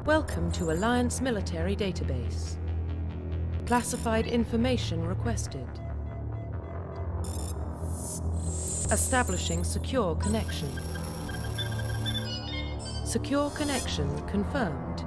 Welcome to Alliance Military Database. Classified information requested. Establishing secure connection. Secure connection confirmed.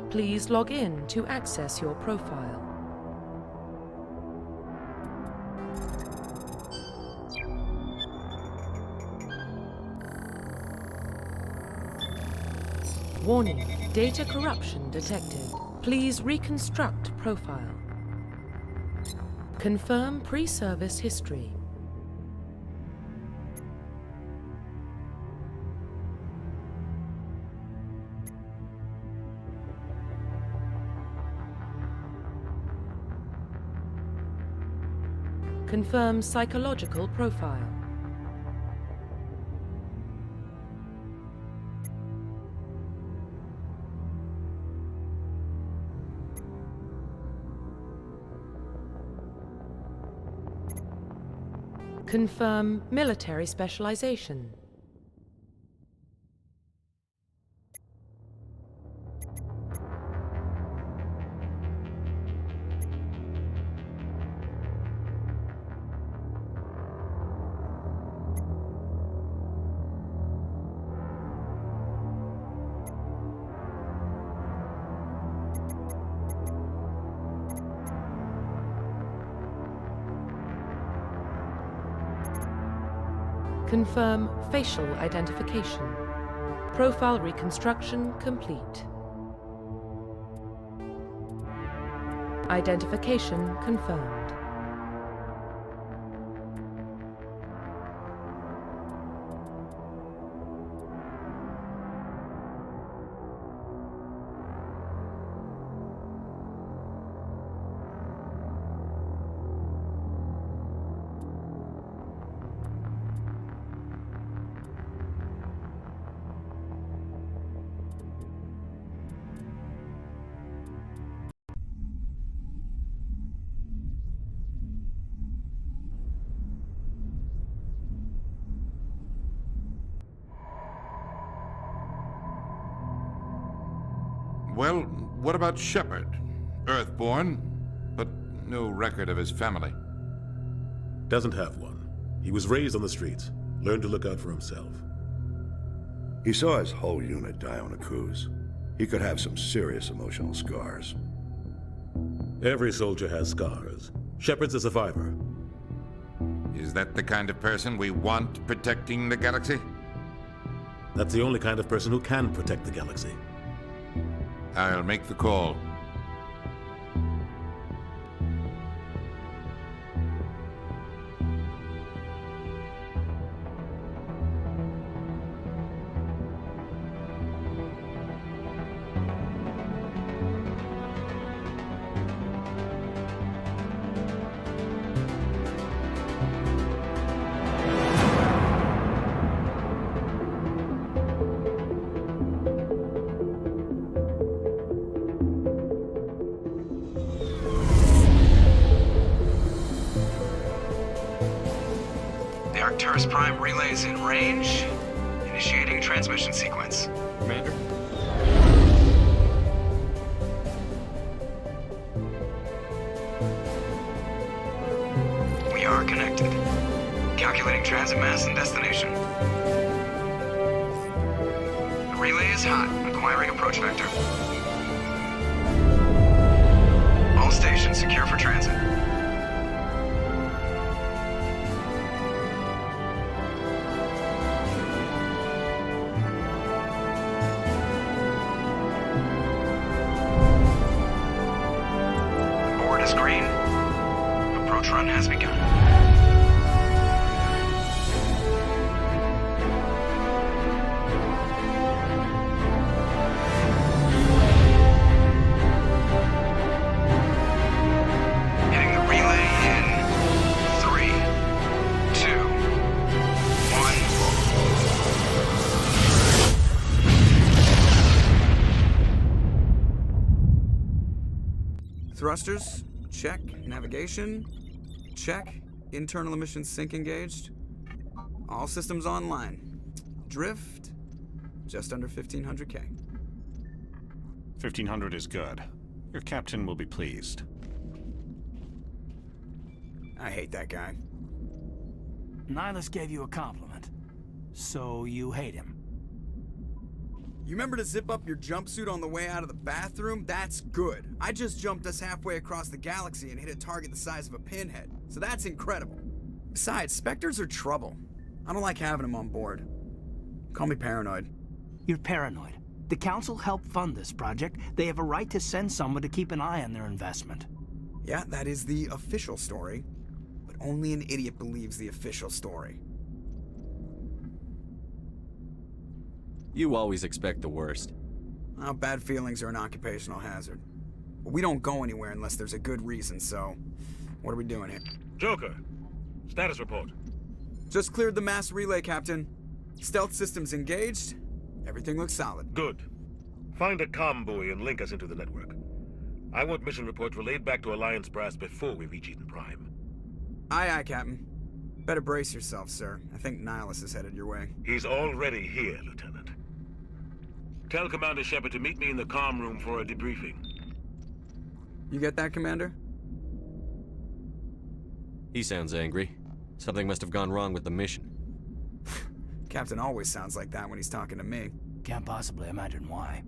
Please log in to access your profile. Warning, data corruption detected. Please reconstruct profile. Confirm pre-service history. Confirm psychological profile. Confirm military specialization. Confirm facial identification. Profile reconstruction complete. Identification confirmed. Well, what about Shepard? Earthborn, but no record of his family. Doesn't have one. He was raised on the streets, learned to look out for himself. He saw his whole unit die on a cruise. He could have some serious emotional scars. Every soldier has scars. Shepard's a survivor. Is that the kind of person we want protecting the galaxy? That's the only kind of person who can protect the galaxy. I'll make the call. Arcturus Prime relays in range. Initiating transmission sequence. Commander? We are connected. Calculating transit mass and destination. The relay is hot. Acquiring approach vector. All stations secure for transit. Green. Approach run has begun. Hitting the relay in 3, 2, 1. Thrusters, check. Navigation, check. Internal emissions sync engaged. All systems online. Drift, just under 1500K. 1500 is good. Your captain will be pleased. I hate that guy. Nihilus gave you a compliment, so you hate him. You remember to zip up your jumpsuit on the way out of the bathroom? That's good. I just jumped us halfway across the galaxy and hit a target the size of a pinhead, so that's incredible. Besides, Spectres are trouble. I don't like having them on board. Call me paranoid. You're paranoid. The Council helped fund this project. They have a right to send someone to keep an eye on their investment. Yeah, that is the official story, but only an idiot believes the official story. You always expect the worst. Well, bad feelings are an occupational hazard. But we don't go anywhere unless there's a good reason, so what are we doing here? Joker, status report. Just cleared the mass relay, Captain. Stealth systems engaged. Everything looks solid. Good. Find a comm buoy and link us into the network. I want mission reports relayed back to Alliance Brass before we reach Eden Prime. Aye, aye, Captain. Better brace yourself, sir. I think Nihilus is headed your way. He's already here, Lieutenant. Tell Commander Shepard to meet me in the comm room for a debriefing. You get that, Commander? He sounds angry. Something must have gone wrong with the mission. Captain always sounds like that when he's talking to me. Can't possibly imagine why.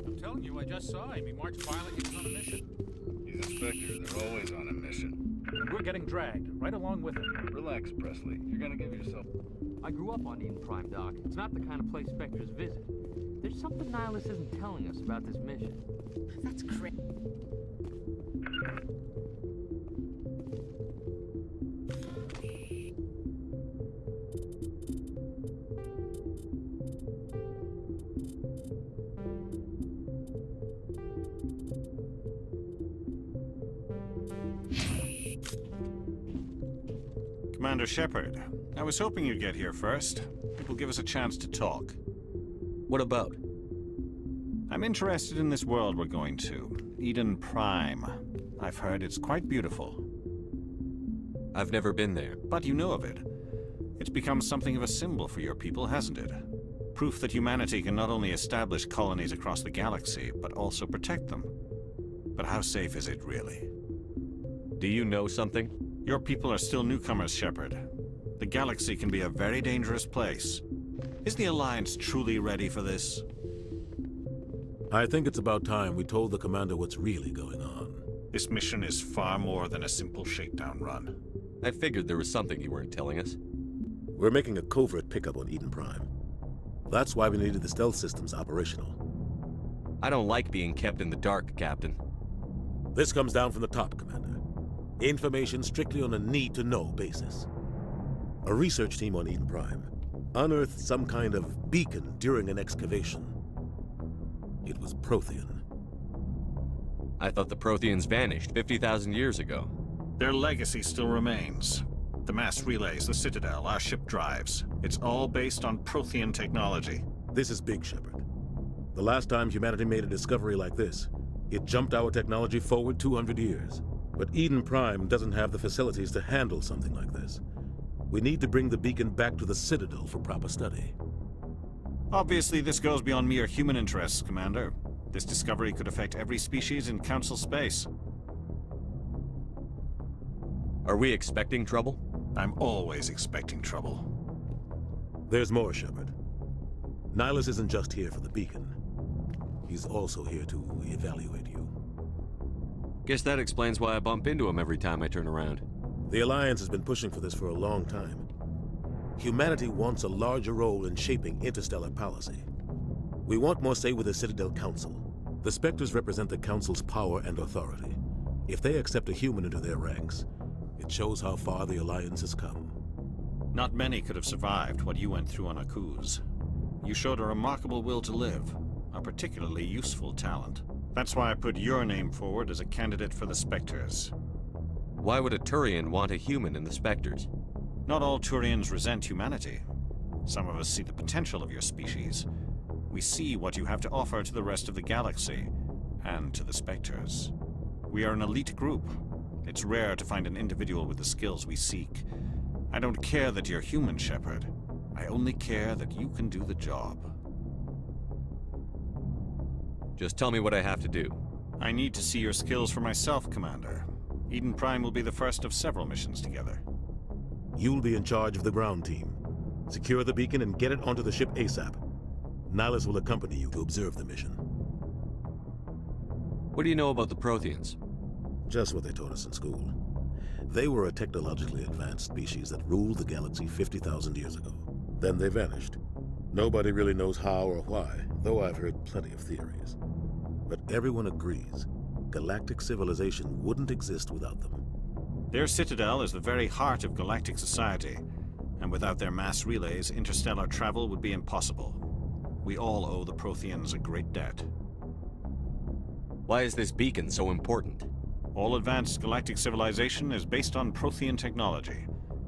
I'm telling you, I just saw him. He marched violently. He was on a mission. He's a Spectre. They're always on a mission. And we're getting dragged, right along with him. Relax, Presley. You're gonna give yourself... I grew up on Eden Prime, Doc. It's not the kind of place Spectres visit. There's something Nihilus isn't telling us about this mission. That's crazy. Commander Shepard, I was hoping you'd get here first. It will give us a chance to talk. What about? I'm interested in this world we're going to, Eden Prime. I've heard it's quite beautiful. I've never been there. But you know of it. It's become something of a symbol for your people, hasn't it? Proof that humanity can not only establish colonies across the galaxy, but also protect them. But how safe is it, really? Do you know something? Your people are still newcomers, Shepard. The galaxy can be a very dangerous place. Is the Alliance truly ready for this? I think it's about time we told the commander what's really going on. This mission is far more than a simple shakedown run. I figured there was something you weren't telling us. We're making a covert pickup on Eden Prime. That's why we needed the stealth systems operational. I don't like being kept in the dark, Captain. This comes down from the top, Commander. Information strictly on a need-to-know basis. A research team on Eden Prime unearthed some kind of beacon during an excavation. It was Prothean. I thought the Protheans vanished 50,000 years ago. Their legacy still remains. The mass relays, the Citadel, our ship drives. It's all based on Prothean technology. This is big, Shepard. The last time humanity made a discovery like this, it jumped our technology forward 200 years. But Eden Prime doesn't have the facilities to handle something like this. We need to bring the beacon back to the Citadel for proper study. Obviously, this goes beyond mere human interests, Commander. This discovery could affect every species in Council space. Are we expecting trouble? I'm always expecting trouble. There's more, Shepard. Nihilus isn't just here for the beacon. He's also here to evaluate you. Guess that explains why I bump into him every time I turn around. The Alliance has been pushing for this for a long time. Humanity wants a larger role in shaping interstellar policy. We want more say with the Citadel Council. The Spectres represent the Council's power and authority. If they accept a human into their ranks, it shows how far the Alliance has come. Not many could have survived what you went through on Akuz. You showed a remarkable will to live, a particularly useful talent. That's why I put your name forward as a candidate for the Spectres. Why would a Turian want a human in the Spectres? Not all Turians resent humanity. Some of us see the potential of your species. We see what you have to offer to the rest of the galaxy, and to the Spectres. We are an elite group. It's rare to find an individual with the skills we seek. I don't care that you're human, Shepard. I only care that you can do the job. Just tell me what I have to do. I need to see your skills for myself, Commander. Eden Prime will be the first of several missions together. You'll be in charge of the ground team. Secure the beacon and get it onto the ship ASAP. Nihilus will accompany you to observe the mission. What do you know about the Protheans? Just what they taught us in school. They were a technologically advanced species that ruled the galaxy 50,000 years ago. Then they vanished. Nobody really knows how or why, though I've heard plenty of theories. But everyone agrees, galactic civilization wouldn't exist without them. Their citadel is the very heart of galactic society, and without their mass relays, interstellar travel would be impossible. We all owe the Protheans a great debt. Why is this beacon so important? All advanced galactic civilization is based on Prothean technology,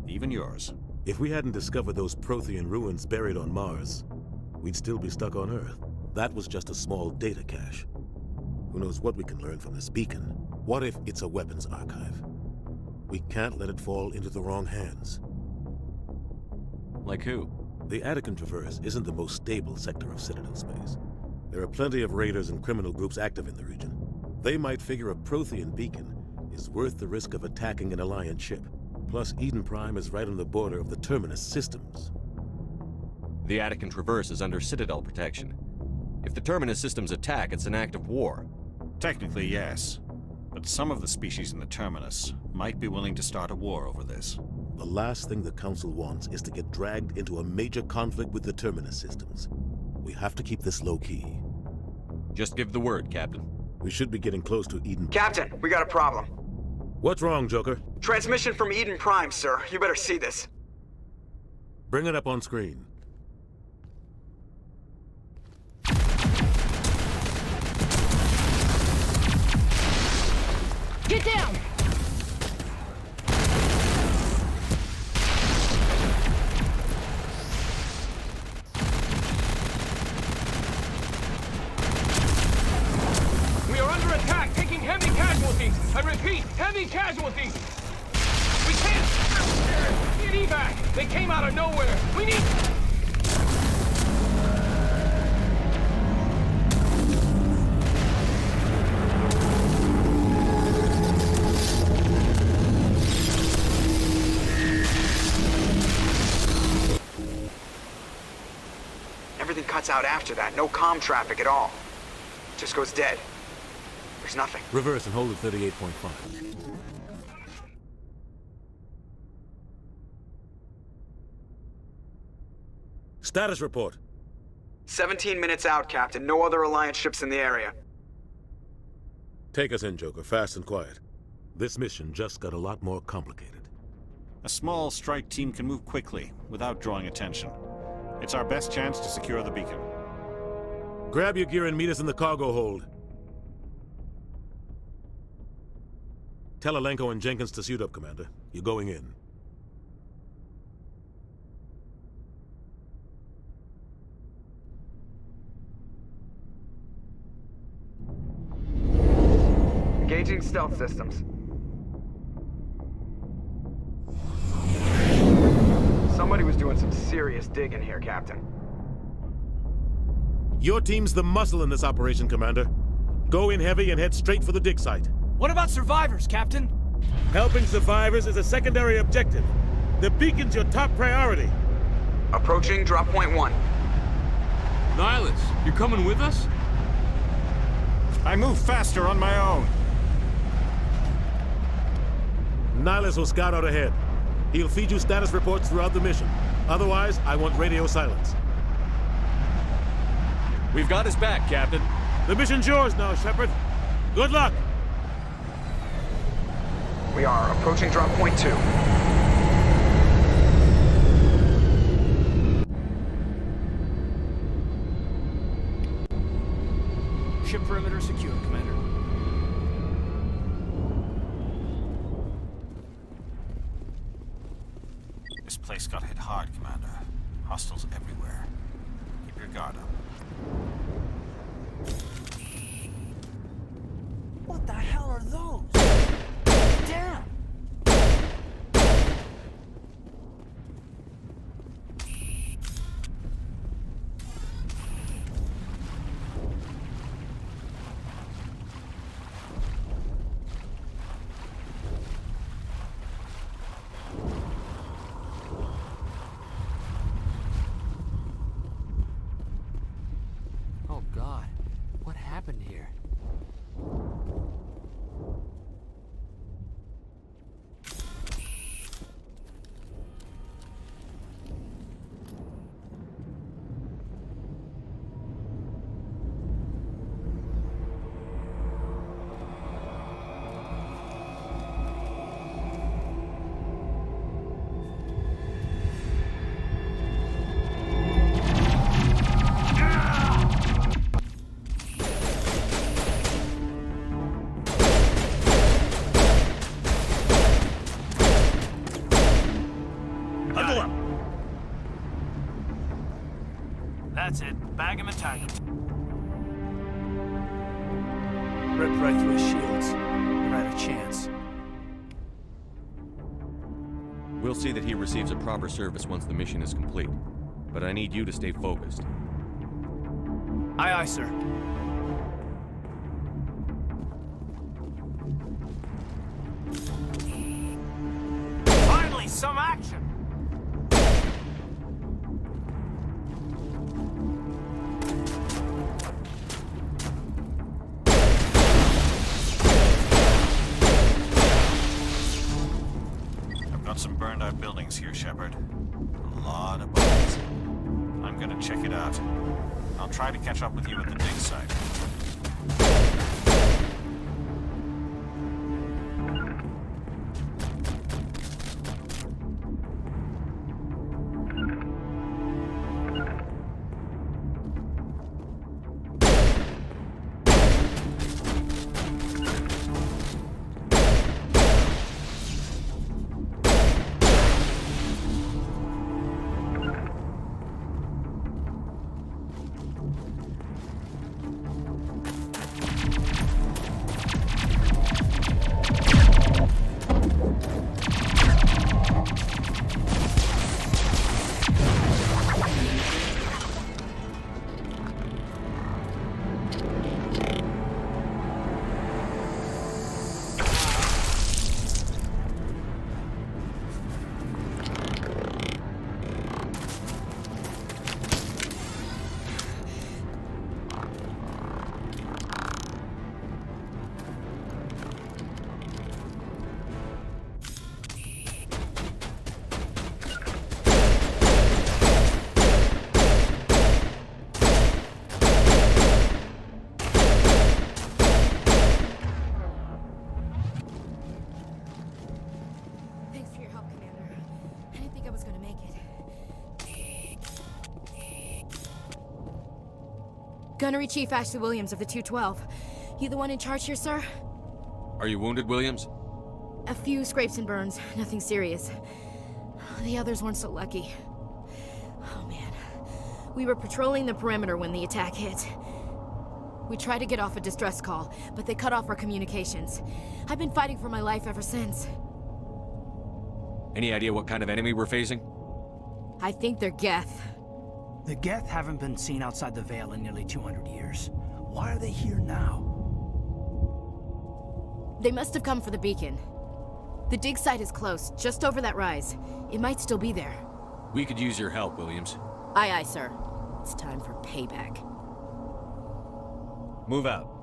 even yours. If we hadn't discovered those Prothean ruins buried on Mars, we'd still be stuck on Earth. That was just a small data cache. Who knows what we can learn from this beacon? What if it's a weapons archive? We can't let it fall into the wrong hands. Like who? The Attican Traverse isn't the most stable sector of Citadel space. There are plenty of raiders and criminal groups active in the region. They might figure a Prothean beacon is worth the risk of attacking an Alliance ship. Plus, Eden Prime is right on the border of the Terminus systems. The Attican Traverse is under Citadel protection. If the Terminus systems attack, it's an act of war. Technically, yes. But some of the species in the Terminus might be willing to start a war over this. The last thing the Council wants is to get dragged into a major conflict with the Terminus systems. We have to keep this low-key. Just give the word, Captain. We should be getting close to Eden. Captain, we got a problem. What's wrong, Joker? Transmission from Eden Prime, sir. You better see this. Bring it up on screen. Get down! We are under attack, taking heavy casualties. I repeat, heavy casualties. We can't get evac. They came out of nowhere. We need... Everything cuts out after that. No comm traffic at all. Just goes dead. There's nothing. Reverse and hold at 38.5. Status report. 17 minutes out, Captain. No other Alliance ships in the area. Take us in, Joker, fast and quiet. This mission just got a lot more complicated. A small strike team can move quickly, without drawing attention. It's our best chance to secure the beacon. Grab your gear and meet us in the cargo hold. Tell Alenko and Jenkins to suit up, Commander. You're going in. Engaging stealth systems. Somebody was doing some serious digging here, Captain. Your team's the muscle in this operation, Commander. Go in heavy and head straight for the dig site. What about survivors, Captain? Helping survivors is a secondary objective. The beacon's your top priority. Approaching drop point 1. Nihilus, you coming with us? I move faster on my own. Nihilus will scout out ahead. He'll feed you status reports throughout the mission. Otherwise, I want radio silence. We've got his back, Captain. The mission's yours now, Shepard. Good luck! We are approaching drop point 2. Ship perimeter secure, Commander. hard, Commander. Hostiles everywhere. Keep your guard up. What the hell are those? Damn! Oh God, what happened here? That's it. Bag him and tag him. Ripped right through his shields. Never had a chance. We'll see that he receives a proper service once the mission is complete. But I need you to stay focused. Aye, aye, sir. Finally, some action! Got some burned out buildings here, Shepard. A lot of bodies. I'm gonna check it out. I'll try to catch up with you at the dig site. Gunnery Chief Ashley Williams of the 212. You the one in charge here, sir? Are you wounded, Williams? A few scrapes and burns, nothing serious. The others weren't so lucky. Oh man. We were patrolling the perimeter when the attack hit. We tried to get off a distress call, but they cut off our communications. I've been fighting for my life ever since. Any idea what kind of enemy we're facing? I think they're Geth. The Geth haven't been seen outside the Veil in nearly 200 years. Why are they here now? They must have come for the beacon. The dig site is close, just over that rise. It might still be there. We could use your help, Williams. Aye, aye, sir. It's time for payback. Move out.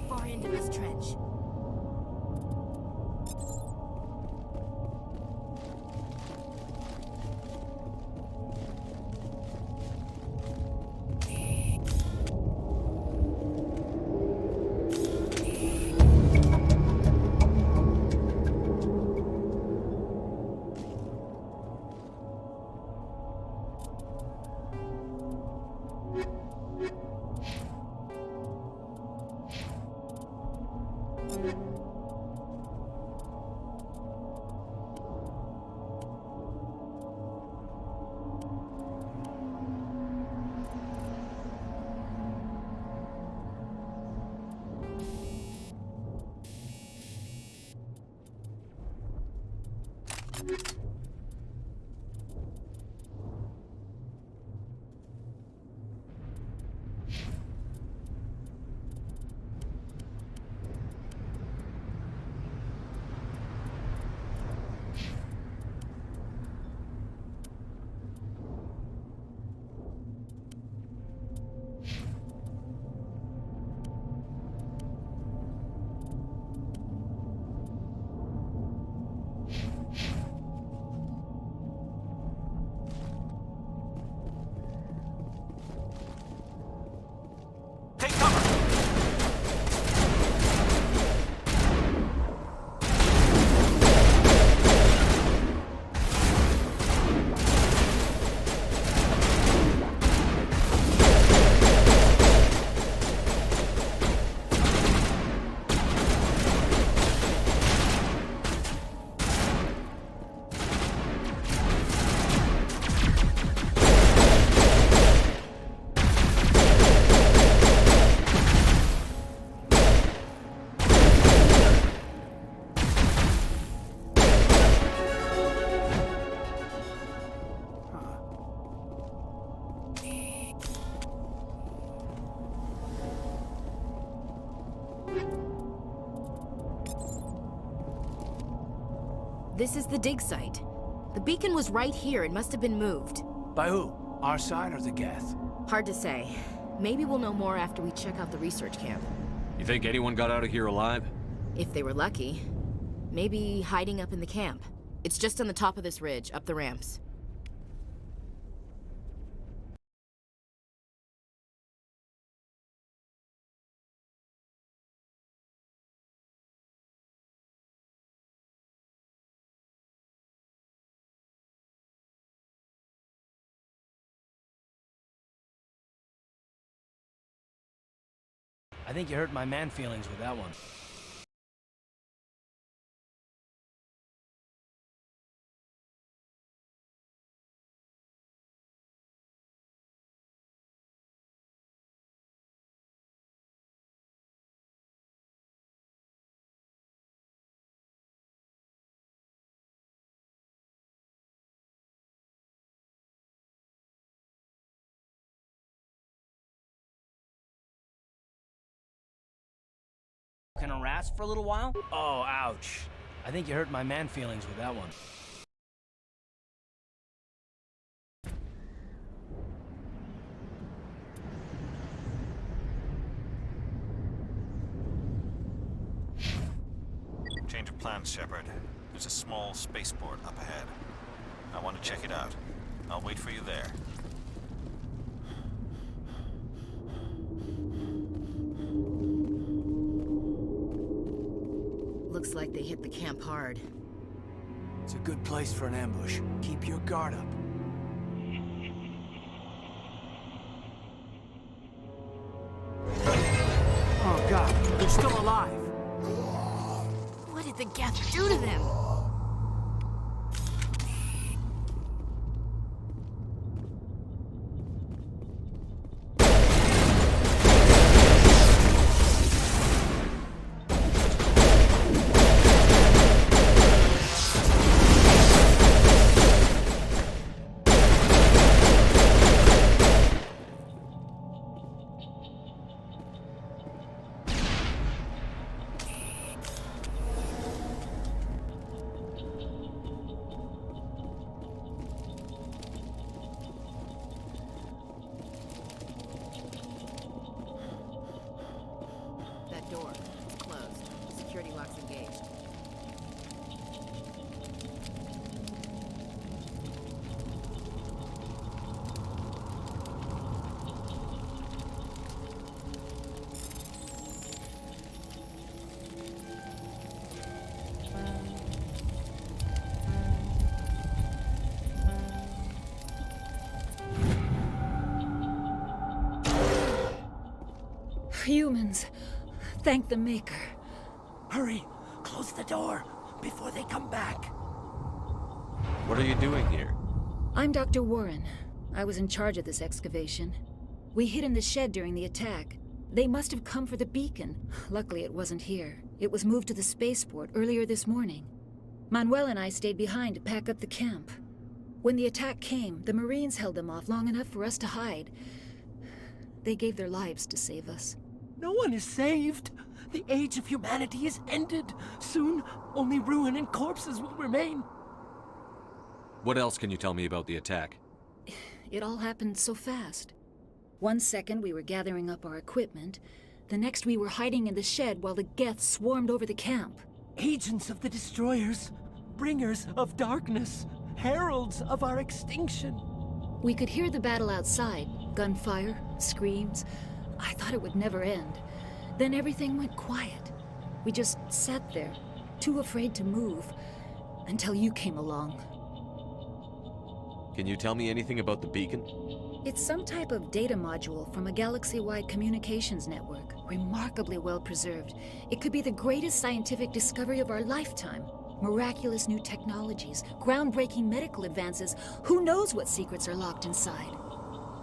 far into this trench. This is the dig site. The beacon was right here. It must have been moved. By who? Our side or the Geth? Hard to say. Maybe we'll know more after we check out the research camp. You think anyone got out of here alive? If they were lucky. Maybe hiding up in the camp. It's just on the top of this ridge, up the ramps. I think you hurt my man feelings with that one. Can harass for a little while? Oh, ouch. I think you hurt my man feelings with that one. Change of plans, Shepard. There's a small spaceport up ahead. I want to check it out. I'll wait for you there. Looks like they hit the camp hard. It's a good place for an ambush. Keep your guard up. Oh god, they're still alive! What did the Geth do to them? door. It's closed. The security lock's engaged. Humans. Thank the Maker. Hurry! Close the door before they come back. What are you doing here? I'm Dr. Warren. I was in charge of this excavation. We hid in the shed during the attack. They must have come for the beacon. Luckily, it wasn't here. It was moved to the spaceport earlier this morning. Manuel and I stayed behind to pack up the camp. When the attack came, the Marines held them off long enough for us to hide. They gave their lives to save us. No one is saved. The age of humanity is ended. Soon, only ruin and corpses will remain. What else can you tell me about the attack? It all happened so fast. 1 second we were gathering up our equipment. The next we were hiding in the shed while the Geth swarmed over the camp. Agents of the Destroyers, bringers of darkness, heralds of our extinction. We could hear the battle outside. Gunfire, screams. I thought it would never end. Then everything went quiet. We just sat there, too afraid to move, until you came along. Can you tell me anything about the beacon? It's some type of data module from a galaxy-wide communications network, remarkably well preserved. It could be the greatest scientific discovery of our lifetime. Miraculous new technologies, groundbreaking medical advances. Who knows what secrets are locked inside?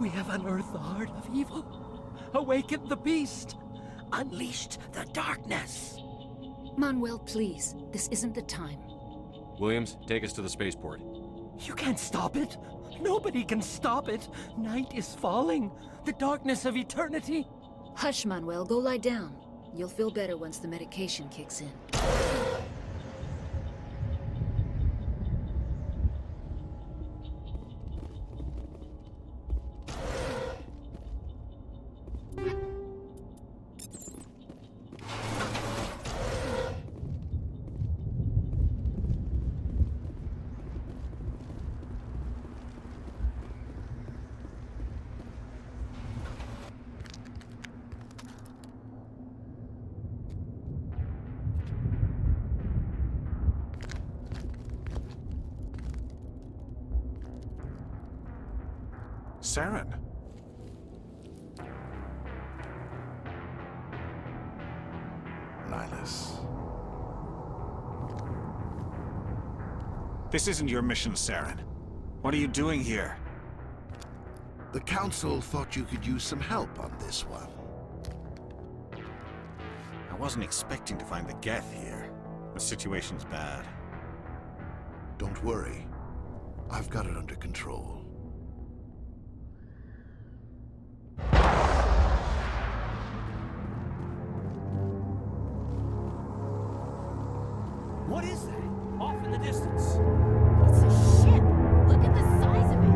We have unearthed the heart of evil, awakened the beast, unleashed the darkness. Manuel, please. This isn't the time. Williams, take us to the spaceport. You can't stop it. Nobody can stop it. Night is falling. The darkness of eternity. Hush, Manuel. Go lie down. You'll feel better once the medication kicks in. Saren. Nihilus. This isn't your mission, Saren. What are you doing here? The Council thought you could use some help on this one. I wasn't expecting to find the Geth here. The situation's bad. Don't worry. I've got it under control. What is that? Off in the distance. It's a ship! Look at the size of it!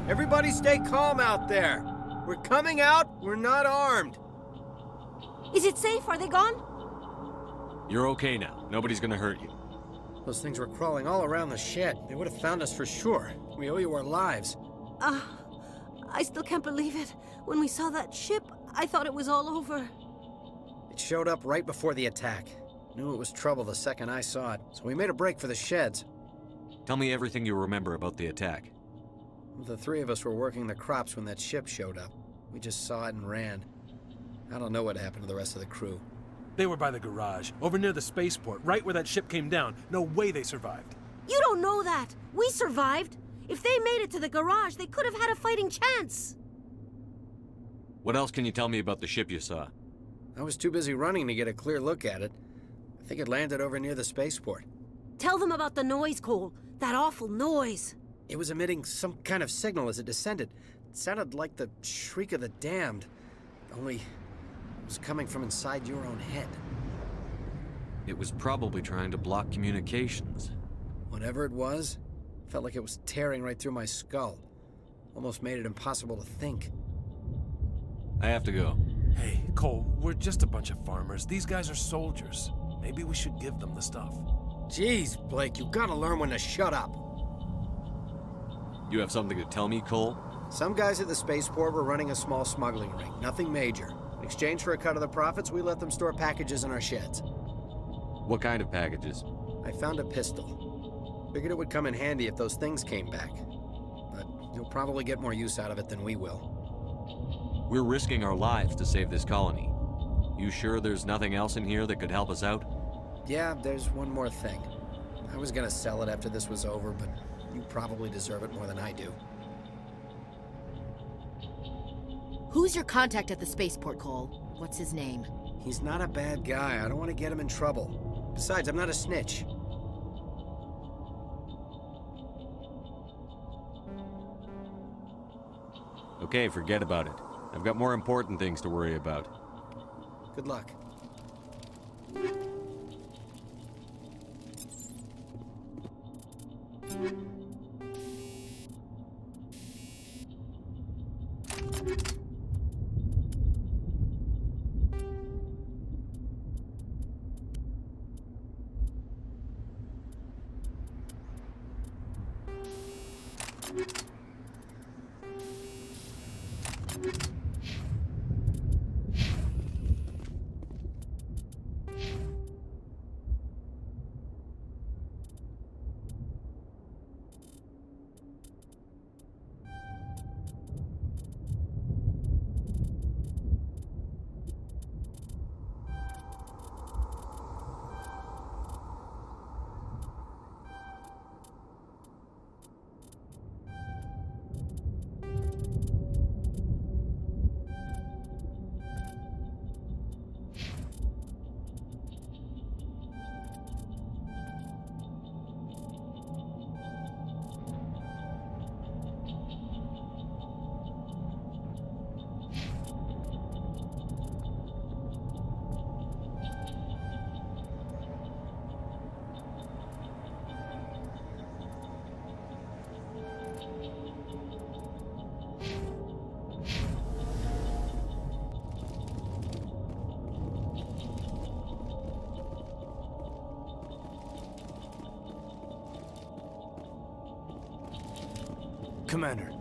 Everybody stay calm out there. We're coming out, we're not armed. Is it safe? Are they gone? You're okay now. Nobody's gonna hurt you. Those things were crawling all around the shed. They would have found us for sure. We owe you our lives. I still can't believe it. When we saw that ship, I thought it was all over. It showed up right before the attack. Knew it was trouble the second I saw it, so we made a break for the sheds. Tell me everything you remember about the attack. The three of us were working the crops when that ship showed up. We just saw it and ran. I don't know what happened to the rest of the crew. They were by the garage, over near the spaceport, right where that ship came down. No way they survived. You don't know that. We survived. If they made it to the garage, they could have had a fighting chance. What else can you tell me about the ship you saw? I was too busy running to get a clear look at it. I think it landed over near the spaceport. Tell them about the noise, Cole. That awful noise. It was emitting some kind of signal as it descended. It sounded like the shriek of the damned. Only it was coming from inside your own head. It was probably trying to block communications. Whatever it was, felt like it was tearing right through my skull. Almost made it impossible to think. I have to go. Hey, Cole, we're just a bunch of farmers. These guys are soldiers. Maybe we should give them the stuff. Jeez, Blake, you gotta learn when to shut up. You have something to tell me, Cole? Some guys at the spaceport were running a small smuggling ring, nothing major. In exchange for a cut of the profits, we let them store packages in our sheds. What kind of packages? I found a pistol. Figured it would come in handy if those things came back. But you'll probably get more use out of it than we will. We're risking our lives to save this colony. You sure there's nothing else in here that could help us out? Yeah, there's one more thing. I was gonna sell it after this was over, but you probably deserve it more than I do. Who's your contact at the spaceport, Cole? What's his name? He's not a bad guy. I don't want to get him in trouble. Besides, I'm not a snitch. Okay, forget about it. I've got more important things to worry about. Good luck. Commander,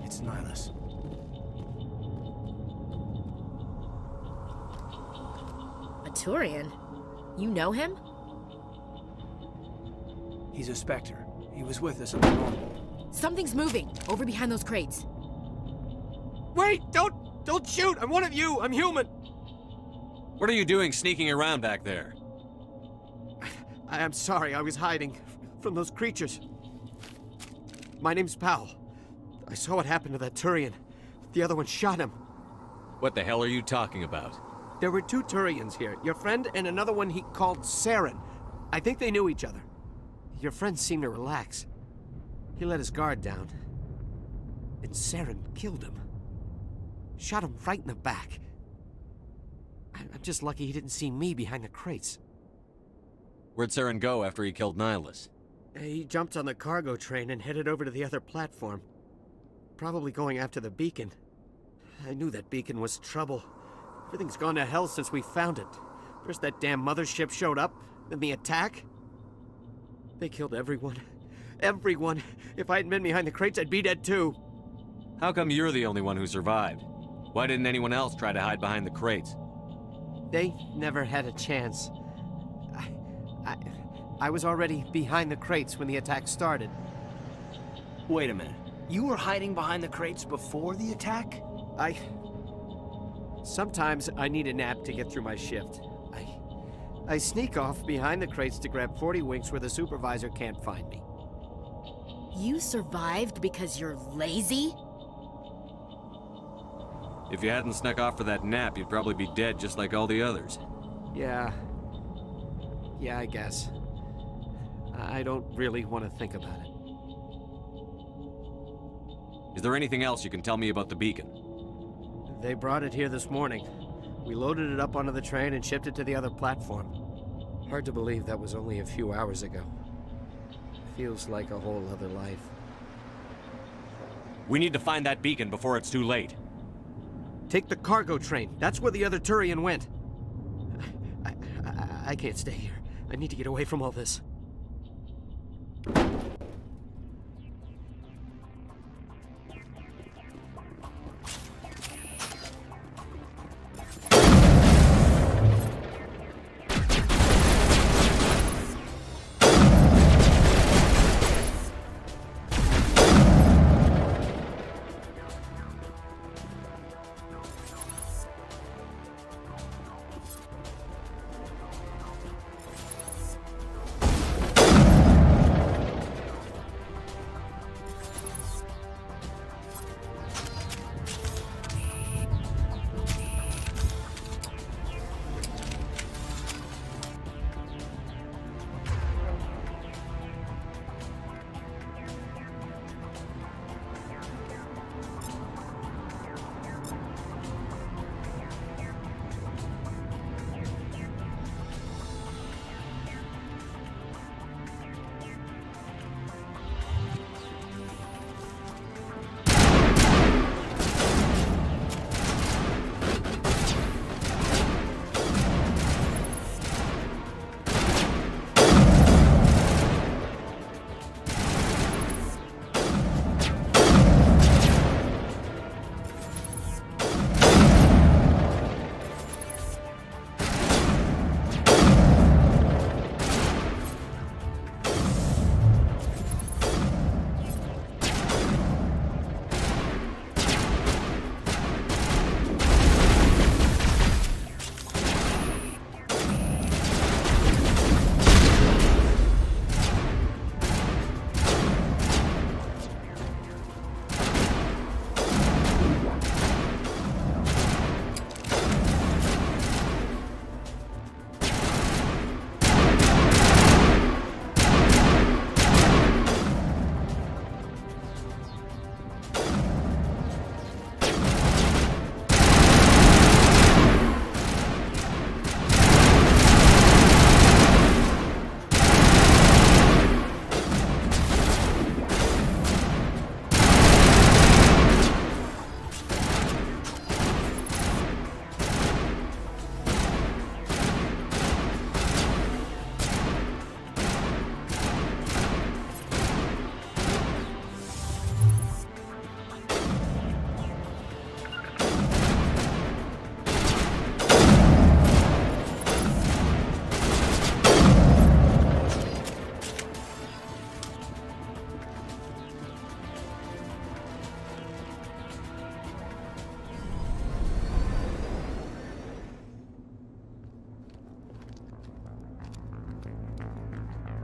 it's Nihilus. A Turian? You know him? He's a Spectre. He was with us at the normal. Something's moving, over behind those crates. Wait! Don't shoot! I'm one of you! I'm human! What are you doing sneaking around back there? I'm sorry, I was hiding from those creatures. My name's Powell. I saw what happened to that Turian. The other one shot him. What the hell are you talking about? There were two Turians here. Your friend and another one he called Saren. I think they knew each other. Your friend seemed to relax. He let his guard down. And Saren killed him. Shot him right in the back. I'm just lucky he didn't see me behind the crates. Where'd Saren go after he killed Nihilus? He jumped on the cargo train and headed over to the other platform. Probably going after the beacon. I knew that beacon was trouble. Everything's gone to hell since we found it. First that damn mothership showed up, then the attack. They killed everyone. Everyone. If I hadn't been behind the crates, I'd be dead too. How come you're the only one who survived? Why didn't anyone else try to hide behind the crates? They never had a chance. I was already behind the crates when the attack started. Wait a minute. You were hiding behind the crates before the attack? Sometimes I need a nap to get through my shift. I sneak off behind the crates to grab 40 winks where the supervisor can't find me. You survived because you're lazy? If you hadn't snuck off for that nap, you'd probably be dead just like all the others. Yeah, I guess. I don't really want to think about it. Is there anything else you can tell me about the beacon? They brought it here this morning. We loaded it up onto the train and shipped it to the other platform. Hard to believe that was only a few hours ago. Feels like a whole other life. We need to find that beacon before it's too late. Take the cargo train. That's where the other Turian went. I can't stay here. I need to get away from all this.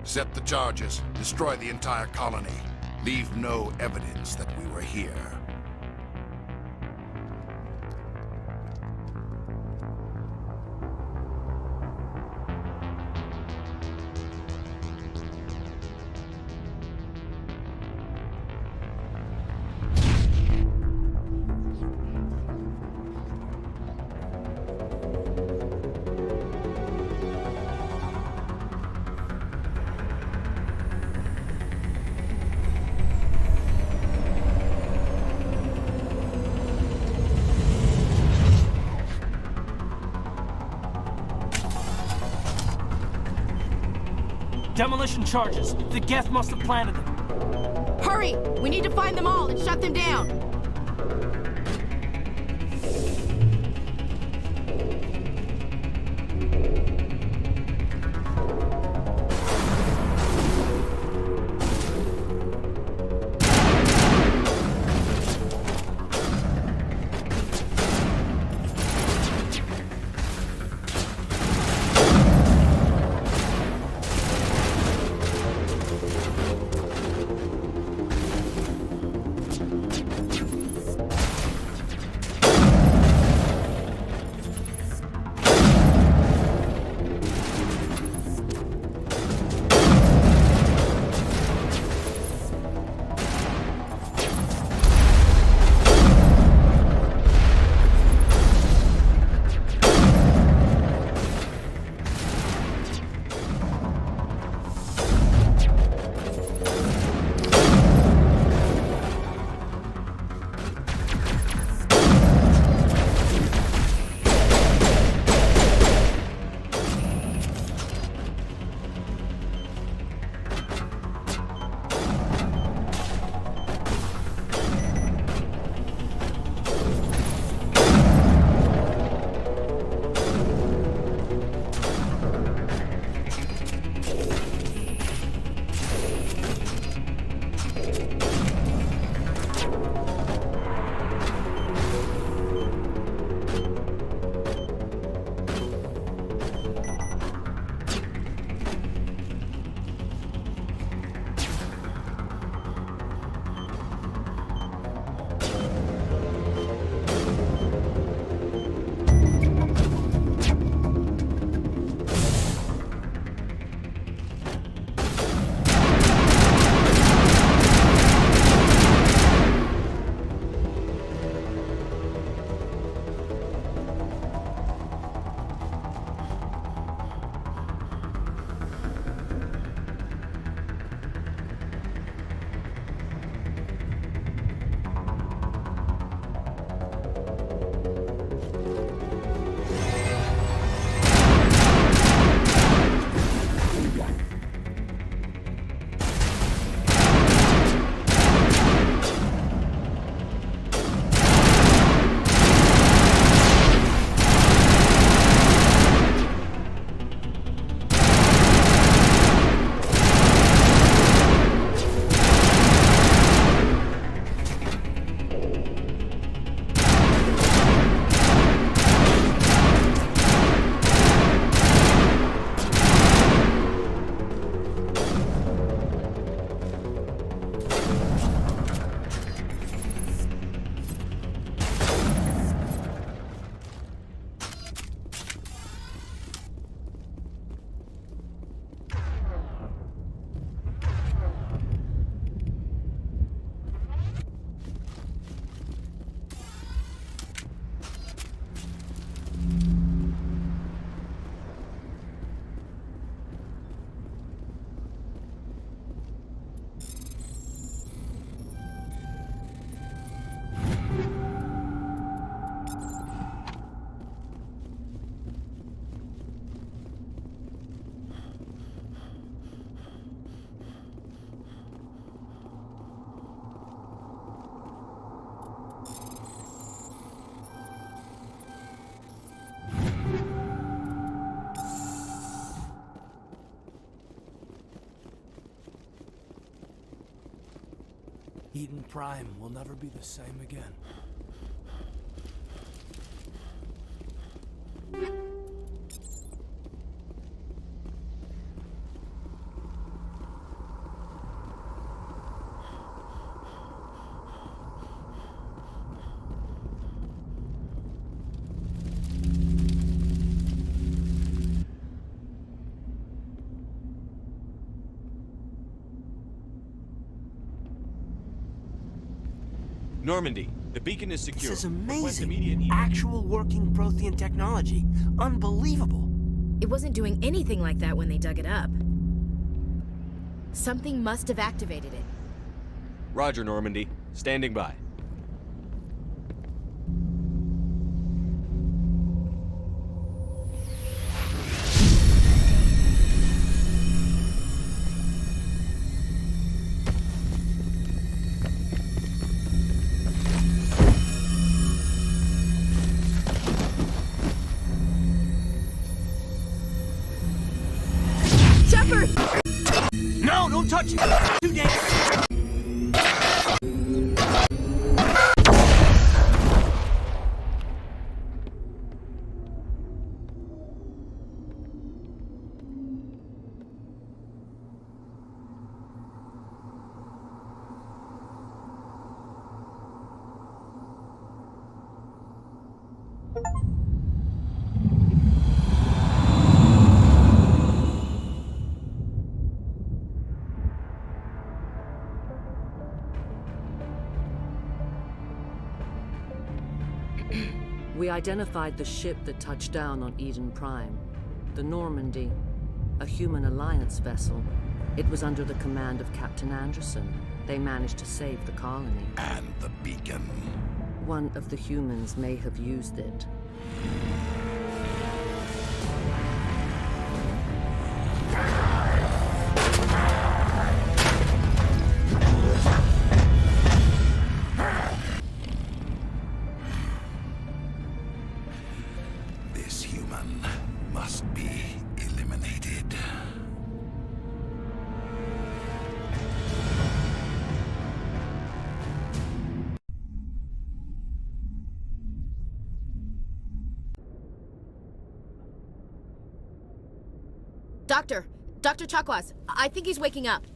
Set the charges. Destroy the entire colony. Leave no evidence that we were here. Demolition charges. The Geth must have planted them. Hurry! We need to find them all and shut them down! Eden Prime will never be the same again. Normandy, the beacon is secure. This is Request amazing. immediate- Actual working Prothean technology. Unbelievable. It wasn't doing anything like that when they dug it up. Something must have activated it. Roger, Normandy. Standing by. Shepard! No, don't touch it! Too dangerous! We identified the ship that touched down on Eden Prime. The Normandy, a human alliance vessel. It was under the command of Captain Anderson. They managed to save the colony. And the beacon. One of the humans may have used it. This human must be eliminated. Dr. Chakwas, I think he's waking up.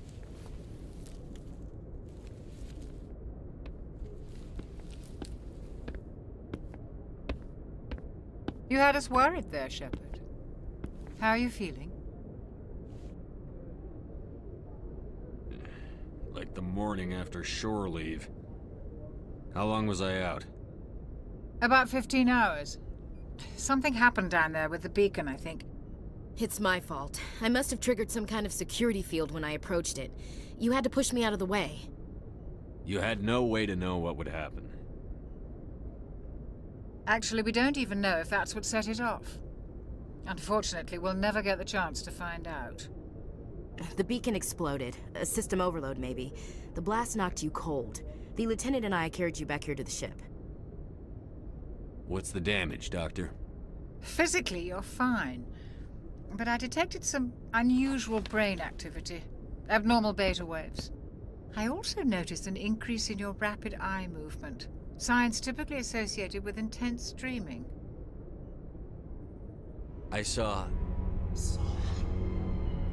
You had us worried there, Shepard. How are you feeling? Like the morning after shore leave. How long was I out? About 15 hours. Something happened down there with the beacon, I think. It's my fault. I must have triggered some kind of security field when I approached it. You had to push me out of the way. You had no way to know what would happen. Actually, we don't even know if that's what set it off. Unfortunately, we'll never get the chance to find out. The beacon exploded. A system overload, maybe. The blast knocked you cold. The lieutenant and I carried you back here to the ship. What's the damage, Doctor? Physically, you're fine. But I detected some unusual brain activity. Abnormal beta waves. I also noticed an increase in your rapid eye movement. Signs typically associated with intense dreaming. I saw...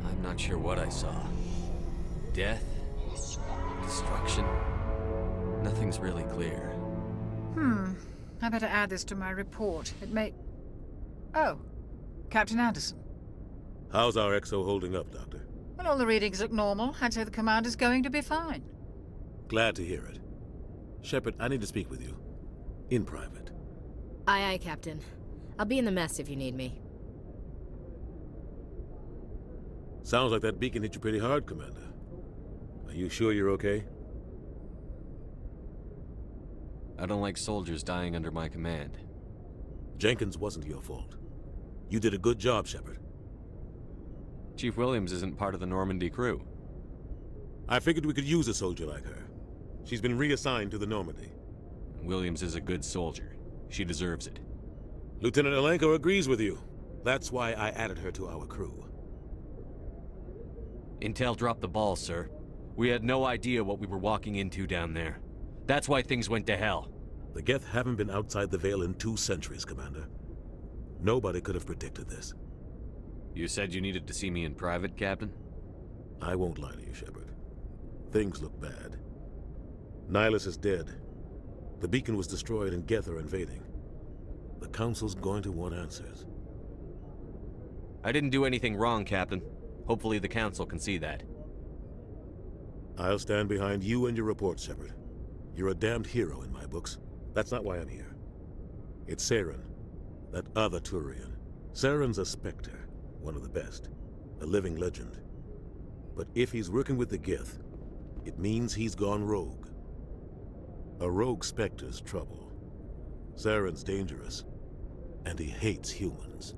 I'm not sure what I saw. Death? Destruction? Nothing's really clear. I better add this to my report. It may... Oh, Captain Anderson. How's our XO holding up, Doctor? Well, all the readings look normal. I'd say the commander's going to be fine. Glad to hear it. Shepard, I need to speak with you. In private. Aye, Captain. I'll be in the mess if you need me. Sounds like that beacon hit you pretty hard, Commander. Are you sure you're okay? I don't like soldiers dying under my command. Jenkins wasn't your fault. You did a good job, Shepard. Chief Williams isn't part of the Normandy crew. I figured we could use a soldier like her. She's been reassigned to the Normandy. Williams is a good soldier. She deserves it. Lieutenant Alenko agrees with you. That's why I added her to our crew. Intel dropped the ball, sir. We had no idea what we were walking into down there. That's why things went to hell. The Geth haven't been outside the Veil in 2 centuries, Commander. Nobody could have predicted this. You said you needed to see me in private, Captain? I won't lie to you, Shepard. Things look bad. Nihilus is dead. The beacon was destroyed and Geth are invading. The Council's going to want answers. I didn't do anything wrong, Captain. Hopefully the Council can see that. I'll stand behind you and your report, Shepard. You're a damned hero in my books. That's not why I'm here. It's Saren, that other Turian. Saren's a Spectre, one of the best, a living legend. But if he's working with the Geth, it means he's gone rogue. A rogue Spectre's trouble. Saren's dangerous, and he hates humans.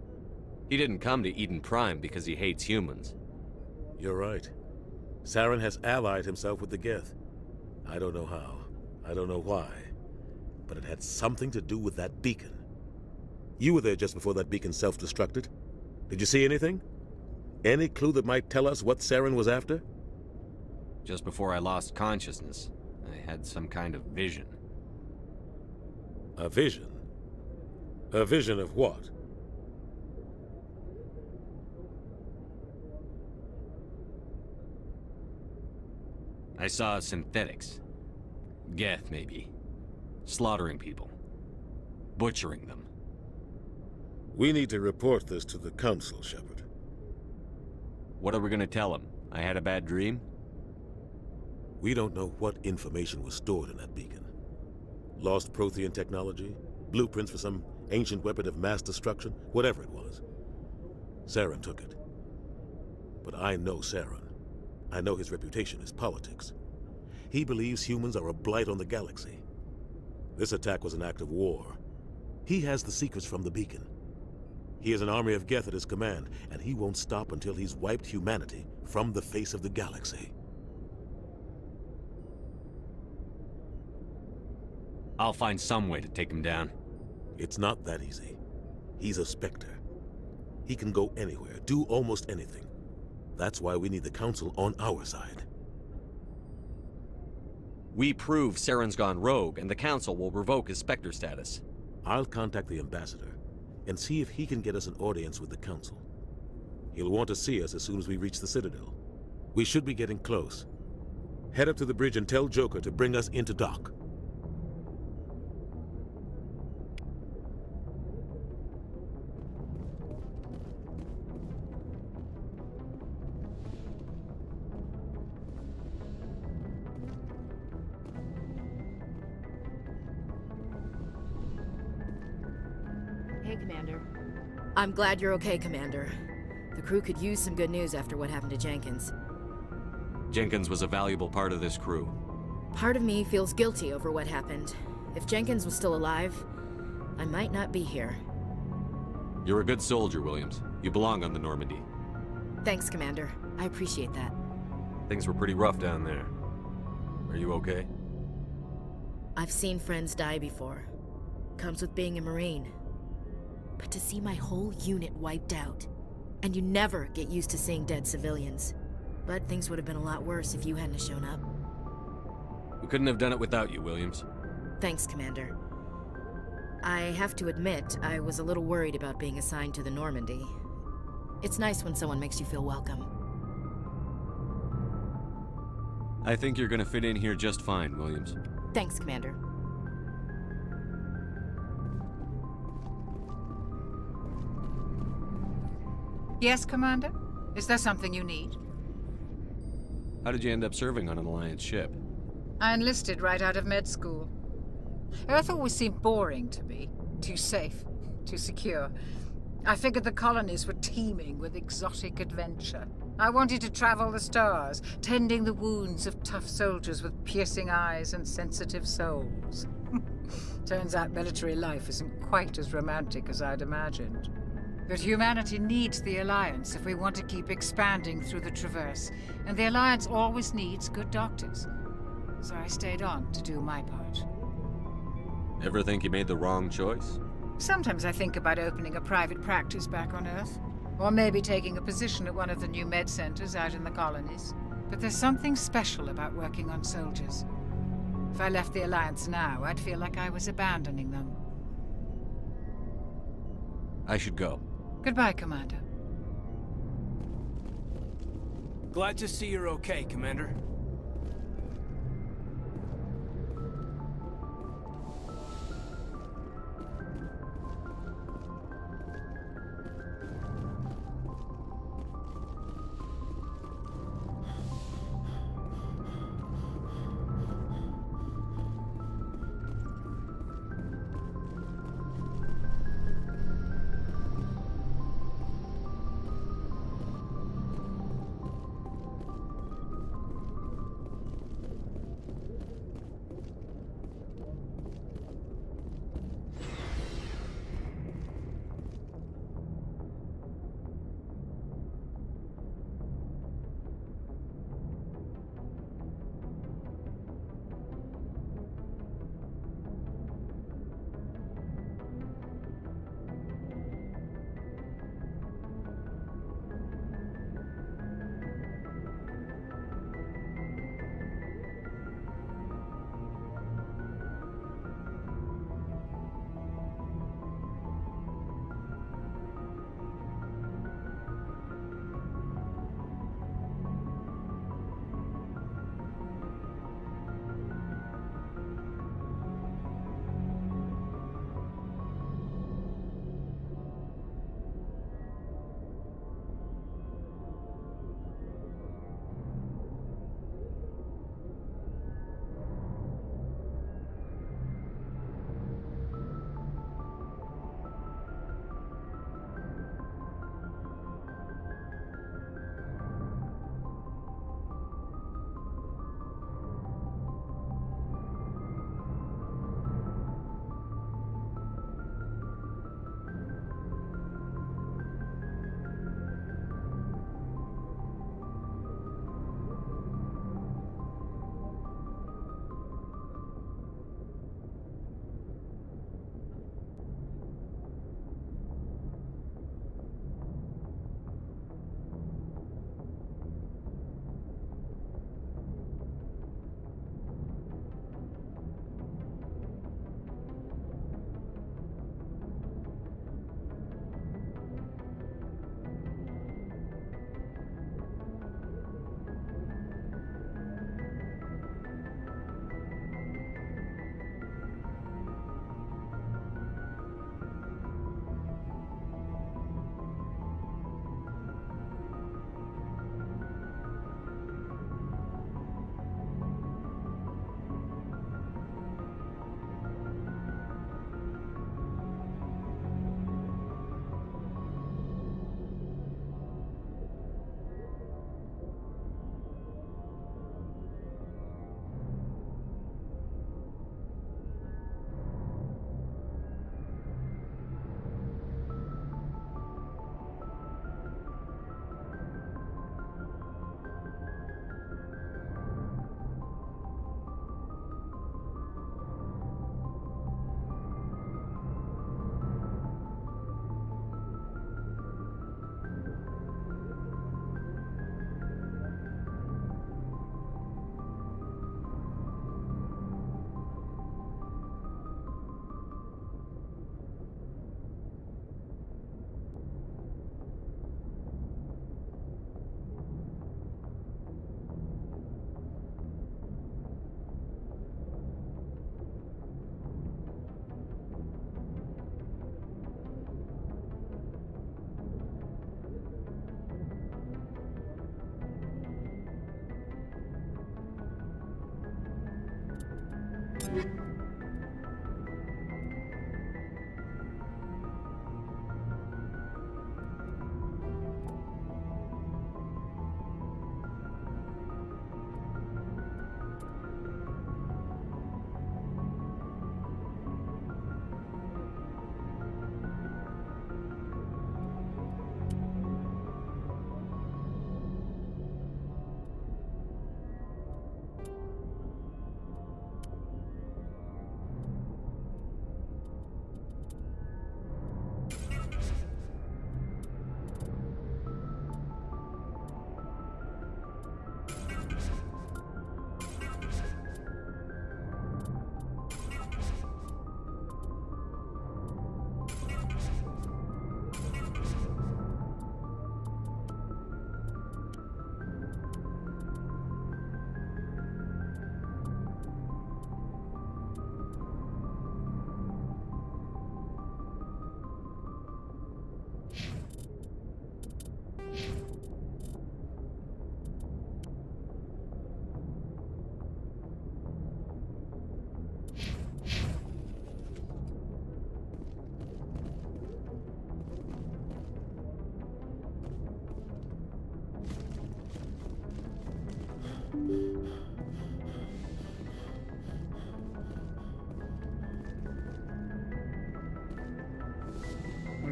He didn't come to Eden Prime because he hates humans. You're right. Saren has allied himself with the Geth. I don't know how. I don't know why. But it had something to do with that beacon. You were there just before that beacon self-destructed. Did you see anything? Any clue that might tell us what Saren was after? Just before I lost consciousness, I had some kind of vision. A vision? A vision of what? I saw synthetics. Geth, maybe. Slaughtering people. Butchering them. We need to report this to the Council, Shepard. What are we gonna tell them? I had a bad dream? We don't know what information was stored in that beacon. Lost Prothean technology? Blueprints for some ancient weapon of mass destruction? Whatever it was. Saren took it. But I know Saren. I know his reputation is politics. He believes humans are a blight on the galaxy. This attack was an act of war. He has the secrets from the beacon. He has an army of Geth at his command, and he won't stop until he's wiped humanity from the face of the galaxy. I'll find some way to take him down. It's not that easy. He's a Spectre. He can go anywhere, do almost anything. That's why we need the Council on our side. We prove Saren's gone rogue, and the Council will revoke his Spectre status. I'll contact the Ambassador and see if he can get us an audience with the Council. He'll want to see us as soon as we reach the Citadel. We should be getting close. Head up to the bridge and tell Joker to bring us into dock. Hey, Commander. I'm glad you're okay, Commander. The crew could use some good news after what happened to Jenkins. Jenkins was a valuable part of this crew. Part of me feels guilty over what happened. If Jenkins was still alive, I might not be here. You're a good soldier, Williams. You belong on the Normandy. Thanks, Commander. I appreciate that. Things were pretty rough down there. Are you okay? I've seen friends die before. Comes with being a Marine. But to see my whole unit wiped out, and you never get used to seeing dead civilians. But things would have been a lot worse if you hadn't shown up. We couldn't have done it without you, Williams. Thanks, Commander. I have to admit, I was a little worried about being assigned to the Normandy. It's nice when someone makes you feel welcome. I think you're gonna fit in here just fine, Williams. Thanks, Commander. Yes, Commander? Is there something you need? How did you end up serving on an Alliance ship? I enlisted right out of med school. Earth always seemed boring to me. Too safe, too secure. I figured the colonies were teeming with exotic adventure. I wanted to travel the stars, tending the wounds of tough soldiers with piercing eyes and sensitive souls. Turns out military life isn't quite as romantic as I'd imagined. But humanity needs the Alliance if we want to keep expanding through the Traverse, and the Alliance always needs good doctors. So I stayed on to do my part. Ever think you made the wrong choice? Sometimes I think about opening a private practice back on Earth, or maybe taking a position at one of the new med centers out in the colonies. But there's something special about working on soldiers. If I left the Alliance now, I'd feel like I was abandoning them. I should go. Goodbye, Commander. Glad to see you're okay, Commander.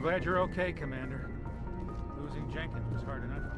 glad you're okay, Commander. Losing Jenkins was hard enough.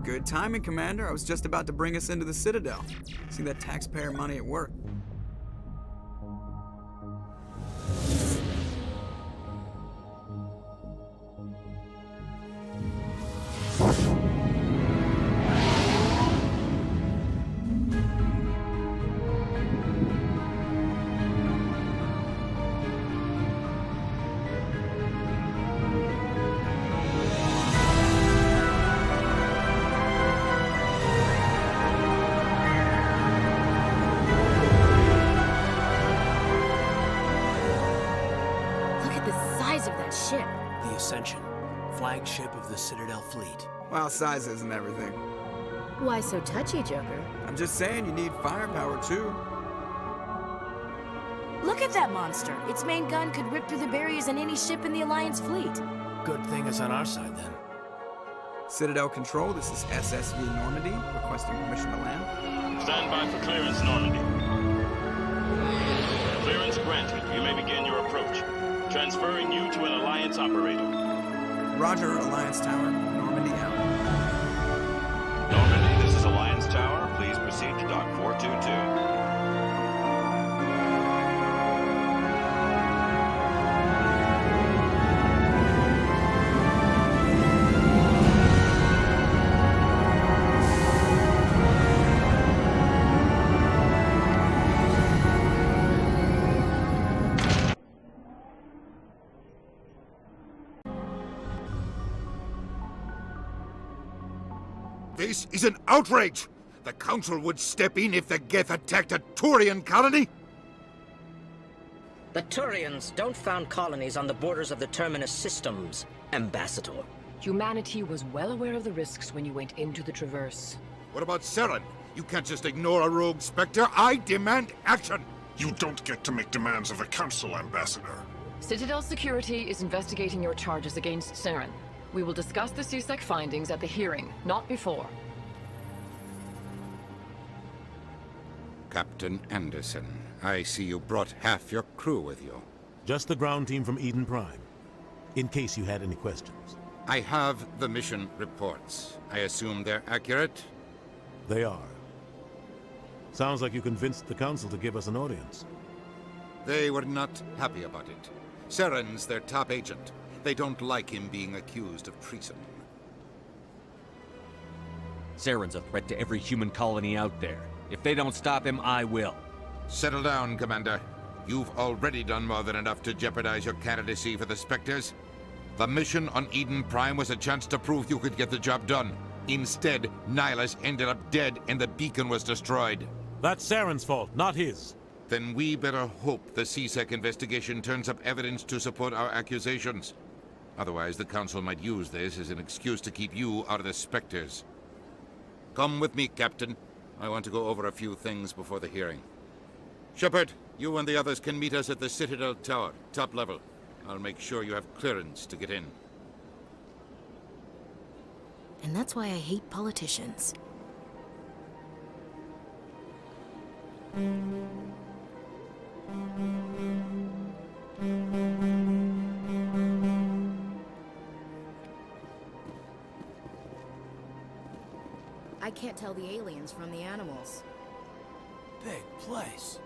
Good timing, Commander. I was just about to bring us into the Citadel. See that taxpayer money at work. The Ascension, flagship of the Citadel fleet. Well, size isn't everything. Why so touchy, Joker? I'm just saying you need firepower, too. Look at that monster. Its main gun could rip through the barriers in any ship in the Alliance fleet. Good thing it's on our side, then. Citadel Control, this is SSV Normandy, requesting permission to land. Stand by for clearance, Normandy. Clearance granted. You may begin your approach. Transferring you to an Alliance operator. Roger, Alliance Tower. Normandy out. Normandy, this is Alliance Tower. Please proceed to Dock 422. This is an outrage! The Council would step in if the Geth attacked a Turian colony? The Turians don't found colonies on the borders of the Terminus systems, Ambassador. Humanity was well aware of the risks when you went into the Traverse. What about Saren? You can't just ignore a rogue Spectre. I demand action! You don't get to make demands of the Council, Ambassador. Citadel Security is investigating your charges against Saren. We will discuss the CSEC findings at the hearing, not before. Captain Anderson, I see you brought half your crew with you. Just the ground team from Eden Prime, in case you had any questions. I have the mission reports. I assume they're accurate? They are. Sounds like you convinced the Council to give us an audience. They were not happy about it. Saren's their top agent. They don't like him being accused of treason. Saren's a threat to every human colony out there. If they don't stop him, I will. Settle down, Commander. You've already done more than enough to jeopardize your candidacy for the Spectres. The mission on Eden Prime was a chance to prove you could get the job done. Instead, Nihilus ended up dead and the beacon was destroyed. That's Saren's fault, not his. Then we better hope the CSEC investigation turns up evidence to support our accusations. Otherwise, the Council might use this as an excuse to keep you out of the Spectres. Come with me, Captain. I want to go over a few things before the hearing. Shepard, you and the others can meet us at the Citadel Tower, top level. I'll make sure you have clearance to get in. And that's why I hate politicians. I can't tell the aliens from the animals. Big place.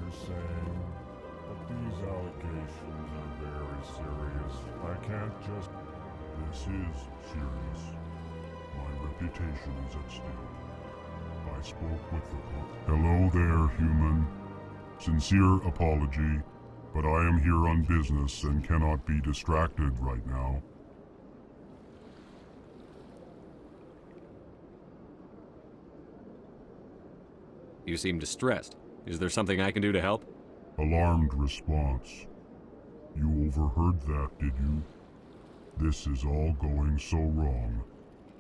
you're saying, but these allegations are very serious. I can't just... This is serious. My reputation is at stake. I spoke with the... Hello there, human. Sincere apology, but I am here on business and cannot be distracted right now. You seem distressed. Is there something I can do to help? Alarmed response. You overheard that, did you? This is all going so wrong,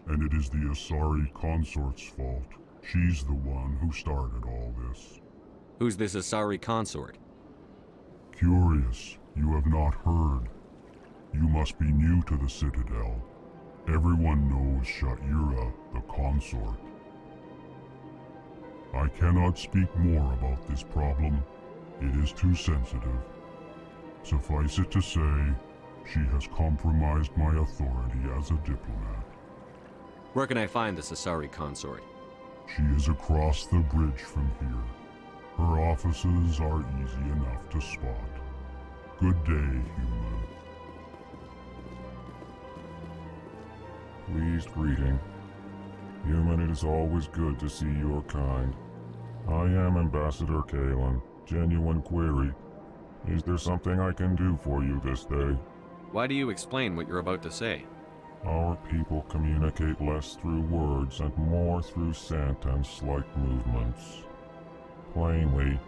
and it is the Asari consort's fault. She's the one who started all this. Who's this Asari consort? Curious, you have not heard. You must be new to the Citadel. Everyone knows Sha'ira, the consort. I cannot speak more about this problem. It is too sensitive. Suffice it to say, she has compromised my authority as a diplomat. Where can I find this Asari consort? She is across the bridge from here. Her offices are easy enough to spot. Good day, human. Pleased greeting. Human, it is always good to see your kind. I am Ambassador Kalen. Genuine query. Is there something I can do for you this day? Why do you explain what you're about to say? Our people communicate less through words and more through scent and slight movements. Plainly,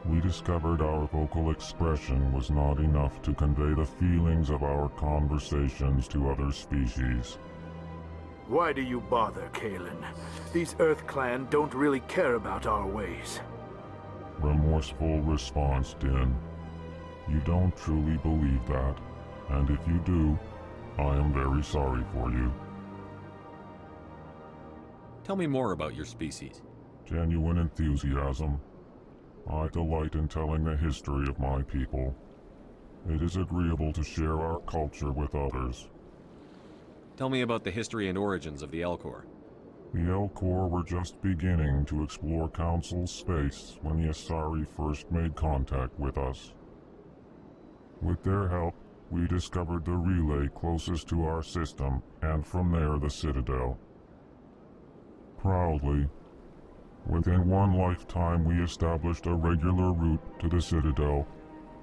we discovered our vocal expression was not enough to convey the feelings of our conversations to other species. Why do you bother, Kalen? These Earth Clan don't really care about our ways. Remorseful response, Din. You don't truly believe that, and if you do, I am very sorry for you. Tell me more about your species. Genuine enthusiasm. I delight in telling the history of my people. It is agreeable to share our culture with others. Tell me about the history and origins of the Elcor. The Elcor were just beginning to explore Council space when the Asari first made contact with us. With their help, we discovered the relay closest to our system, and from there the Citadel. Proudly, within one lifetime we established a regular route to the Citadel,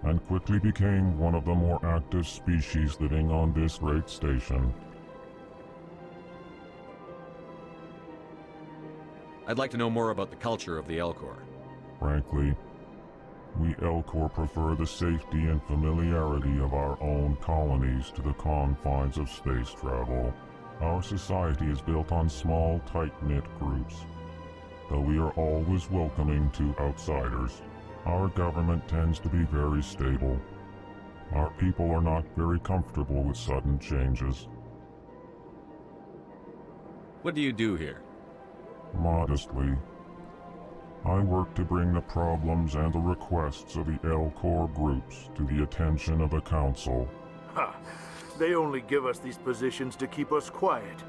and quickly became one of the more active species living on this great station. I'd like to know more about the culture of the Elcor. Frankly, we Elcor prefer the safety and familiarity of our own colonies to the confines of space travel. Our society is built on small, tight-knit groups. Though we are always welcoming to outsiders, our government tends to be very stable. Our people are not very comfortable with sudden changes. What do you do here? Modestly, I work to bring the problems and the requests of the Elcor groups to the attention of the Council. Ha! They only give us these positions to keep us quiet.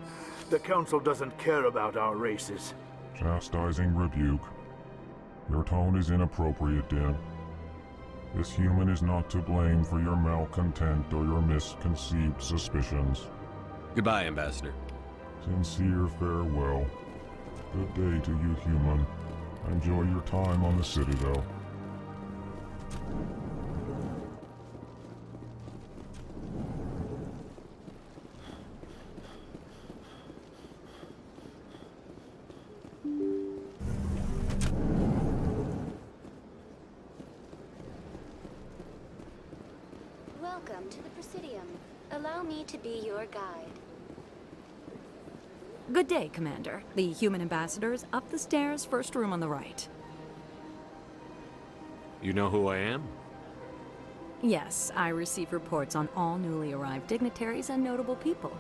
The Council doesn't care about our races. Chastising rebuke. Your tone is inappropriate, Din. This human is not to blame for your malcontent or your misconceived suspicions. Goodbye, Ambassador. Sincere farewell. Good day to you, human. Enjoy your time on the Citadel. Welcome to the Presidium. Allow me to be your guide. Good day, Commander. The human ambassador is up the stairs, first room on the right. You know who I am? Yes, I receive reports on all newly arrived dignitaries and notable people.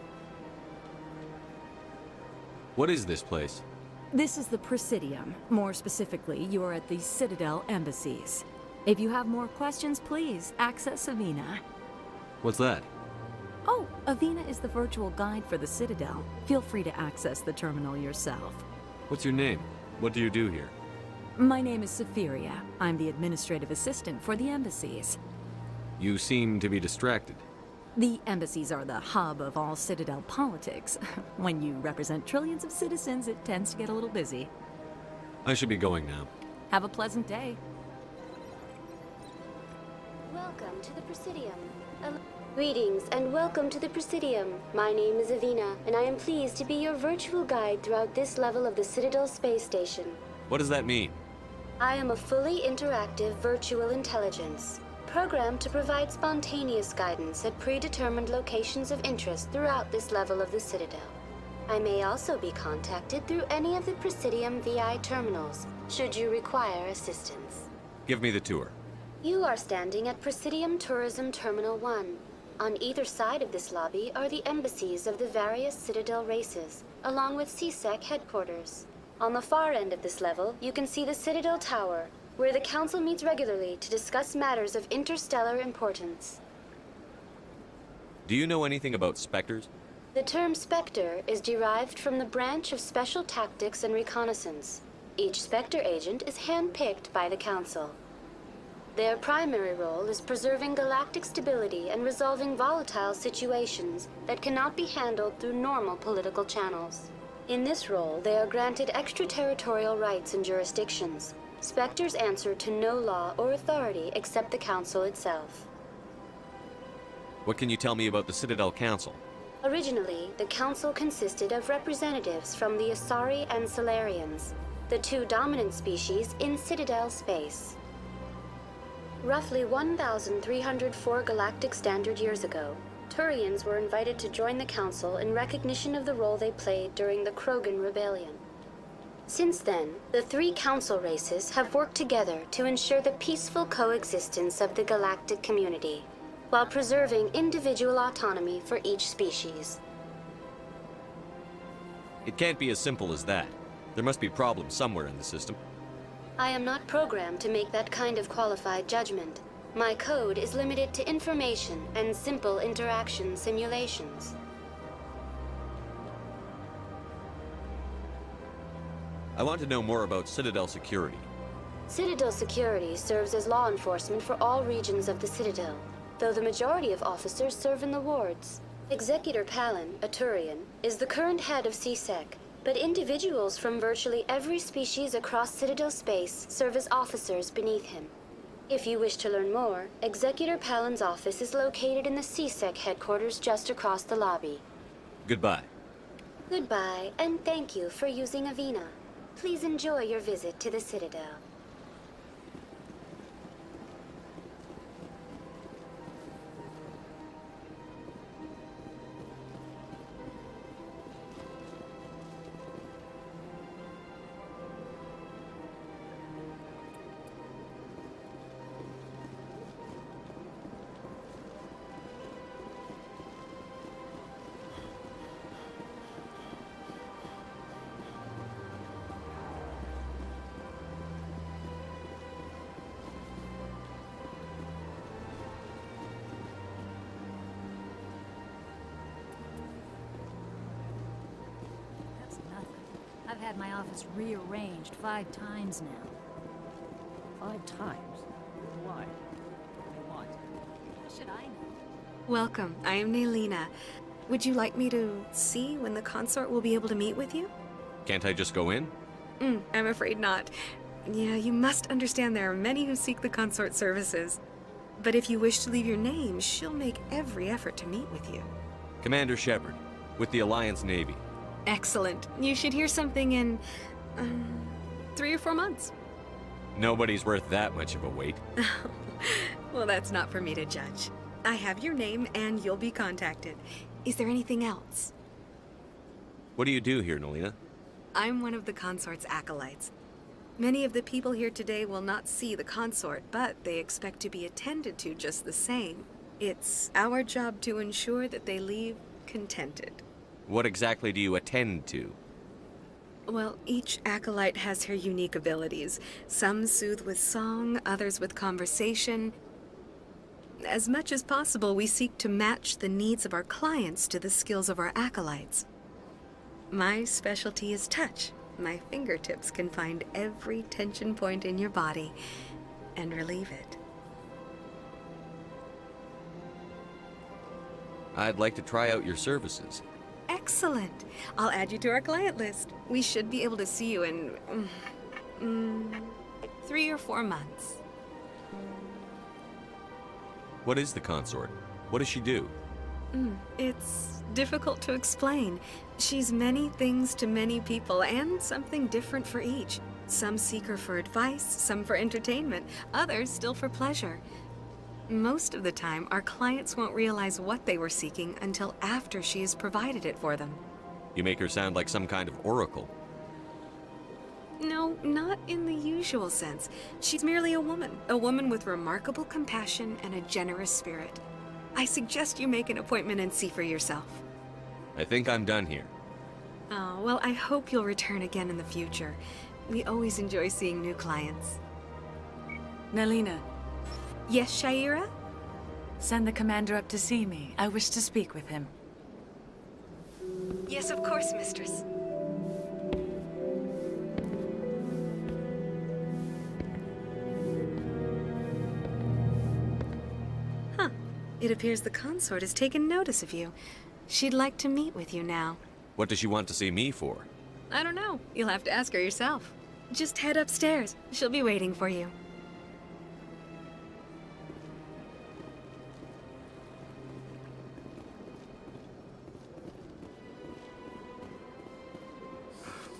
What is this place? This is the Presidium. More specifically, you are at the Citadel embassies. If you have more questions, please access Avina. What's that? Oh, Avina is the virtual guide for the Citadel. Feel free to access the terminal yourself. What's your name? What do you do here? My name is Safiria. I'm the administrative assistant for the embassies. You seem to be distracted. The embassies are the hub of all Citadel politics. When you represent trillions of citizens, it tends to get a little busy. I should be going now. Have a pleasant day. Welcome to the Presidium. Greetings and welcome to the Presidium. My name is Avina, and I am pleased to be your virtual guide throughout this level of the Citadel space station. What does that mean? I am a fully interactive virtual intelligence, programmed to provide spontaneous guidance at predetermined locations of interest throughout this level of the Citadel. I may also be contacted through any of the Presidium VI terminals, should you require assistance. Give me the tour. You are standing at Presidium Tourism Terminal 1. On either side of this lobby are the embassies of the various Citadel races, along with CSEC headquarters. On the far end of this level, you can see the Citadel Tower, where the Council meets regularly to discuss matters of interstellar importance. Do you know anything about Spectres? The term Spectre is derived from the branch of Special Tactics and Reconnaissance. Each Spectre agent is handpicked by the Council. Their primary role is preserving galactic stability and resolving volatile situations that cannot be handled through normal political channels. In this role, they are granted extraterritorial rights and jurisdictions. Spectres answer to no law or authority except the Council itself. What can you tell me about the Citadel Council? Originally, the Council consisted of representatives from the Asari and Solarians, the two dominant species in Citadel space. Roughly 1,304 galactic standard years ago, Turians were invited to join the Council in recognition of the role they played during the Krogan Rebellion. Since then, the three Council races have worked together to ensure the peaceful coexistence of the galactic community, while preserving individual autonomy for each species. It can't be as simple as that. There must be problems somewhere in the system. I am not programmed to make that kind of qualified judgment. My code is limited to information and simple interaction simulations. I want to know more about Citadel security. Citadel security serves as law enforcement for all regions of the Citadel, though the majority of officers serve in the wards. Executor Palin, a Turian, is the current head of CSEC, but individuals from virtually every species across Citadel space serve as officers beneath him. If you wish to learn more, Executor Palin's office is located in the CSEC headquarters just across the lobby. Goodbye. Goodbye, and thank you for using Avina. Please enjoy your visit to the Citadel. I've had my office rearranged 5 times now. 5 times? Why? What do you want? How should I know? Welcome. I am Naylina. Would you like me to see when the consort will be able to meet with you? Can't I just go in? I'm afraid not. Yeah, you must understand there are many who seek the consort services. But if you wish to leave your name, she'll make every effort to meet with you. Commander Shepard, with the Alliance Navy. Excellent. You should hear something in 3 or 4 months. Nobody's worth that much of a wait. Well, that's not for me to judge. I have your name and you'll be contacted. Is there anything else? What do you do here, Naylina? I'm one of the consort's acolytes. Many of the people here today will not see the consort, but they expect to be attended to just the same. It's our job to ensure that they leave contented. What exactly do you attend to? Well, each acolyte has her unique abilities. Some soothe with song, others with conversation. As much as possible, we seek to match the needs of our clients to the skills of our acolytes. My specialty is touch. My fingertips can find every tension point in your body and relieve it. I'd like to try out your services. Excellent. I'll add you to our client list. We should be able to see you in 3 or 4 months. What is the consort? What does she do? It's difficult to explain. She's many things to many people, and something different for each. Some seek her for advice, some for entertainment, others still for pleasure. Most of the time, our clients won't realize what they were seeking until after she has provided it for them. You make her sound like some kind of oracle. No, not in the usual sense. She's merely a woman with remarkable compassion and a generous spirit. I suggest you make an appointment and see for yourself. I think I'm done here. Oh, well, I hope you'll return again in the future. We always enjoy seeing new clients. Nelina. Yes, Shaira? Send the commander up to see me. I wish to speak with him. Yes, of course, mistress. Huh. It appears the consort has taken notice of you. She'd like to meet with you now. What does she want to see me for? I don't know. You'll have to ask her yourself. Just head upstairs. She'll be waiting for you.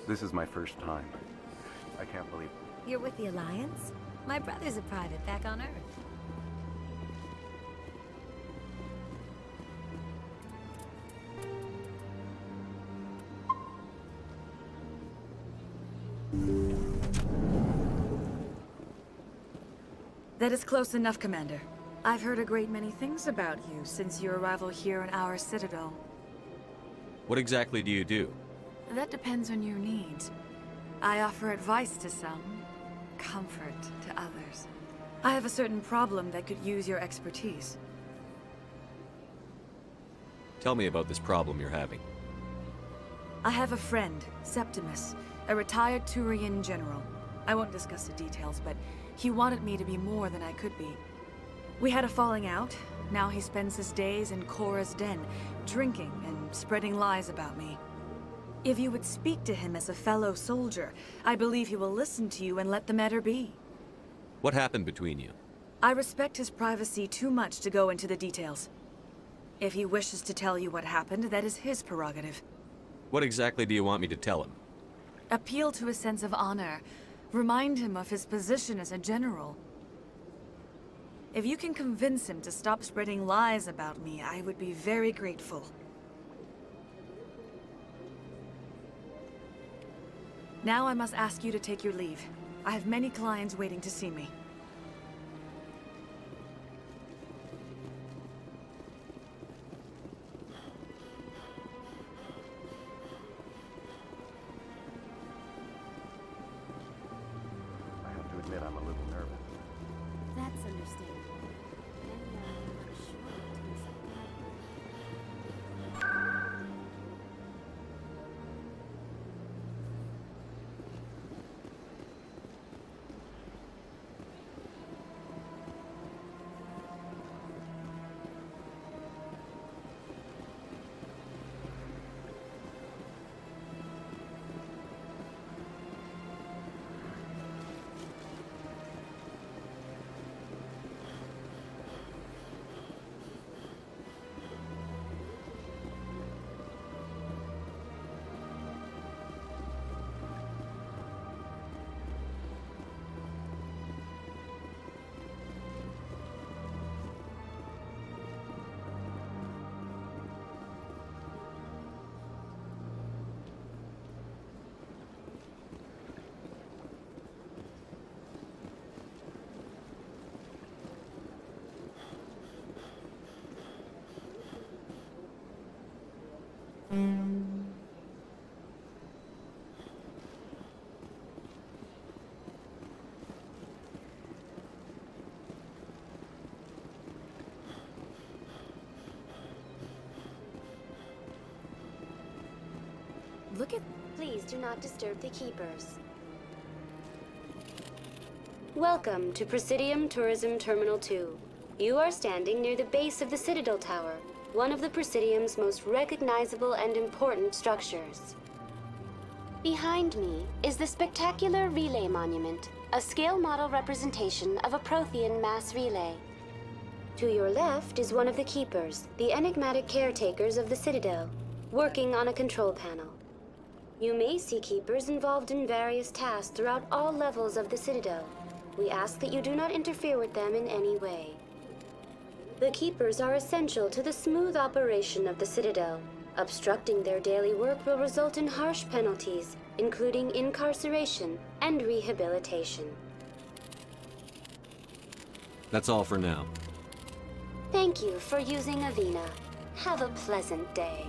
This is my first time. I can't believe it. You're with the Alliance? My brother's a private back on Earth. That is close enough, Commander. I've heard a great many things about you since your arrival here in our citadel. What exactly do you do? That depends on your needs. I offer advice to some, comfort to others. I have a certain problem that could use your expertise. Tell me about this problem you're having. I have a friend, Septimus, a retired Turian general. I won't discuss the details, but he wanted me to be more than I could be. We had a falling out. Now he spends his days in Korra's den, drinking and spreading lies about me. If you would speak to him as a fellow soldier, I believe he will listen to you and let the matter be. What happened between you? I respect his privacy too much to go into the details. If he wishes to tell you what happened, that is his prerogative. What exactly do you want me to tell him? Appeal to his sense of honor. Remind him of his position as a general. If you can convince him to stop spreading lies about me, I would be very grateful. Now I must ask you to take your leave. I have many clients waiting to see me. I have to admit I'm a little nervous. That's understandable. Look at Please do not disturb the keepers. Welcome to Presidium Tourism Terminal 2. You are standing near the base of the Citadel Tower, one of the Presidium's most recognizable and important structures. Behind me is the spectacular Relay Monument, a scale model representation of a Prothean mass relay. To your left is one of the Keepers, the enigmatic caretakers of the Citadel, working on a control panel. You may see Keepers involved in various tasks throughout all levels of the Citadel. We ask that you do not interfere with them in any way. The Keepers are essential to the smooth operation of the Citadel. Obstructing their daily work will result in harsh penalties, including incarceration and rehabilitation. That's all for now. Thank you for using Avina. Have a pleasant day.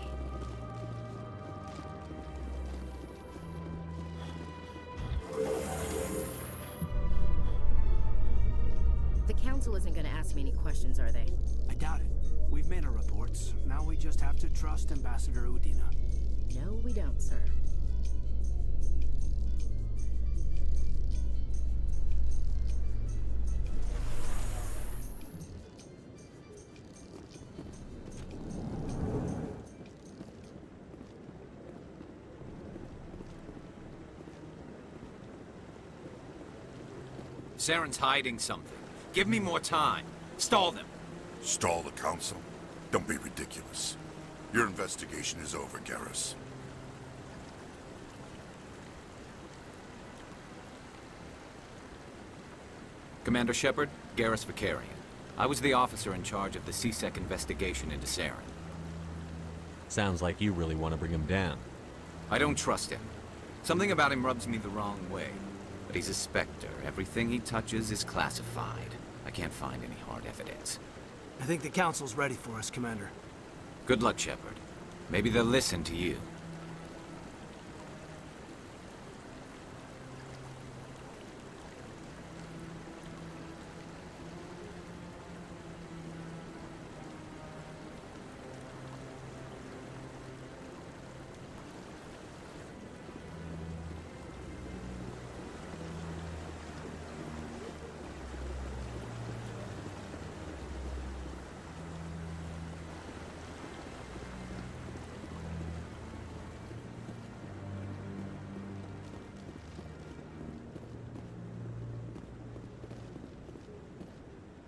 The Council isn't going to ask me any questions, are they? I doubt it. We've made our reports. Now we just have to trust Ambassador Udina. No, we don't, sir. Saren's hiding something. Give me more time. Stall them. Stall the Council? Don't be ridiculous. Your investigation is over, Garrus. Commander Shepard, Garrus Vakarian. I was the officer in charge of the C-Sec investigation into Saren. Sounds like you really want to bring him down. I don't trust him. Something about him rubs me the wrong way. But he's a Spectre. Everything he touches is classified. I can't find any hard evidence. I think the Council's ready for us, Commander. Good luck, Shepard. Maybe they'll listen to you.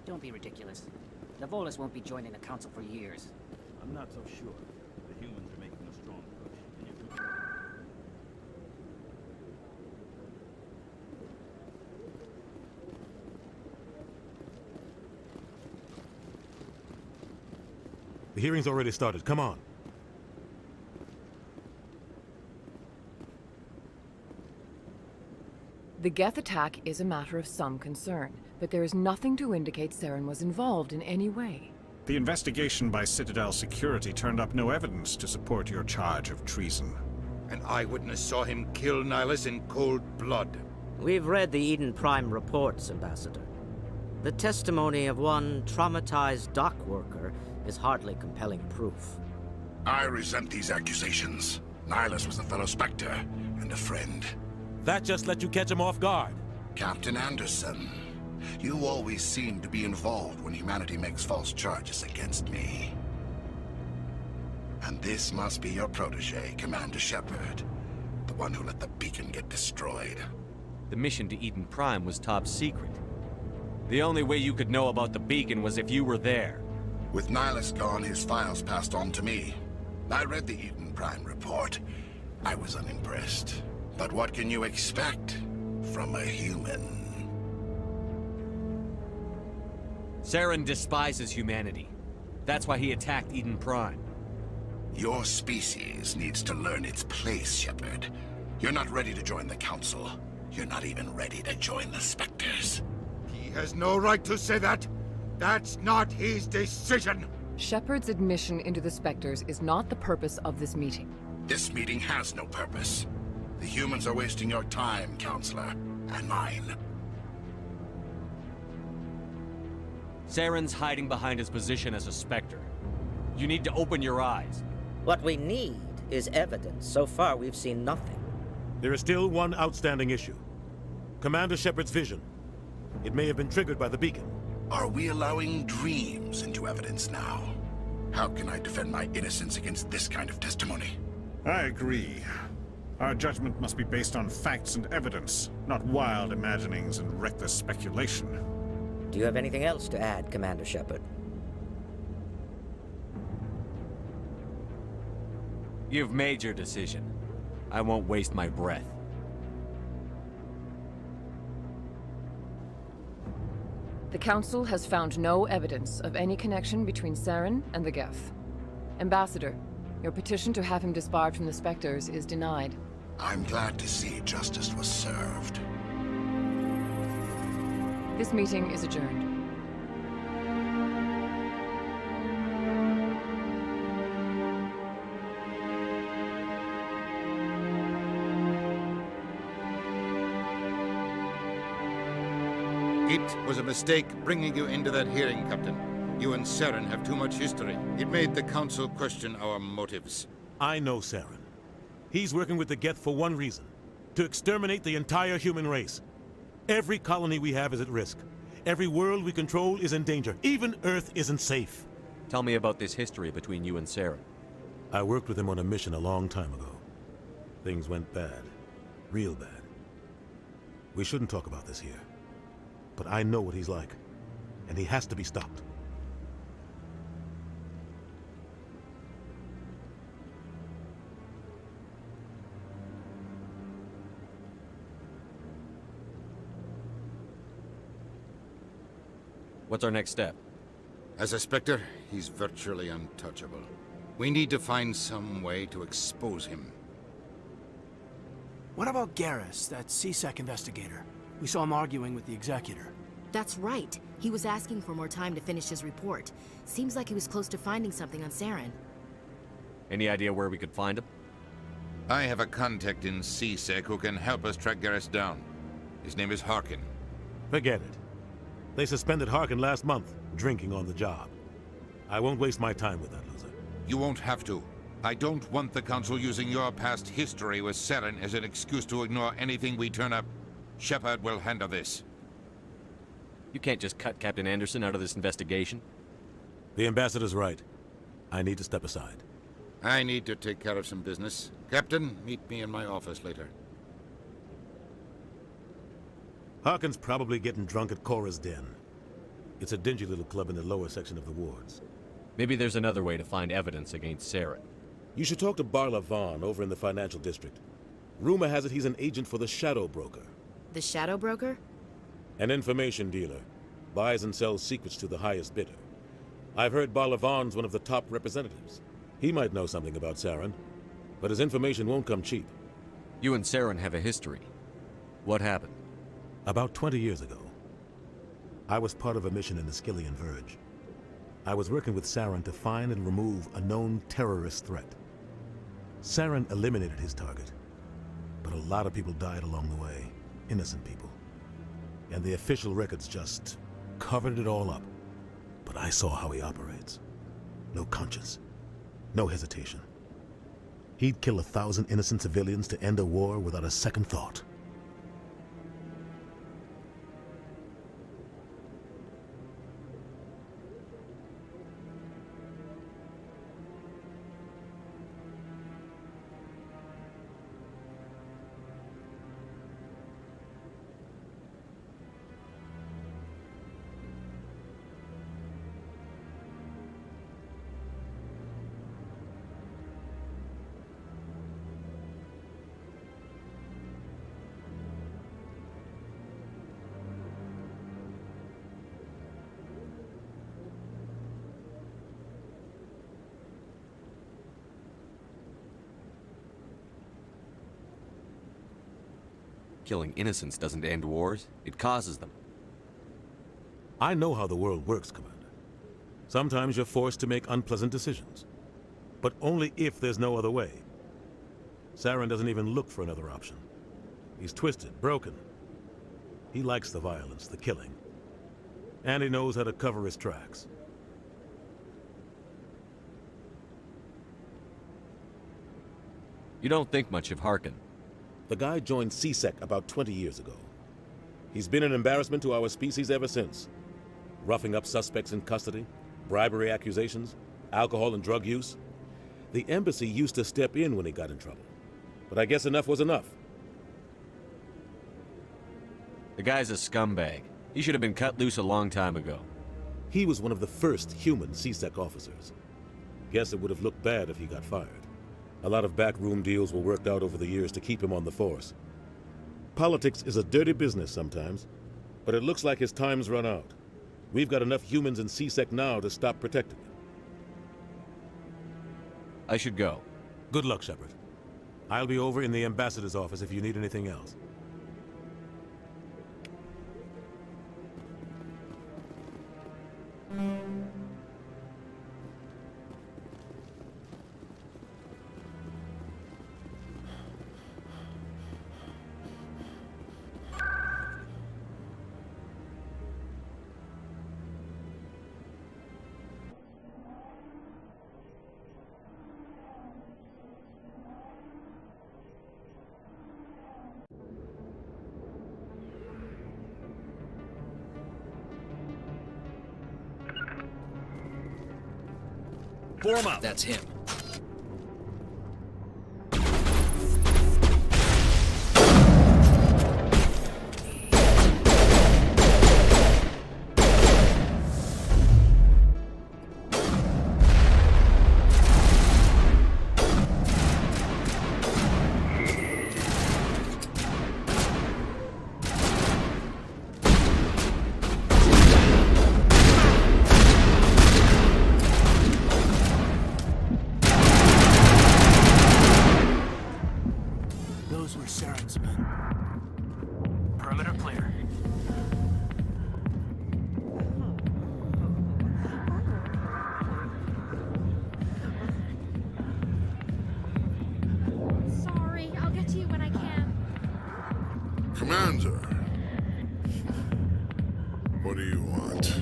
Don't be ridiculous. The Volus won't be joining the Council for years. I'm not so sure. The humans are making a strong push. The hearing's already started. Come on. The Geth attack is a matter of some concern, but there is nothing to indicate Saren was involved in any way. The investigation by Citadel Security turned up no evidence to support your charge of treason. An eyewitness saw him kill Nihilus in cold blood. We've read the Eden Prime reports, Ambassador. The testimony of one traumatized dock worker is hardly compelling proof. I resent these accusations. Nihilus was a fellow Spectre and a friend. That just let you catch him off guard. Captain Anderson, you always seem to be involved when humanity makes false charges against me. And this must be your protege, Commander Shepard. The one who let the beacon get destroyed. The mission to Eden Prime was top secret. The only way you could know about the beacon was if you were there. With Nihilus gone, his files passed on to me. I read the Eden Prime report. I was unimpressed. But what can you expect from a human? Saren despises humanity. That's why he attacked Eden Prime. Your species needs to learn its place, Shepard. You're not ready to join the Council. You're not even ready to join the Spectres. He has no right to say that. That's not his decision. Shepard's admission into the Spectres is not the purpose of this meeting. This meeting has no purpose. The humans are wasting your time, Counselor, and mine. Saren's hiding behind his position as a Spectre. You need to open your eyes. What we need is evidence. So far, we've seen nothing. There is still one outstanding issue. Commander Shepard's vision. It may have been triggered by the beacon. Are we allowing dreams into evidence now? How can I defend my innocence against this kind of testimony? I agree. Our judgment must be based on facts and evidence, not wild imaginings and reckless speculation. Do you have anything else to add, Commander Shepard? You've made your decision. I won't waste my breath. The Council has found no evidence of any connection between Saren and the Geth. Ambassador, your petition to have him disbarred from the Spectres is denied. I'm glad to see justice was served. This meeting is adjourned. It was a mistake bringing you into that hearing, Captain. You and Saren have too much history. It made the Council question our motives. I know Saren. He's working with the Geth for one reason. To exterminate the entire human race. Every colony we have is at risk. Every world we control is in danger. Even Earth isn't safe. Tell me about this history between you and Saren. I worked with him on a mission a long time ago. Things went bad. Real bad. We shouldn't talk about this here. But I know what he's like. And he has to be stopped. What's our next step? As a Spectre, he's virtually untouchable. We need to find some way to expose him. What about Garrus, that CSEC investigator? We saw him arguing with the Executor. That's right. He was asking for more time to finish his report. Seems like he was close to finding something on Saren. Any idea where we could find him? I have a contact in CSEC who can help us track Garrus down. His name is Harkin. Forget it. They suspended Harkin last month, drinking on the job. I won't waste my time with that loser. You won't have to. I don't want the Council using your past history with Saren as an excuse to ignore anything we turn up. Shepard will handle this. You can't just cut Captain Anderson out of this investigation. The Ambassador's right. I need to step aside. I need to take care of some business. Captain, meet me in my office later. Harkin's probably getting drunk at Cora's Den. It's a dingy little club in the lower section of the wards. Maybe there's another way to find evidence against Saren. You should talk to Barla Vaughn over in the financial district. Rumor has it he's an agent for the Shadow Broker. The Shadow Broker? An information dealer. Buys and sells secrets to the highest bidder. I've heard Barla Vaughn's one of the top representatives. He might know something about Saren, but his information won't come cheap. You and Saren have a history. What happened? About 20 years ago, I was part of a mission in the Skillian Verge. I was working with Saren to find and remove a known terrorist threat. Saren eliminated his target, but a lot of people died along the way, innocent people. And the official records just covered it all up. But I saw how he operates. No conscience, no hesitation. He'd kill 1,000 innocent civilians to end a war without a second thought. Killing innocents doesn't end wars, it causes them. I know how the world works, Commander. Sometimes you're forced to make unpleasant decisions. But only if there's no other way. Saren doesn't even look for another option. He's twisted, broken. He likes the violence, the killing. And he knows how to cover his tracks. You don't think much of Harkin. The guy joined CSEC about 20 years ago. He's been an embarrassment to our species ever since. Roughing up suspects in custody, bribery accusations, alcohol and drug use. The embassy used to step in when he got in trouble. But I guess enough was enough. The guy's a scumbag. He should have been cut loose a long time ago. He was one of the first human CSEC officers. Guess it would have looked bad if he got fired. A lot of backroom deals were worked out over the years to keep him on the force. Politics is a dirty business sometimes, but it looks like his time's run out. We've got enough humans in CSEC now to stop protecting him. I should go. Good luck, Shepard. I'll be over in the ambassador's office if you need anything else. Form up. That's him. Commander, what do you want?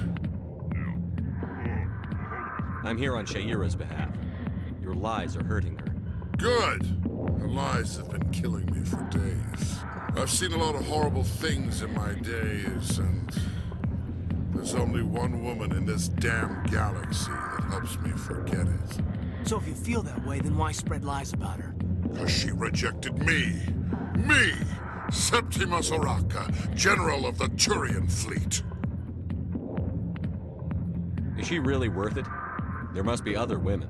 I'm here on Sha'ira's behalf. Your lies are hurting her. Good! Her lies have been killing me for days. I've seen a lot of horrible things in my days, and there's only one woman in this damn galaxy that helps me forget it. So if you feel that way, then why spread lies about her? Because she rejected me! Me! Septimus Oraka, General of the Turian Fleet. Is she really worth it? There must be other women.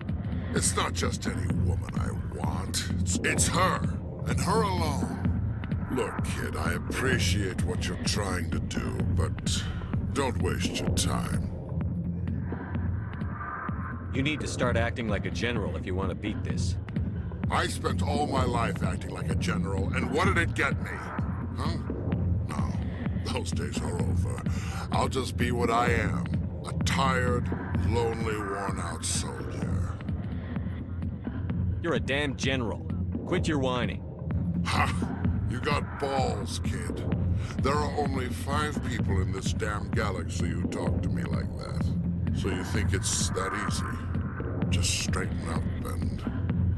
It's not just any woman I want. It's her, and her alone. Look, kid, I appreciate what you're trying to do, but don't waste your time. You need to start acting like a general if you want to beat this. I spent all my life acting like a general, and what did it get me? Huh? No, those days are over. I'll just be what I am. A tired, lonely, worn-out soldier. You're a damn general. Quit your whining. Ha! You got balls, kid. There are only 5 people in this damn galaxy who talk to me like that. So you think it's that easy? Just straighten up and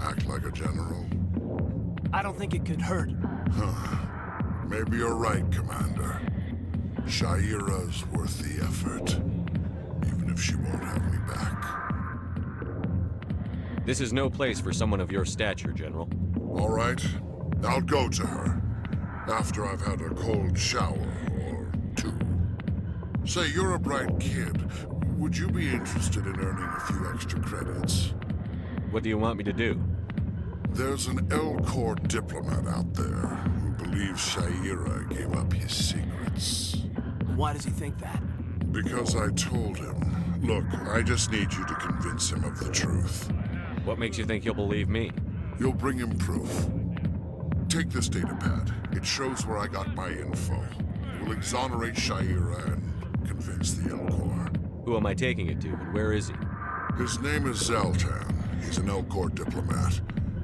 act like a general? I don't think it could hurt. Huh. Maybe you're right, Commander. Sha'ira's worth the effort. Even if she won't have me back. This is no place for someone of your stature, General. All right. I'll go to her. After I've had a cold shower or 2. Say, you're a bright kid. Would you be interested in earning a few extra credits? What do you want me to do? There's an Elcor diplomat out there who believes Sha'ira gave up his secrets. Why does he think that? Because I told him. Look, I just need you to convince him of the truth. What makes you think he'll believe me? You'll bring him proof. Take this datapad. It shows where I got my info. It will exonerate Sha'ira and convince the Elcor. Who am I taking it to, and where is he? His name is Zaltan. He's an Elcor diplomat.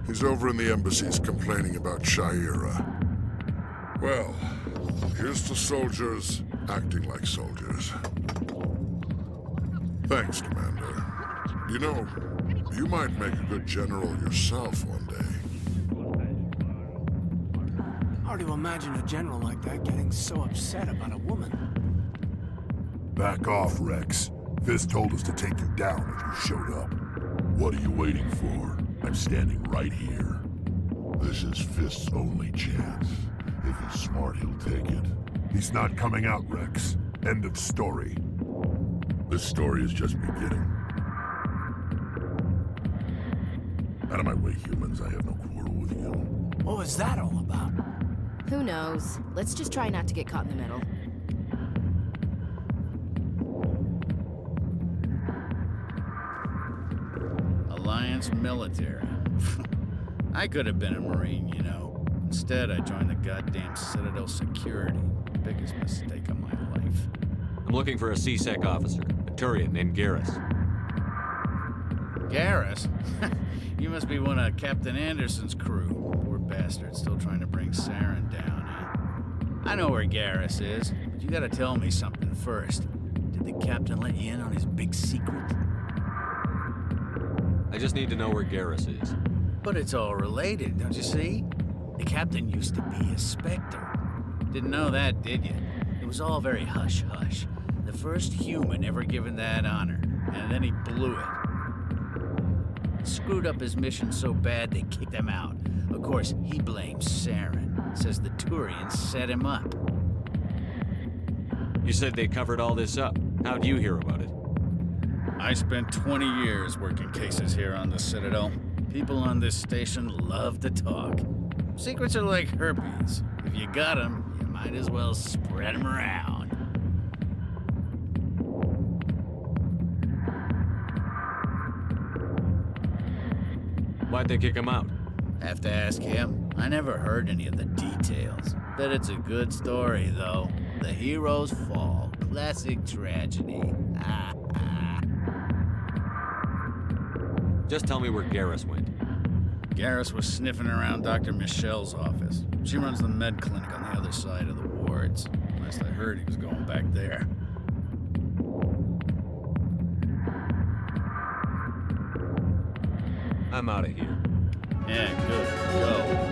He's over in the embassies complaining about Sha'ira. Well, here's to soldiers acting like soldiers. Thanks, Commander. You know, you might make a good general yourself one day. Hard to imagine a general like that getting so upset about a woman. Back off, Rex. Fist told us to take you down if you showed up. What are you waiting for? I'm standing right here. This is Fist's only chance. If he's smart, he'll take it. He's not coming out, Rex. End of story. This story is just beginning. Out of my way, humans. I have no quarrel with you. What was that all about? Who knows? Let's just try not to get caught in the middle. Alliance military. I could have been a Marine, you know. Instead, I joined the goddamn Citadel Security. Biggest mistake of my life. I'm looking for a C-Sec officer, a Turian named Garrus. Garrus? You must be one of Captain Anderson's crew. Poor bastard, still trying to bring Saren down, huh? I know where Garrus is, but you gotta tell me something first. Did the captain let you in on his big secret? I just need to know where Garrus is. But it's all related, don't you see? The captain used to be a Spectre. Didn't know that, did you? It was all very hush-hush. The first human ever given that honor, and then he blew it. Screwed up his mission so bad they kicked him out. Of course, he blames Saren. Says the Turians set him up. You said they covered all this up. How'd you hear about it? I spent 20 years working cases here on the Citadel. People on this station love to talk. Secrets are like herpes. If you got them, you might as well spread them around. Why'd they kick him out? Have to ask him. I never heard any of the details. Bet it's a good story, though. The hero's fall. Classic tragedy. Just tell me where Garrus went. Garrus was sniffing around Dr. Michelle's office. She runs the med clinic on the other side of the wards. Last I heard, he was going back there. I'm out of here. Yeah, good. Go.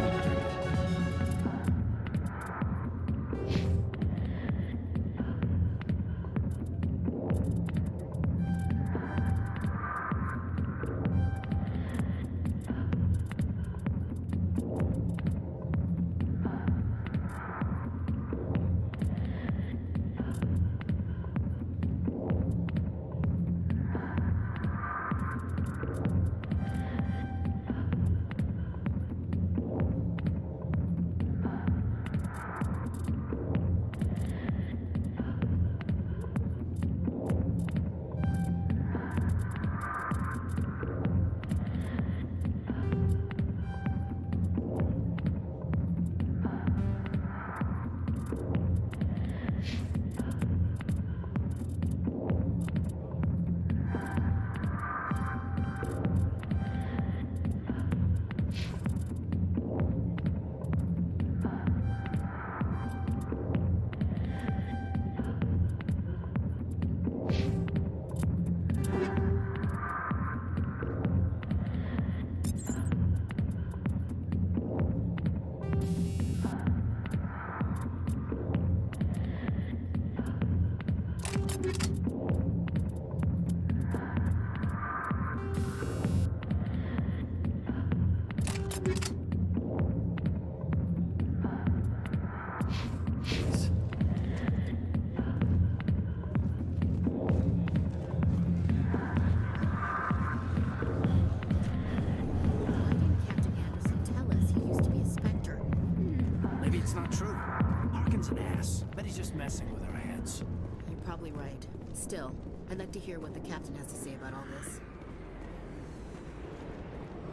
Still, I'd like to hear what the captain has to say about all this.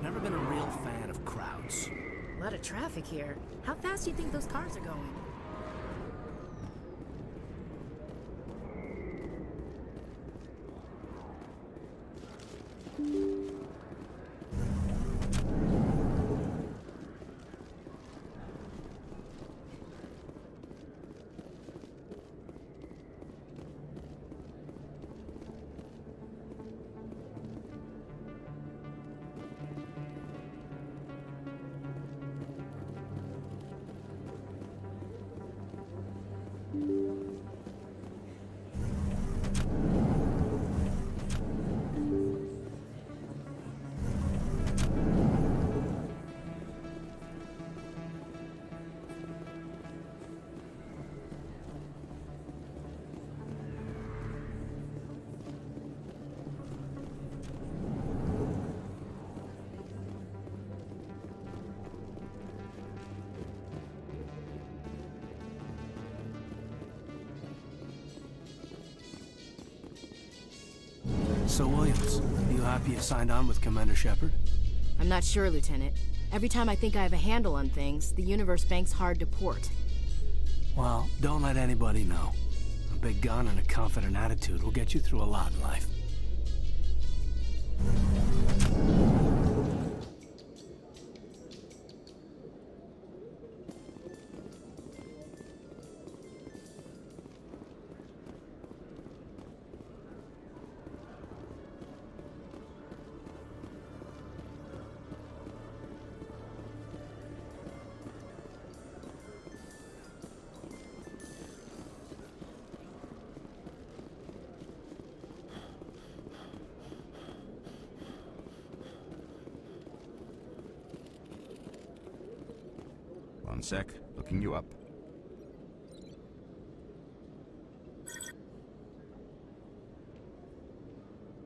Never been a real fan of crowds. A lot of traffic here. How fast do you think those cars are going? So, Williams, you happy you signed on with Commander Shepard? I'm not sure, Lieutenant. Every time I think I have a handle on things, the Universe Bank's hard to port. Well, don't let anybody know. A big gun and a confident attitude will get you through a lot in life. One sec, looking you up.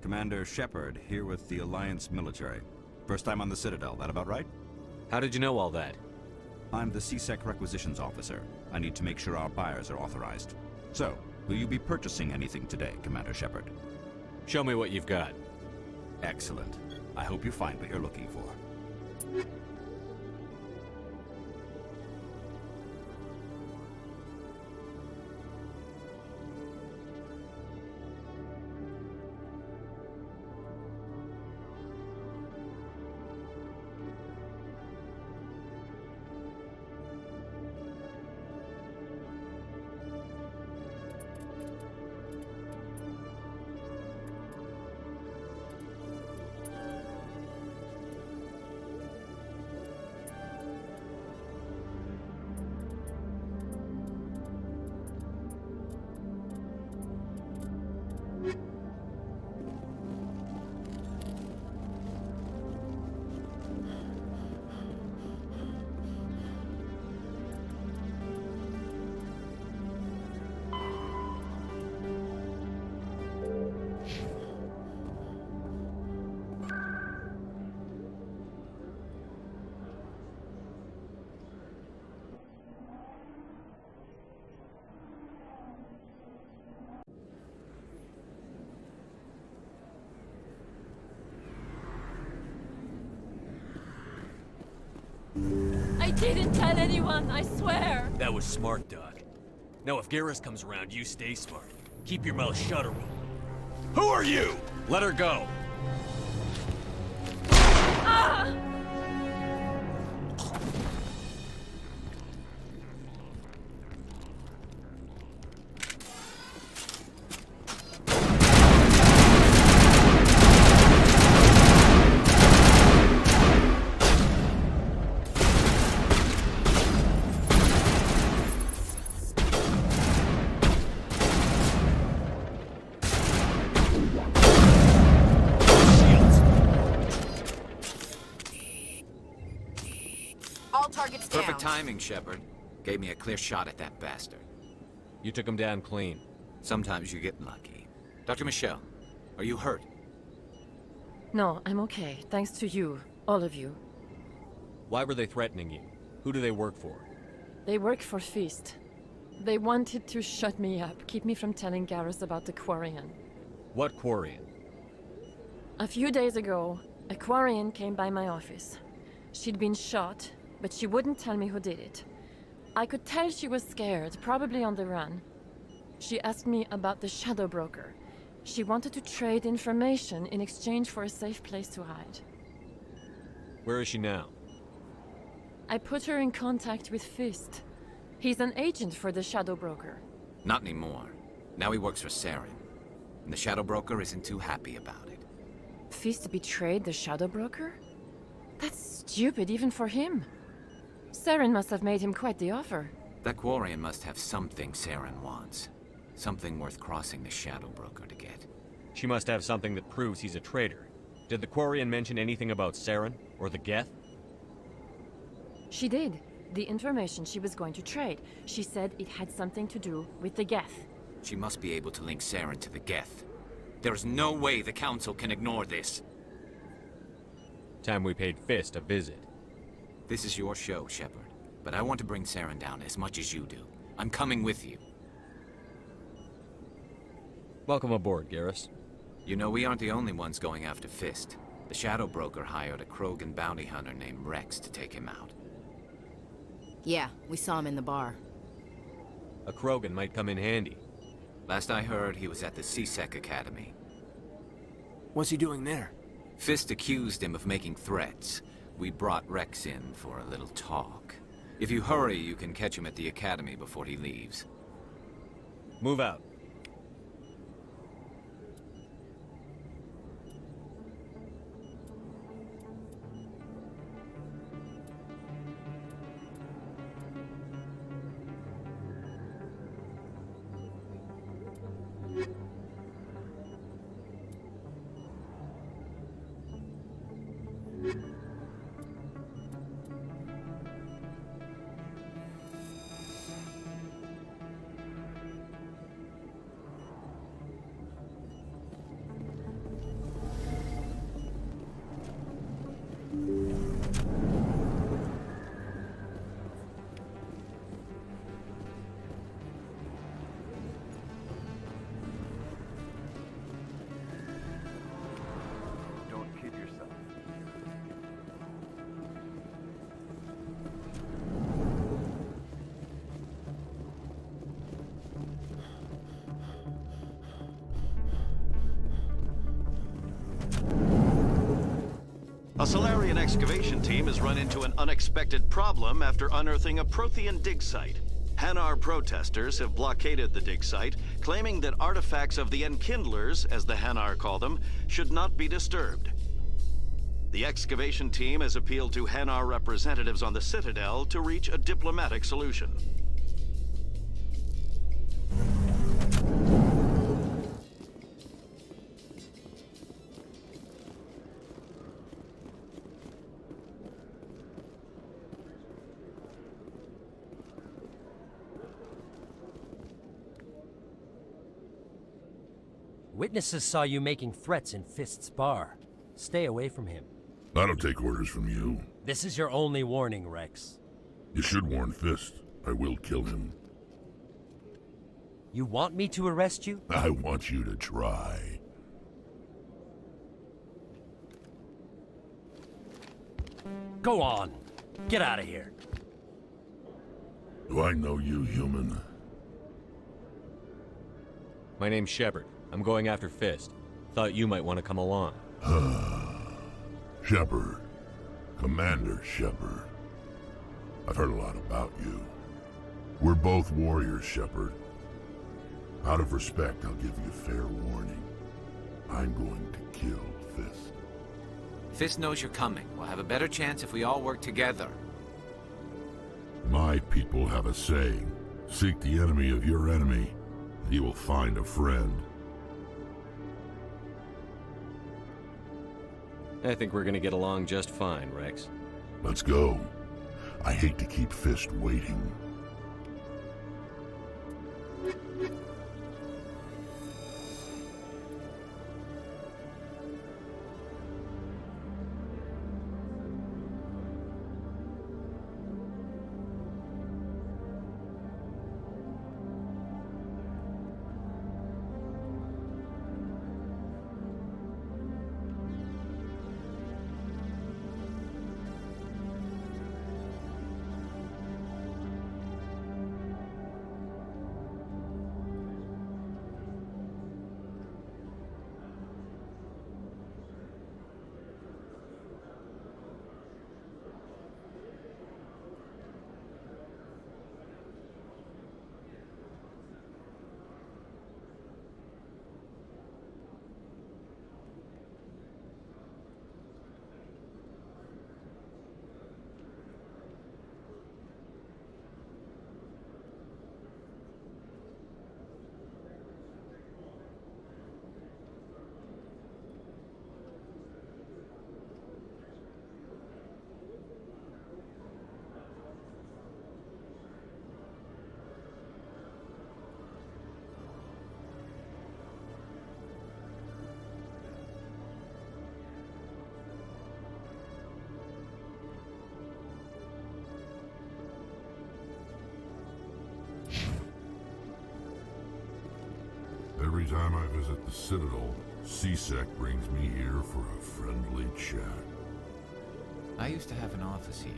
Commander Shepard, here with the Alliance military. First time on the Citadel, that about right? How did you know all that? I'm the CSEC requisitions officer. I need to make sure our buyers are authorized. So, will you be purchasing anything today, Commander Shepard? Show me what you've got. Excellent. I hope you find what you're looking for. I didn't tell anyone, I swear! That was smart, Doc. Now if Garrus comes around, you stay smart. Keep your mouth shut or we'll... Who are you? Let her go! Ah! Perfect timing, Shepard. Gave me a clear shot at that bastard. You took him down clean. Sometimes you get lucky. Dr. Michelle, are you hurt? No, I'm okay. Thanks to you. All of you. Why were they threatening you? Who do they work for? They work for Feast. They wanted to shut me up, keep me from telling Garrus about the Quarian. What Quarian? A few days ago, a Quarian came by my office. She'd been shot, but she wouldn't tell me who did it. I could tell she was scared, probably on the run. She asked me about the Shadow Broker. She wanted to trade information in exchange for a safe place to hide. Where is she now? I put her in contact with Fist. He's an agent for the Shadow Broker. Not anymore. Now he works for Saren. And the Shadow Broker isn't too happy about it. Fist betrayed the Shadow Broker? That's stupid even for him. Saren must have made him quite the offer. That Quarian must have something Saren wants. Something worth crossing the Shadow Broker to get. She must have something that proves he's a traitor. Did the Quarian mention anything about Saren or the Geth? She did. The information she was going to trade. She said it had something to do with the Geth. She must be able to link Saren to the Geth. There's no way the Council can ignore this. Time we paid Fist a visit. This is your show, Shepard. But I want to bring Saren down as much as you do. I'm coming with you. Welcome aboard, Garrus. You know, we aren't the only ones going after Fist. The Shadow Broker hired a Krogan bounty hunter named Rex to take him out. Yeah, we saw him in the bar. A Krogan might come in handy. Last I heard, he was at the C-Sec Academy. What's he doing there? Fist accused him of making threats. We brought Rex in for a little talk. If you hurry, you can catch him at the Academy before he leaves. Move out. A Solarian excavation team has run into an unexpected problem after unearthing a Prothean dig site. Hanar protesters have blockaded the dig site, claiming that artifacts of the Enkindlers, as the Hanar call them, should not be disturbed. The excavation team has appealed to Hanar representatives on the Citadel to reach a diplomatic solution. Witnesses saw you making threats in Fist's bar. Stay away from him. I don't take orders from you. This is your only warning, Rex. You should warn Fist. I will kill him. You want me to arrest you? I want you to try. Go on. Get out of here. Do I know you, human? My name's Shepard. I'm going after Fist. Thought you might want to come along. Shepard. Commander Shepard. I've heard a lot about you. We're both warriors, Shepard. Out of respect, I'll give you fair warning. I'm going to kill Fist. Fist knows you're coming. We'll have a better chance if we all work together. My people have a saying. Seek the enemy of your enemy, and you will find a friend. I think we're gonna get along just fine, Rex. Let's go. I hate to keep Fist waiting. time I visit the Citadel, C-Sec brings me here for a friendly chat. I used to have an office here.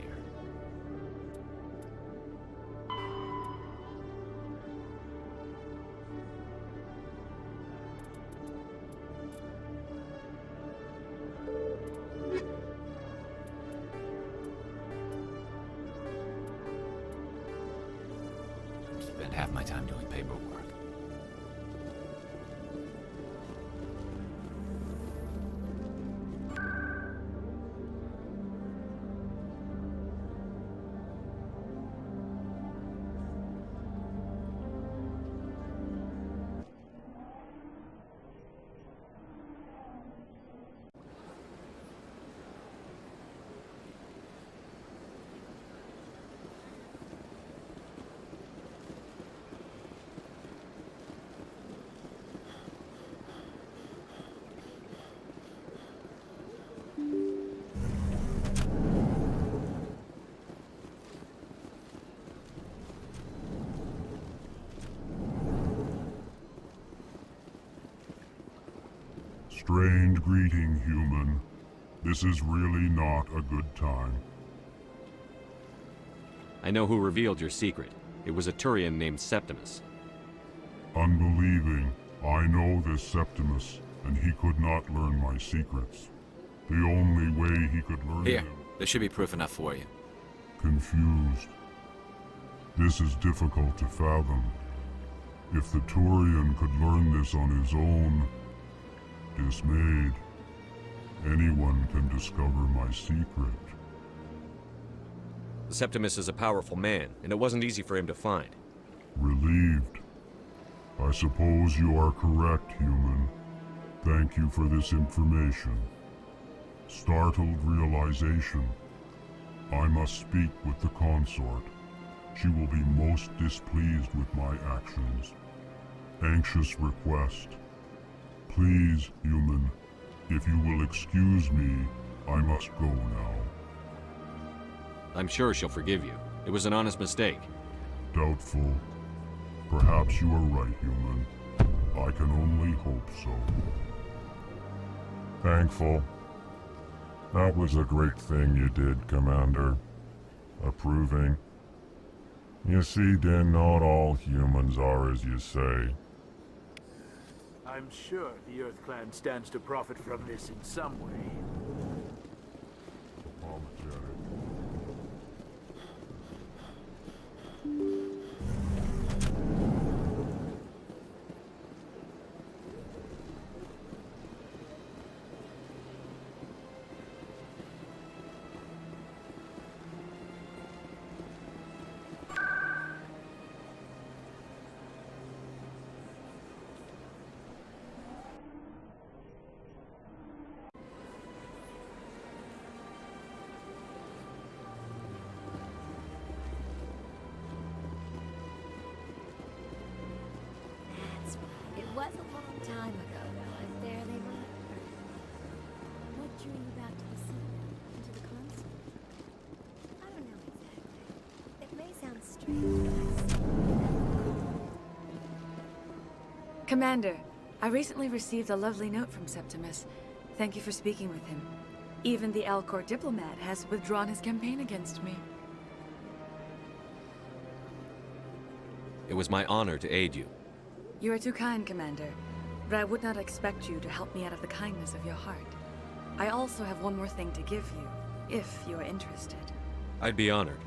Spend half my time doing paperwork. Strange greeting, human. This is really not a good time. I know who revealed your secret. It was a Turian named Septimus. Unbelieving, I know this Septimus, and he could not learn my secrets. The only way he could learn Here, them... there should be proof enough for you. Confused. This is difficult to fathom. If the Turian could learn this on his own, dismayed, anyone can discover my secret. Septimus is a powerful man, and it wasn't easy for him to find. Relieved. I suppose you are correct, human. Thank you for this information. Startled realization. I must speak with the consort. She will be most displeased with my actions. Anxious request. Please, human, if you will excuse me, I must go now. I'm sure she'll forgive you. It was an honest mistake. Doubtful. Perhaps you are right, human. I can only hope so. Thankful. That was a great thing you did, Commander. Approving. You see, Din, not all humans are as you say. I'm sure the Earth Clan stands to profit from this in some way. It was a long time ago, though, and there they were. What drew you back to the Citadel, into the console? I don't know exactly. It may sound strange, but Commander, I recently received a lovely note from Septimus. Thank you for speaking with him. Even the Alcor diplomat has withdrawn his campaign against me. It was my honor to aid you. You are too kind, Commander, but I would not expect you to help me out of the kindness of your heart. I also have one more thing to give you, if you are interested. I'd be honored.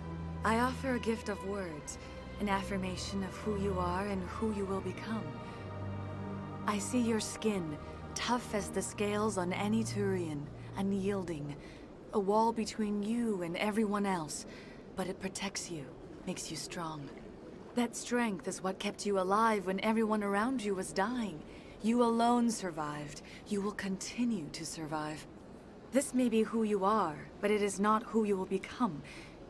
I offer a gift of words, an affirmation of who you are and who you will become. I see your skin, tough as the scales on any Turian, unyielding, a wall between you and everyone else, but it protects you, makes you strong. That strength is what kept you alive when everyone around you was dying. You alone survived. You will continue to survive. This may be who you are, but it is not who you will become.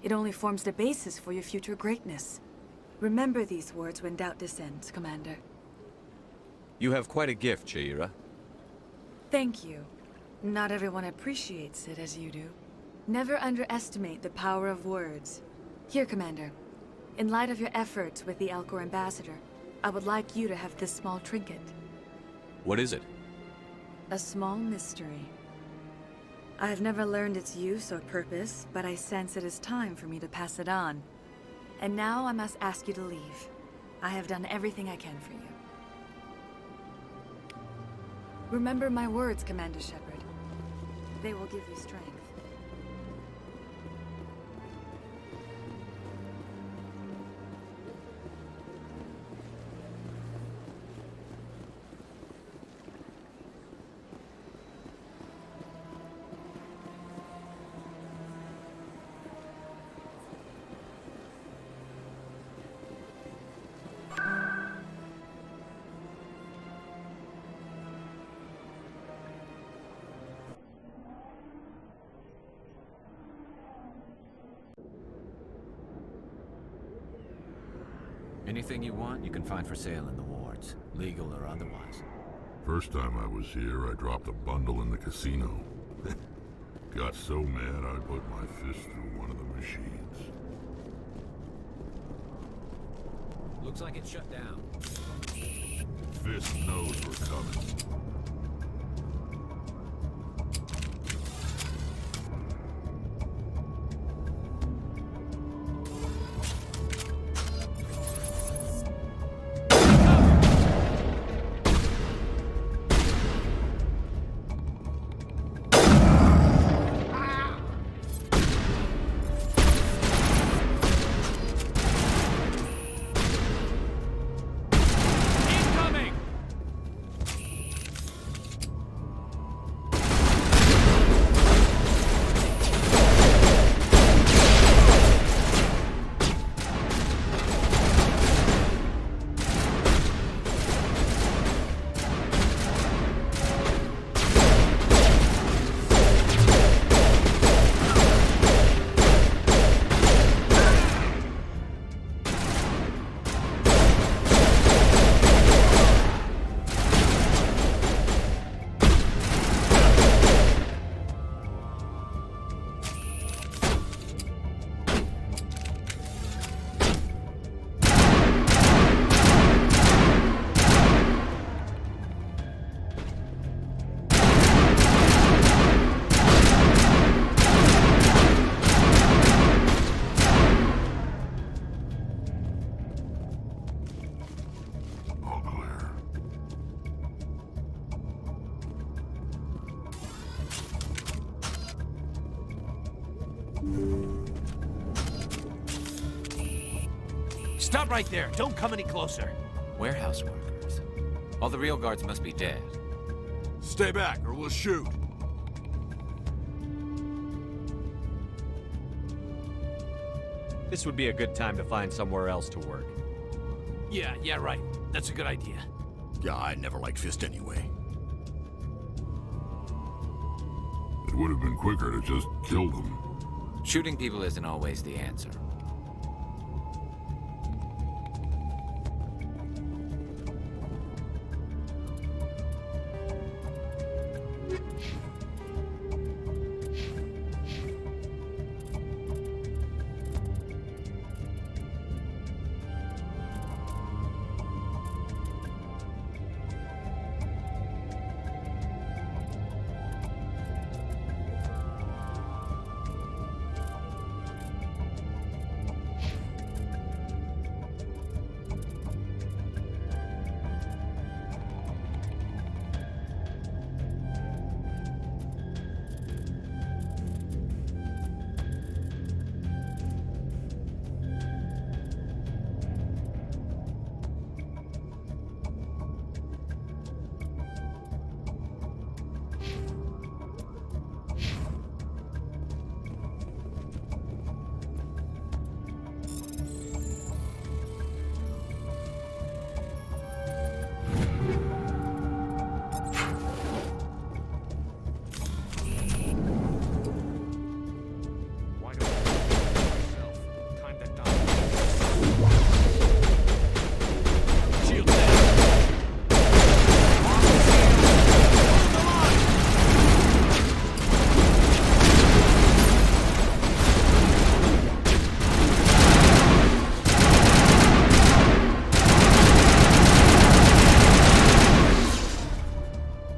It only forms the basis for your future greatness. Remember these words when doubt descends, Commander. You have quite a gift, Sha'ira. Thank you. Not everyone appreciates it as you do. Never underestimate the power of words. Here, Commander. In light of your efforts with the Alcor ambassador, I would like you to have this small trinket. What is it? A small mystery. I have never learned its use or purpose, but I sense it is time for me to pass it on. And now I must ask you to leave. I have done everything I can for you. Remember my words, Commander Shepard. They will give you strength. Anything you want, you can find for sale in the wards, legal or otherwise. First time I was here, I dropped a bundle in the casino. Got so mad I put my fist through one of the machines. Looks like it's shut down. Fist knows we're coming. Stop right there. Don't come any closer. Warehouse workers. All the real guards must be dead. Stay back or we'll shoot. This would be a good time to find somewhere else to work. Yeah, right. That's a good idea. Yeah, I never liked Fist anyway. It would have been quicker to just kill them. Shooting people isn't always the answer.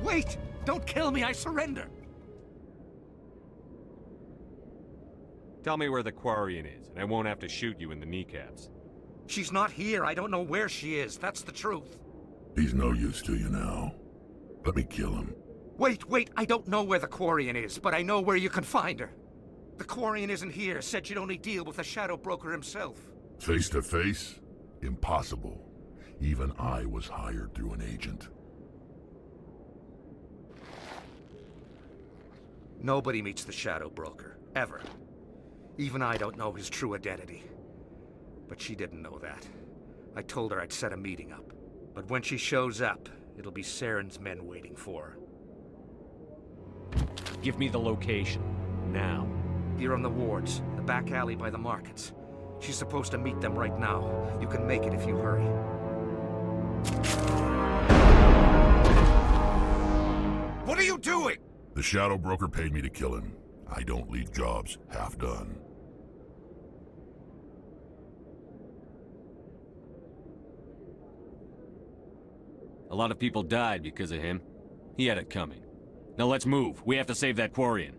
Wait! Don't kill me, I surrender! Tell me where the Quarian is, and I won't have to shoot you in the kneecaps. She's not here. I don't know where she is. That's the truth. He's no use to you now. Let me kill him. Wait, I don't know where the Quarian is, but I know where you can find her. The Quarian isn't here, said she'd only deal with the Shadow Broker himself. Face to face? Impossible. Even I was hired through an agent. Nobody meets the Shadow Broker, ever. Even I don't know his true identity. But she didn't know that. I told her I'd set a meeting up. But when she shows up, it'll be Saren's men waiting for her. Give me the location. Now. Here on the wards, the back alley by the markets. She's supposed to meet them right now. You can make it if you hurry. What are you doing? The Shadow Broker paid me to kill him. I don't leave jobs half done. A lot of people died because of him. He had it coming. Now let's move. We have to save that Quarian.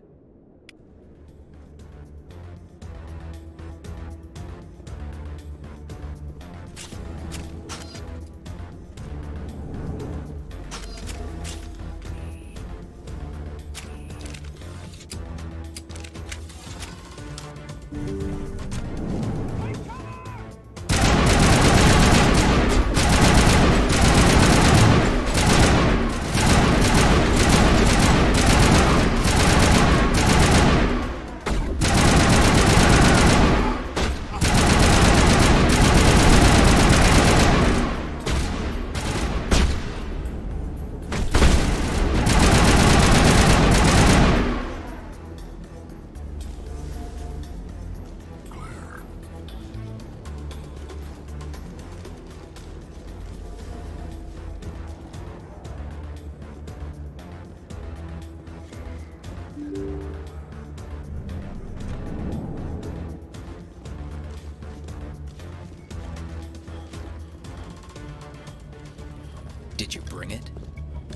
Did you bring it?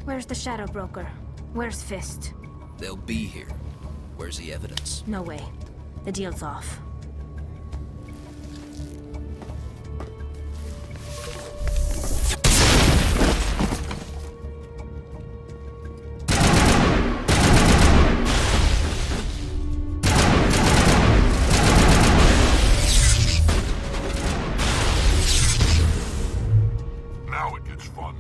Where's the Shadow Broker? Where's Fist? They'll be here. Where's the evidence? No way. The deal's off. Now it gets fun.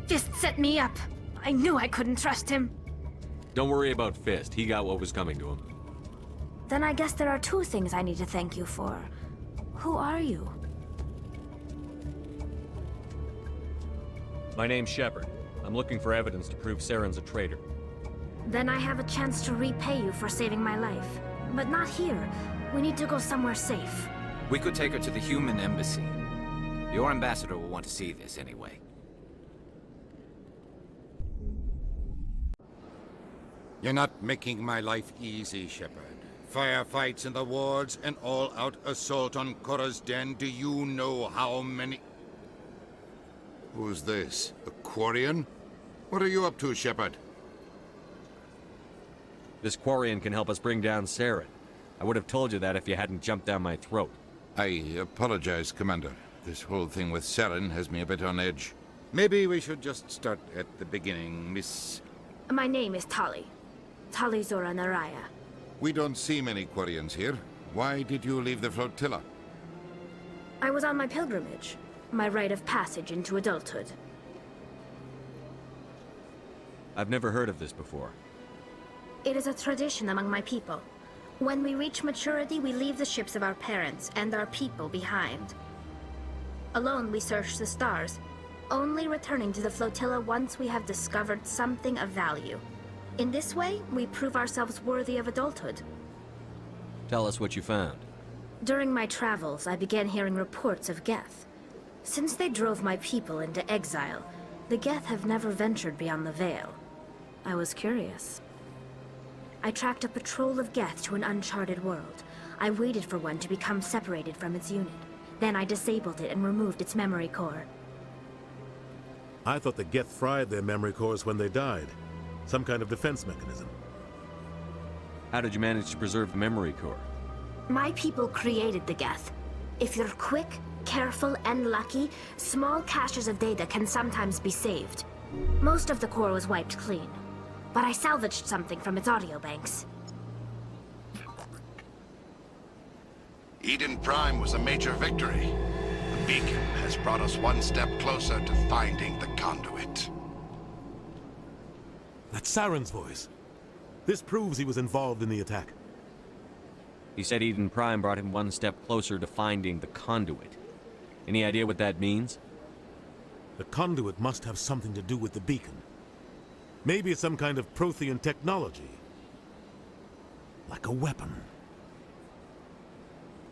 Fist set me up. I knew I couldn't trust him. Don't worry about Fist. He got what was coming to him. Then I guess there are two things I need to thank you for. Who are you? My name's Shepard. I'm looking for evidence to prove Saren's a traitor. Then I have a chance to repay you for saving my life. But not here. We need to go somewhere safe. We could take her to the human embassy. Your ambassador will want to see this anyway. You're not making my life easy, Shepard. Firefights in the wards, an all-out assault on Korra's den. Do you know how many... Who's this? A Quarian? What are you up to, Shepard? This Quarian can help us bring down Saren. I would have told you that if you hadn't jumped down my throat. I apologize, Commander. This whole thing with Saren has me a bit on edge. Maybe we should just start at the beginning, Miss... My name is Tali. Tali Zora Naraya. We don't see many Quarians here. Why did you leave the flotilla? I was on my pilgrimage. My rite of passage into adulthood. I've never heard of this before. It is a tradition among my people. When we reach maturity, we leave the ships of our parents and our people behind. Alone, we search the stars, only returning to the flotilla once we have discovered something of value. In this way, we prove ourselves worthy of adulthood. Tell us what you found. During my travels, I began hearing reports of Geth. Since they drove my people into exile, the Geth have never ventured beyond the Veil. I was curious. I tracked a patrol of Geth to an uncharted world. I waited for one to become separated from its unit. Then I disabled it and removed its memory core. I thought the Geth fried their memory cores when they died. Some kind of defense mechanism. How did you manage to preserve the memory core? My people created the Geth. If you're quick, careful, and lucky, small caches of data can sometimes be saved. Most of the core was wiped clean, but I salvaged something from its audio banks. Eden Prime was a major victory. The beacon has brought us one step closer to finding the conduit. That's Saren's voice. This proves he was involved in the attack. He said Eden Prime brought him one step closer to finding the conduit. Any idea what that means? The conduit must have something to do with the beacon. Maybe it's some kind of Prothean technology. Like a weapon.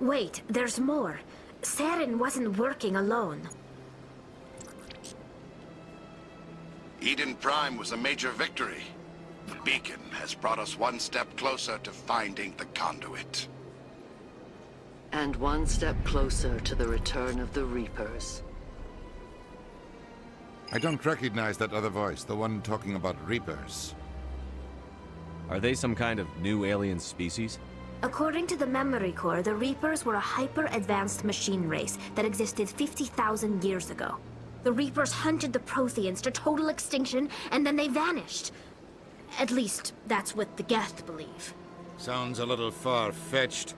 Wait, there's more. Saren wasn't working alone. Eden Prime was a major victory. The beacon has brought us one step closer to finding the conduit. And one step closer to the return of the Reapers. I don't recognize that other voice, the one talking about Reapers. Are they some kind of new alien species? According to the memory core, the Reapers were a hyper-advanced machine race that existed 50,000 years ago. The Reapers hunted the Protheans to total extinction, and then they vanished. At least, that's what the Geth believe. Sounds a little far-fetched.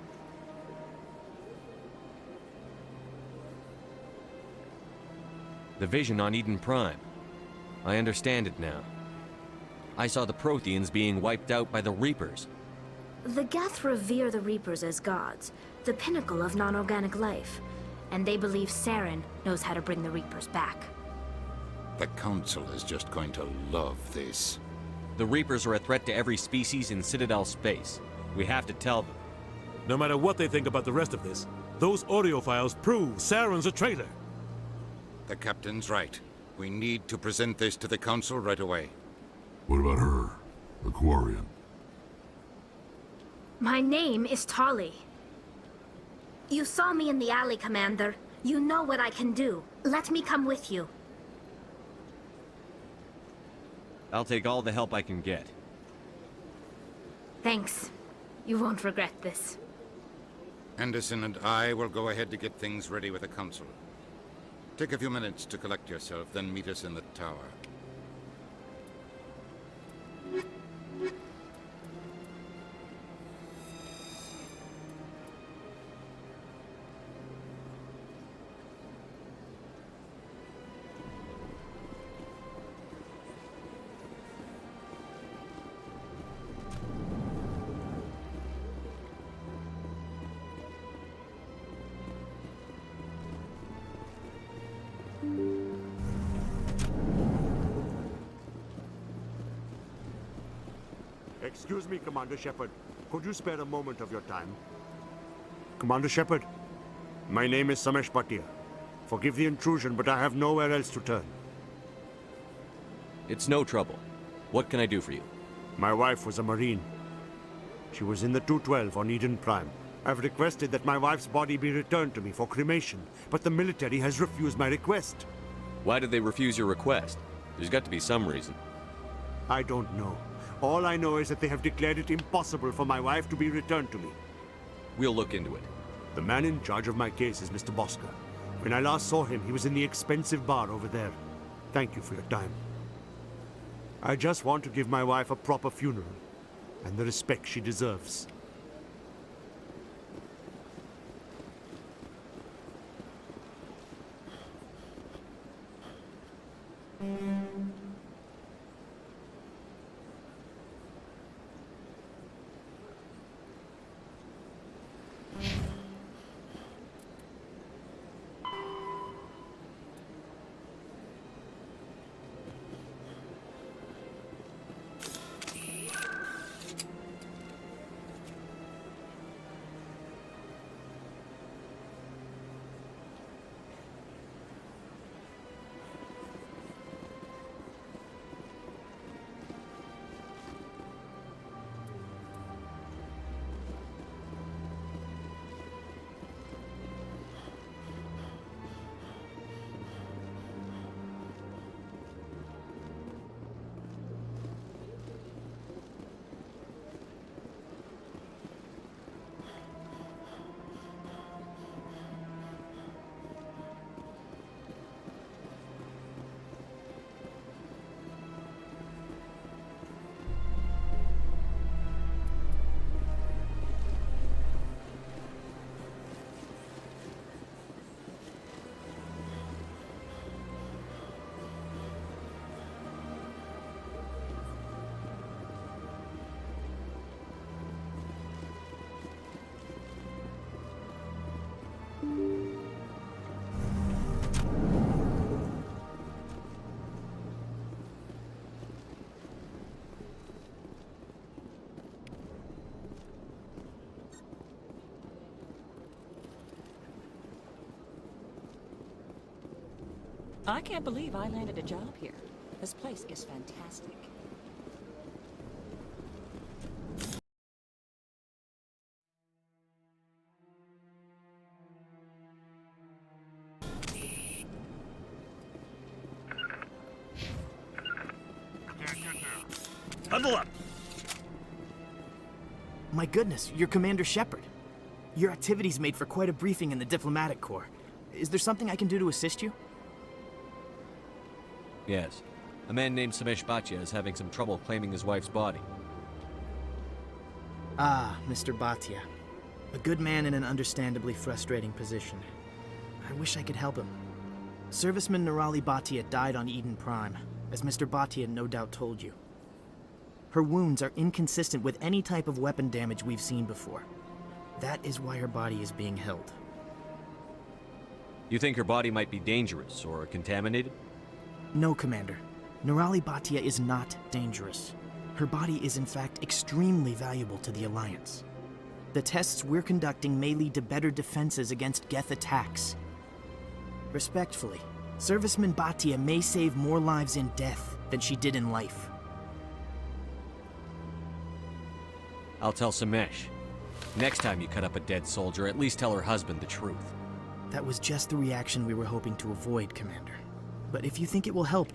The vision on Eden Prime. I understand it now. I saw the Protheans being wiped out by the Reapers. The Geth revere the Reapers as gods, the pinnacle of non-organic life. And they believe Saren knows how to bring the Reapers back. The Council is just going to love this. The Reapers are a threat to every species in Citadel space. We have to tell them. No matter what they think about the rest of this, those audio files prove Saren's a traitor. The Captain's right. We need to present this to the Council right away. What about her? The Quarian? My name is Tali. You saw me in the alley, Commander. You know what I can do. Let me come with you. I'll take all the help I can get. Thanks. You won't regret this. Anderson and I will go ahead to get things ready with the Council. Take a few minutes to collect yourself, then meet us in the tower. Excuse me, Commander Shepard. Could you spare a moment of your time? Commander Shepard, my name is Samesh Bhatia. Forgive the intrusion, but I have nowhere else to turn. It's no trouble. What can I do for you? My wife was a Marine. She was in the 212 on Eden Prime. I've requested that my wife's body be returned to me for cremation, but the military has refused my request. Why did they refuse your request? There's got to be some reason. I don't know. All I know is that they have declared it impossible for my wife to be returned to me. We'll look into it. The man in charge of my case is Mr. Bosca. When I last saw him, he was in the expensive bar over there. Thank you for your time. I just want to give my wife a proper funeral, and the respect she deserves. I can't believe I landed a job here. This place is fantastic. Huddle up! My goodness, you're Commander Shepard. Your activities made for quite a briefing in the Diplomatic Corps. Is there something I can do to assist you? Yes. A man named Samesh Bhatia is having some trouble claiming his wife's body. Ah, Mr. Bhatia. A good man in an understandably frustrating position. I wish I could help him. Serviceman Nirali Bhatia died on Eden Prime, as Mr. Bhatia no doubt told you. Her wounds are inconsistent with any type of weapon damage we've seen before. That is why her body is being held. You think her body might be dangerous or contaminated? No, Commander. Nirali Bhatia is not dangerous. Her body is in fact extremely valuable to the Alliance. The tests we're conducting may lead to better defenses against Geth attacks. Respectfully, Serviceman Bhatia may save more lives in death than she did in life. I'll tell Samesh. Next time you cut up a dead soldier, at least tell her husband the truth. That was just the reaction we were hoping to avoid, Commander. But if you think it will help,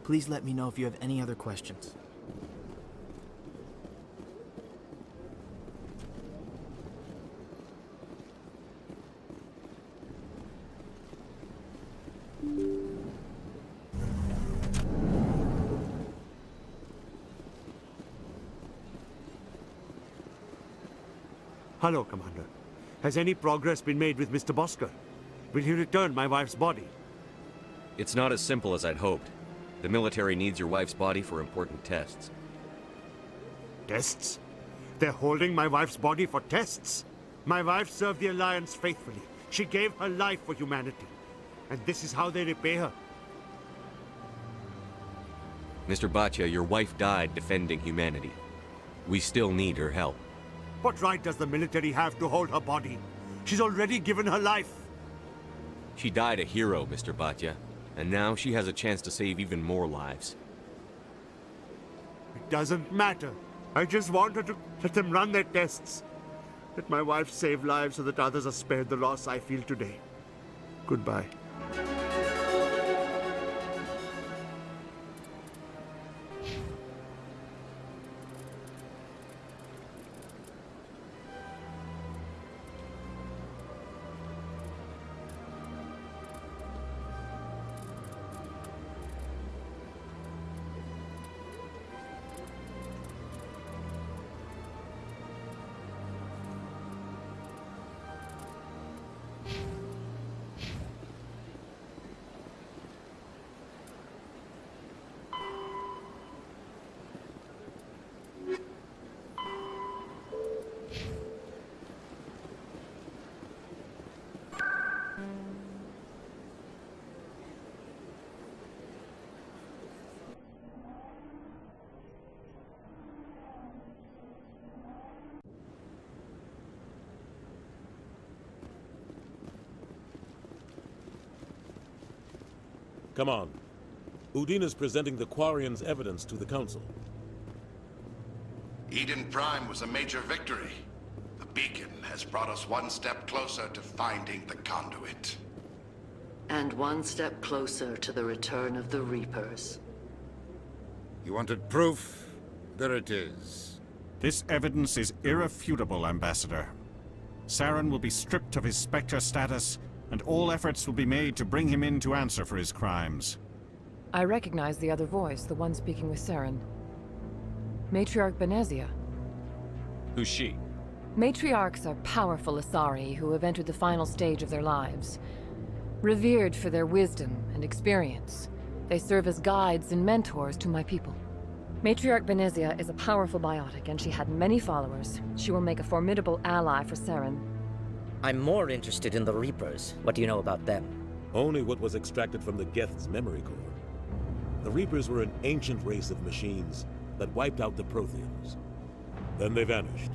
please let me know if you have any other questions. Hello, Commander. Has any progress been made with Mr. Bosker? Will he return my wife's body? It's not as simple as I'd hoped. The military needs your wife's body for important tests. Tests? They're holding my wife's body for tests? My wife served the Alliance faithfully. She gave her life for humanity. And this is how they repay her. Mr. Bhatia, your wife died defending humanity. We still need her help. What right does the military have to hold her body? She's already given her life. She died a hero, Mr. Bhatia. And now she has a chance to save even more lives. It doesn't matter. I just wanted to let them run their tests. Let my wife save lives so that others are spared the loss I feel today. Goodbye. Come on. Udine is presenting the Quarians' evidence to the Council. Eden Prime was a major victory. The beacon has brought us one step closer to finding the conduit. And one step closer to the return of the Reapers. You wanted proof? There it is. This evidence is irrefutable, Ambassador. Saren will be stripped of his Spectre status, and all efforts will be made to bring him in to answer for his crimes. I recognize the other voice, the one speaking with Saren. Matriarch Benezia. Who's she? Matriarchs are powerful Asari who have entered the final stage of their lives. Revered for their wisdom and experience, they serve as guides and mentors to my people. Matriarch Benezia is a powerful biotic, and she had many followers. She will make a formidable ally for Saren. I'm more interested in the Reapers. What do you know about them? Only what was extracted from the Geth's memory core. The Reapers were an ancient race of machines that wiped out the Protheans. Then they vanished.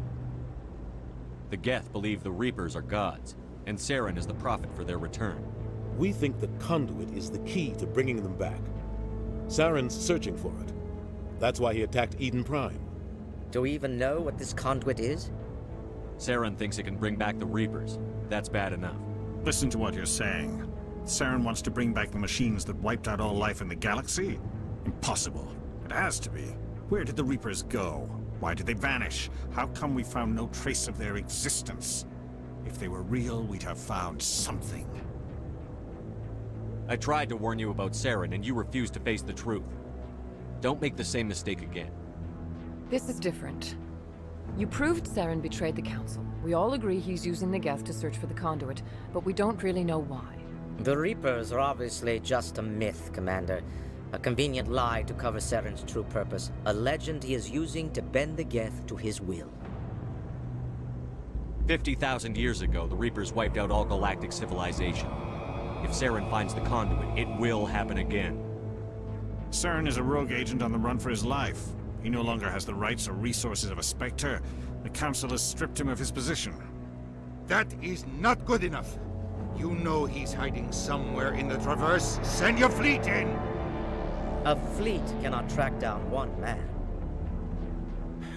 The Geth believe the Reapers are gods, and Saren is the prophet for their return. We think the conduit is the key to bringing them back. Saren's searching for it. That's why he attacked Eden Prime. Do we even know what this conduit is? Saren thinks it can bring back the Reapers. That's bad enough. Listen to what you're saying. Saren wants to bring back the machines that wiped out all life in the galaxy? Impossible. It has to be. Where did the Reapers go? Why did they vanish? How come we found no trace of their existence? If they were real, we'd have found something. I tried to warn you about Saren, and you refused to face the truth. Don't make the same mistake again. This is different. You proved Saren betrayed the Council. We all agree he's using the Geth to search for the conduit, but we don't really know why. The Reapers are obviously just a myth, Commander. A convenient lie to cover Saren's true purpose. A legend he is using to bend the Geth to his will. 50,000 years ago, the Reapers wiped out all galactic civilization. If Saren finds the conduit, it will happen again. Saren is a rogue agent on the run for his life. He no longer has the rights or resources of a Spectre. The Council has stripped him of his position. That is not good enough. You know he's hiding somewhere in the Traverse. Send your fleet in! A fleet cannot track down one man.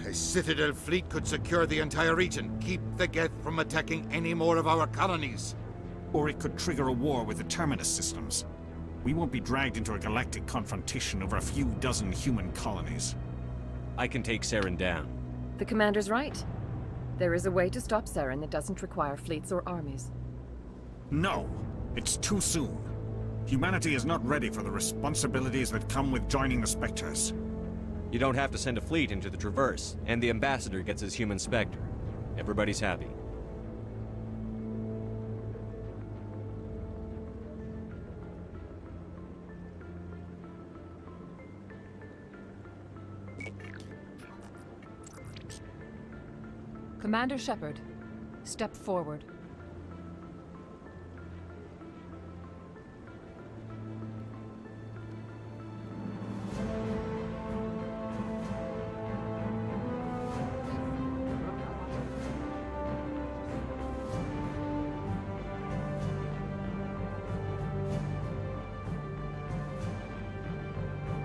A Citadel fleet could secure the entire region, keep the Geth from attacking any more of our colonies. Or it could trigger a war with the Terminus systems. We won't be dragged into a galactic confrontation over a few dozen human colonies. I can take Saren down. The Commander's right. There is a way to stop Saren that doesn't require fleets or armies. No! It's too soon. Humanity is not ready for the responsibilities that come with joining the Spectres. You don't have to send a fleet into the Traverse, and the Ambassador gets his human Spectre. Everybody's happy. Commander Shepard, step forward.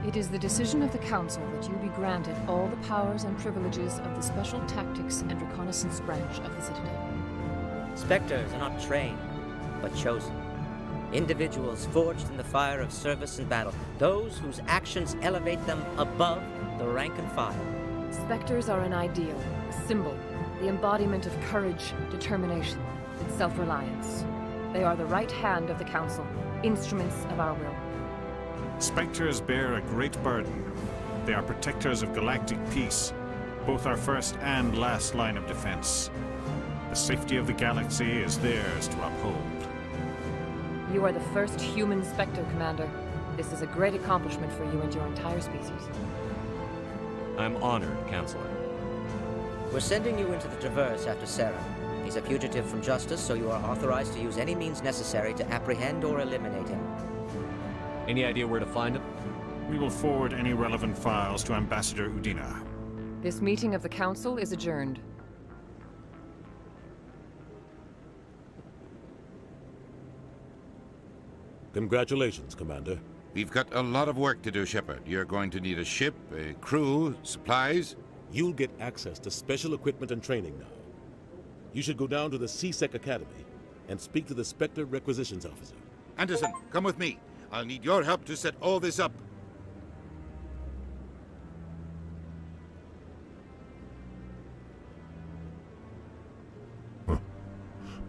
It is the decision of the Council that you be granted all the powers and privileges of the Special Tactics and Reconnaissance branch of the Citadel. Spectres are not trained, but chosen. Individuals forged in the fire of service and battle. Those whose actions elevate them above the rank and file. Spectres are an ideal, a symbol, the embodiment of courage, determination, and self-reliance. They are the right hand of the Council, instruments of our will. Spectres bear a great burden. They are protectors of galactic peace, both our first and last line of defense. The safety of the galaxy is theirs to uphold. You are the first human Spectre, Commander. This is a great accomplishment for you and your entire species. I'm honored, Counselor. We're sending you into the Traverse after Saren. He's a fugitive from justice, so you are authorized to use any means necessary to apprehend or eliminate him. Any idea where to find him? We will forward any relevant files to Ambassador Udina. This meeting of the Council is adjourned. Congratulations, Commander. We've got a lot of work to do, Shepard. You're going to need a ship, a crew, supplies. You'll get access to special equipment and training now. You should go down to the C-Sec Academy and speak to the Spectre Requisitions Officer. Anderson, come with me. I'll need your help to set all this up.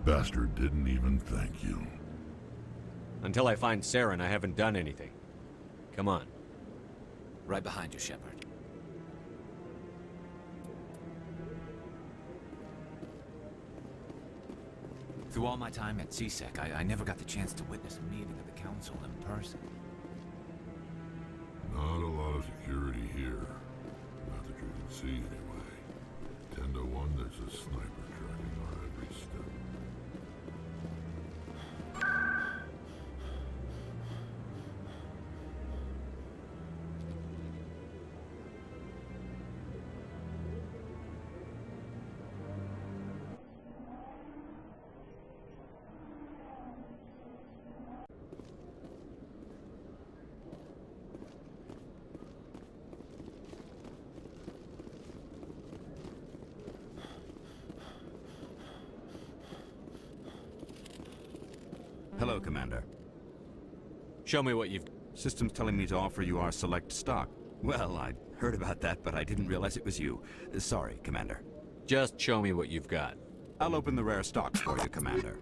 Bastard didn't even thank you. Until I find Saren, I haven't done anything. Come on. Right behind you, Shepard. Through all my time at C-Sec, I never got the chance to witness a meeting of the Council in person. Not a lot of security here. Not that you can see, anyway. 10 to 1, there's a sniper tracking our every step. Hello, Commander. Show me what you've... System's telling me to offer you our select stock. Well, I'd heard about that, but I didn't realize it was you. Sorry, Commander. Just show me what you've got. I'll open the rare stock for you, Commander.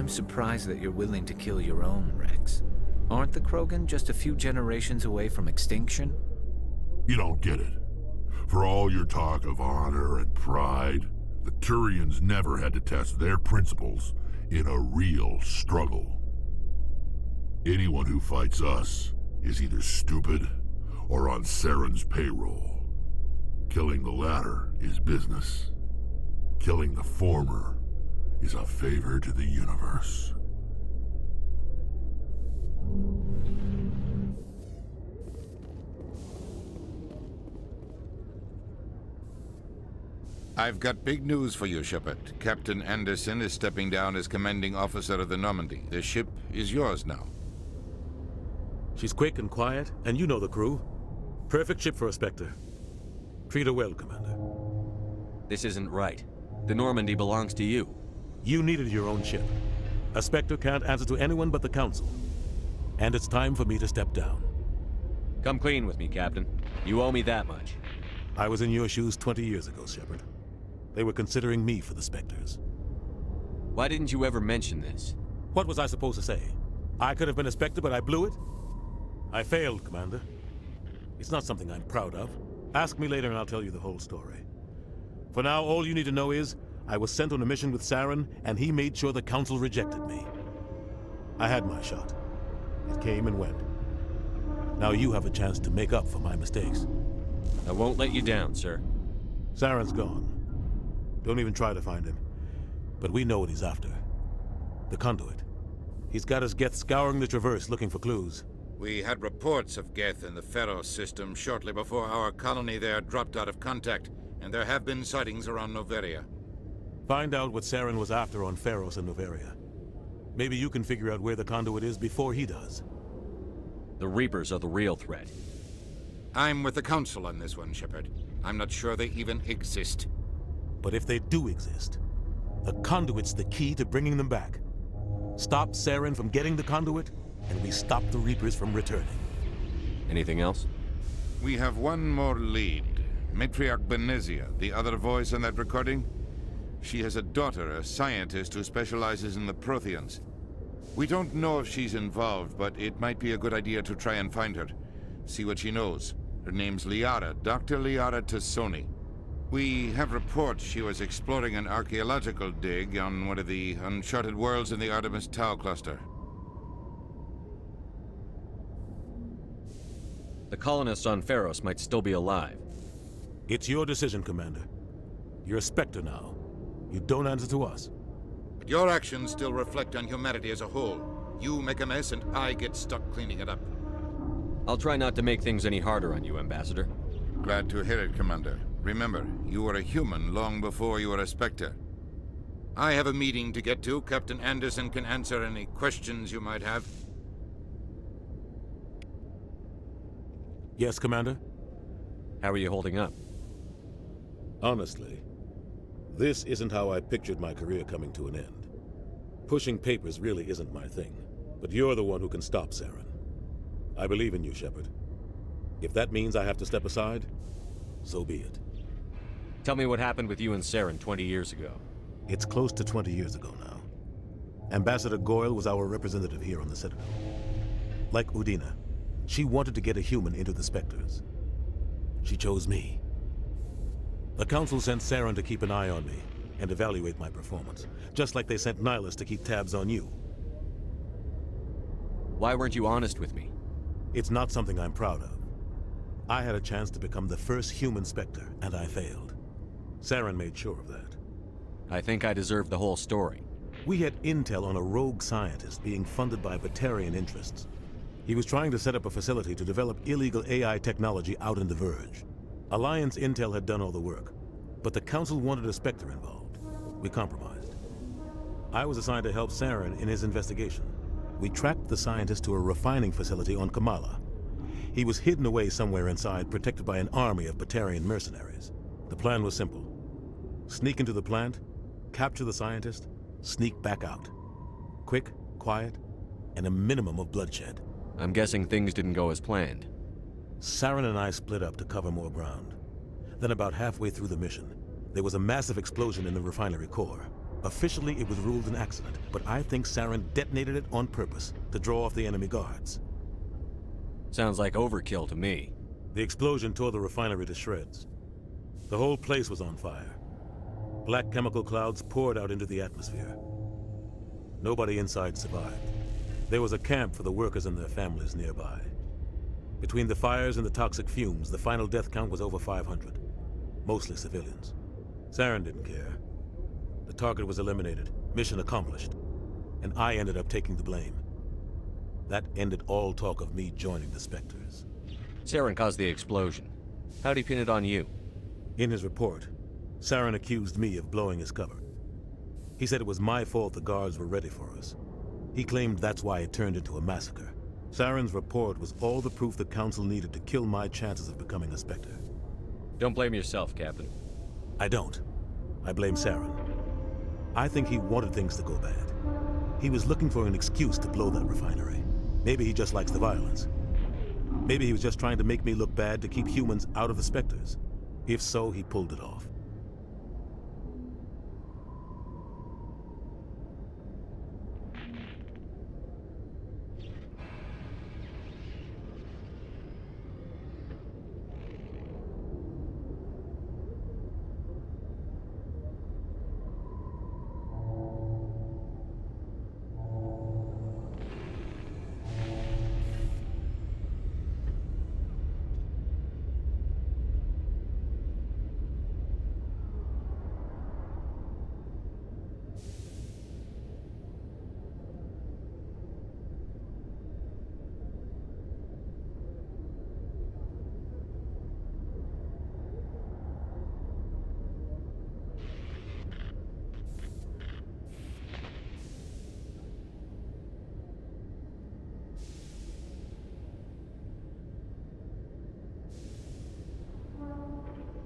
I'm surprised that you're willing to kill your own, Rex. Aren't the Krogan just a few generations away from extinction? You don't get it. For all your talk of honor and pride, the Turians never had to test their principles in a real struggle. Anyone who fights us is either stupid or on Saren's payroll. Killing the latter is business. Killing the former is a favor to the universe. I've got big news for you, Shepard. Captain Anderson is stepping down as commanding officer of the Normandy. The ship is yours now. She's quick and quiet, and you know the crew. Perfect ship for a Spectre. Treat her well, Commander. This isn't right. The Normandy belongs to you. You needed your own ship. A Spectre can't answer to anyone but the Council. And it's time for me to step down. Come clean with me, Captain. You owe me that much. I was in your shoes 20 years ago, Shepard. They were considering me for the Spectres. Why didn't you ever mention this? What was I supposed to say? I could have been a Spectre, but I blew it? I failed, Commander. It's not something I'm proud of. Ask me later and I'll tell you the whole story. For now, all you need to know is, I was sent on a mission with Saren, and he made sure the Council rejected me. I had my shot. It came and went. Now you have a chance to make up for my mistakes. I won't let you down, sir. Saren's gone. Don't even try to find him. But we know what he's after. The Conduit. He's got his Geth scouring the Traverse looking for clues. We had reports of Geth in the Pharos system shortly before our colony there dropped out of contact, and there have been sightings around Noveria. Find out what Saren was after on Pharos and Noveria. Maybe you can figure out where the Conduit is before he does. The Reapers are the real threat. I'm with the Council on this one, Shepard. I'm not sure they even exist. But if they do exist, the Conduit's the key to bringing them back. Stop Saren from getting the Conduit, and we stop the Reapers from returning. Anything else? We have one more lead. Matriarch Benezia, the other voice in that recording. She has a daughter, a scientist who specializes in the Protheans. We don't know if she's involved, but it might be a good idea to try and find her. See what she knows. Her name's Liara, Dr. Liara Tassoni. We have reports she was exploring an archaeological dig on one of the uncharted worlds in the Artemis Tau cluster. The colonists on Pharos might still be alive. It's your decision, Commander. You're a Spectre now. You don't answer to us. But your actions still reflect on humanity as a whole. You make a mess and I get stuck cleaning it up. I'll try not to make things any harder on you, Ambassador. Glad to hear it, Commander. Remember, you were a human long before you were a Spectre. I have a meeting to get to. Captain Anderson can answer any questions you might have. Yes, Commander? How are you holding up? Honestly, this isn't how I pictured my career coming to an end. Pushing papers really isn't my thing. But you're the one who can stop Saren. I believe in you, Shepard. If that means I have to step aside, so be it. Tell me what happened with you and Saren 20 years ago. It's close to 20 years ago now. Ambassador Goyle was our representative here on the Citadel. Like Udina, she wanted to get a human into the Spectres. She chose me. The Council sent Saren to keep an eye on me and evaluate my performance, just like they sent Nihilus to keep tabs on you. Why weren't you honest with me? It's not something I'm proud of. I had a chance to become the first human Spectre, and I failed. Saren made sure of that. I think I deserve the whole story. We had intel on a rogue scientist being funded by Batarian interests. He was trying to set up a facility to develop illegal AI technology out in the Verge. Alliance intel had done all the work, but the Council wanted a Spectre involved. We compromised. I was assigned to help Saren in his investigation. We tracked the scientist to a refining facility on Kamala. He was hidden away somewhere inside, protected by an army of Batarian mercenaries. The plan was simple. Sneak into the plant, capture the scientist, sneak back out. Quick, quiet, and a minimum of bloodshed. I'm guessing things didn't go as planned. Saren and I split up to cover more ground. Then about halfway through the mission, there was a massive explosion in the refinery core. Officially, it was ruled an accident, but I think Saren detonated it on purpose to draw off the enemy guards. Sounds like overkill to me. The explosion tore the refinery to shreds. The whole place was on fire. Black chemical clouds poured out into the atmosphere. Nobody inside survived. There was a camp for the workers and their families nearby. Between the fires and the toxic fumes, the final death count was over 500. Mostly civilians. Saren didn't care. The target was eliminated, mission accomplished, and I ended up taking the blame. That ended all talk of me joining the Spectres. Saren caused the explosion. How'd he pin it on you? In his report, Saren accused me of blowing his cover. He said it was my fault the guards were ready for us. He claimed that's why it turned into a massacre. Saren's report was all the proof the Council needed to kill my chances of becoming a Spectre. Don't blame yourself, Captain. I don't. I blame Saren. I think he wanted things to go bad. He was looking for an excuse to blow that refinery. Maybe he just likes the violence. Maybe he was just trying to make me look bad to keep humans out of the Spectres. If so, he pulled it off.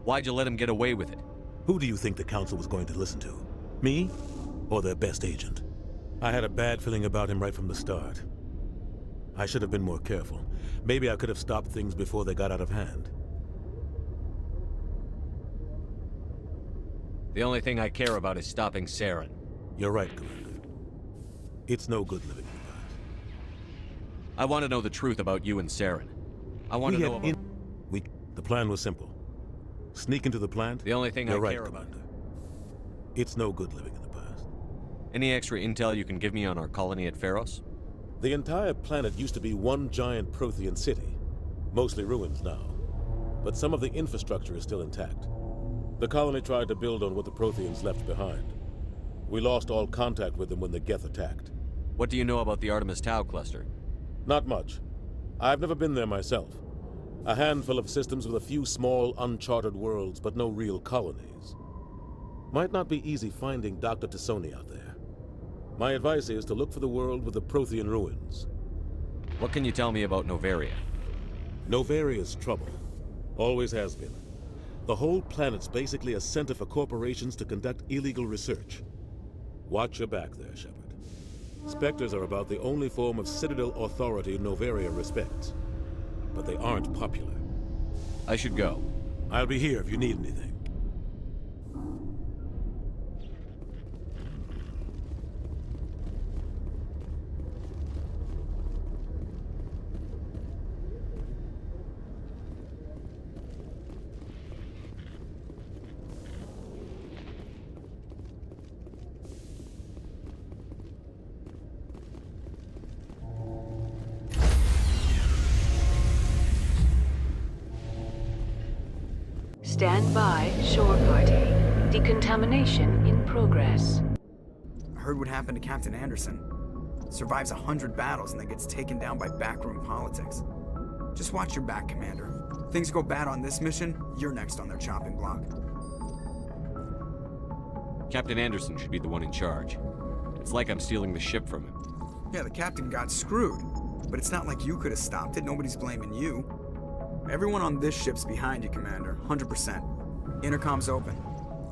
Why'd you let him get away with it? Who do you think the Council was going to listen to? Me? Or their best agent? I had a bad feeling about him right from the start. I should have been more careful. Maybe I could have stopped things before they got out of hand. The only thing I care about is stopping Saren. You're right, Commander. It's no good living in the past. I want to know the truth about you and Saren. I want to know about... The plan was simple. Sneak into the plant. The only thing I right, care about. Commander. It's no good living in the past. Any extra intel you can give me on our colony at Pharos? The entire planet used to be one giant Prothean city. Mostly ruins now. But some of the infrastructure is still intact. The colony tried to build on what the Protheans left behind. We lost all contact with them when the Geth attacked. What do you know about the Artemis Tau cluster? Not much. I've never been there myself. A handful of systems with a few small, uncharted worlds, but no real colonies. Might not be easy finding Dr. T'Soni out there. My advice is to look for the world with the Prothean ruins. What can you tell me about Noveria? Novaria's trouble. Always has been. The whole planet's basically a center for corporations to conduct illegal research. Watch your back there, Shepard. Spectres are about the only form of Citadel authority Noveria respects. But they aren't popular. I should go. I'll be here if you need anything. Stand by, shore party. Decontamination in progress. I heard what happened to Captain Anderson. Survives 100 battles and then gets taken down by backroom politics. Just watch your back, Commander. Things go bad on this mission, you're next on their chopping block. Captain Anderson should be the one in charge. It's like I'm stealing the ship from him. Yeah, the captain got screwed. But it's not like you could have stopped it. Nobody's blaming you. Everyone on this ship's behind you, Commander. 100%. Intercom's open.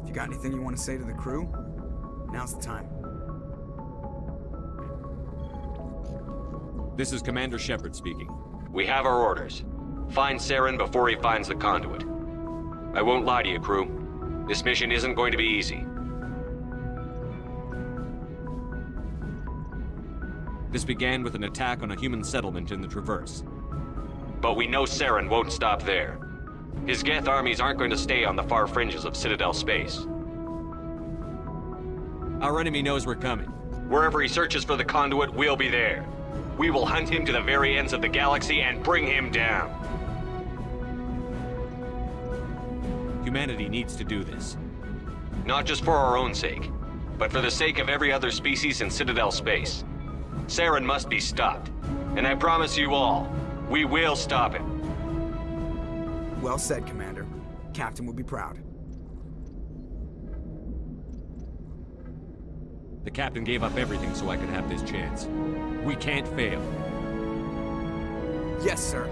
If you got anything you want to say to the crew, now's the time. This is Commander Shepard speaking. We have our orders. Find Saren before he finds the conduit. I won't lie to you, crew. This mission isn't going to be easy. This began with an attack on a human settlement in the Traverse. But we know Saren won't stop there. His Geth armies aren't going to stay on the far fringes of Citadel space. Our enemy knows we're coming. Wherever he searches for the conduit, we'll be there. We will hunt him to the very ends of the galaxy and bring him down. Humanity needs to do this. Not just for our own sake, but for the sake of every other species in Citadel space. Saren must be stopped. And I promise you all, we will stop him. Well said, Commander. Captain will be proud. The captain gave up everything so I could have this chance. We can't fail. Yes, sir.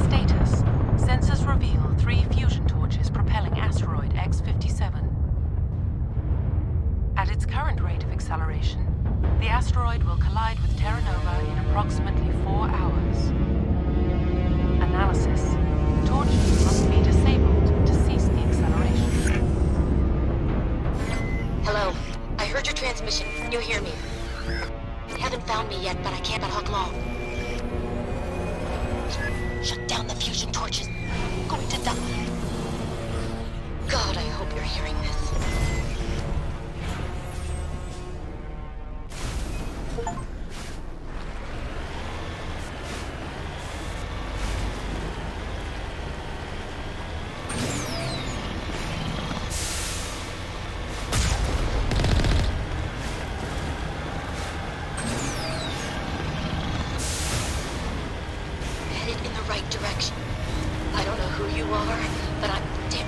Status. Sensors reveal 3 fusion torches propelling asteroid X-57. At its current rate of acceleration, the asteroid will collide with Terra Nova in approximately 4 hours. Analysis. Torches must be disabled to cease the acceleration. Hello. I heard your transmission. Can you hear me? Haven't found me yet, but I can't unhook long. Shut down the fusion torches. I'm going to die. God, I hope you're hearing this. Headed in the right direction. I don't know who you are, but I'm damn.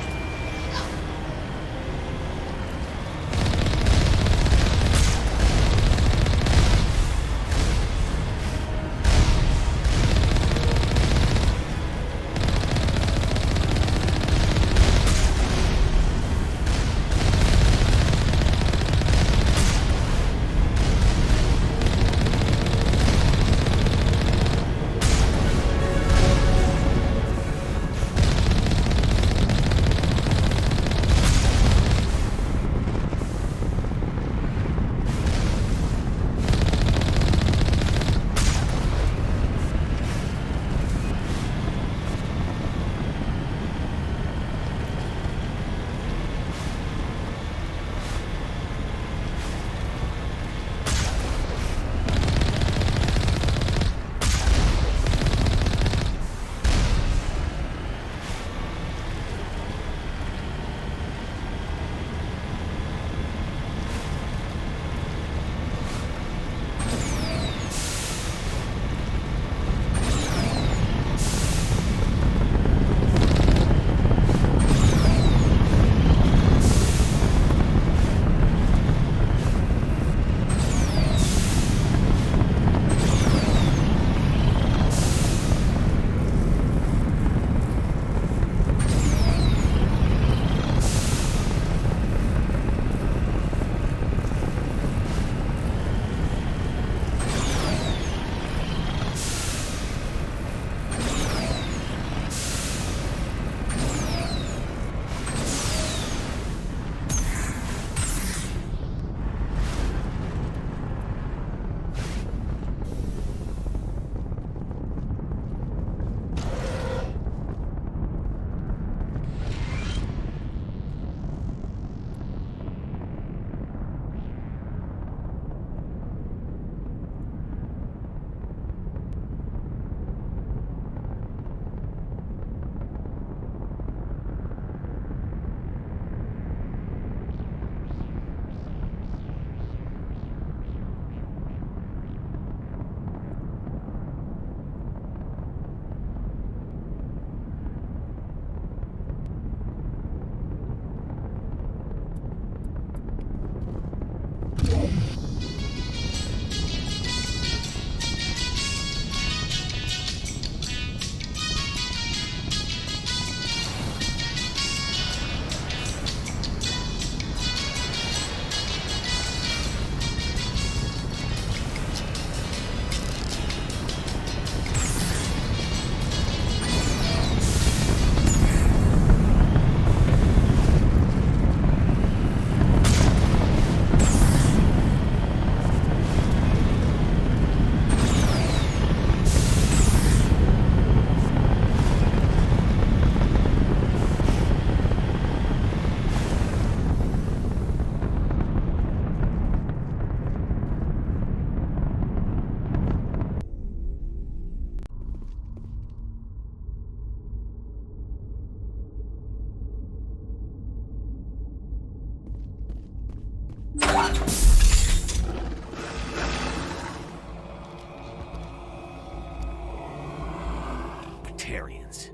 Batarians.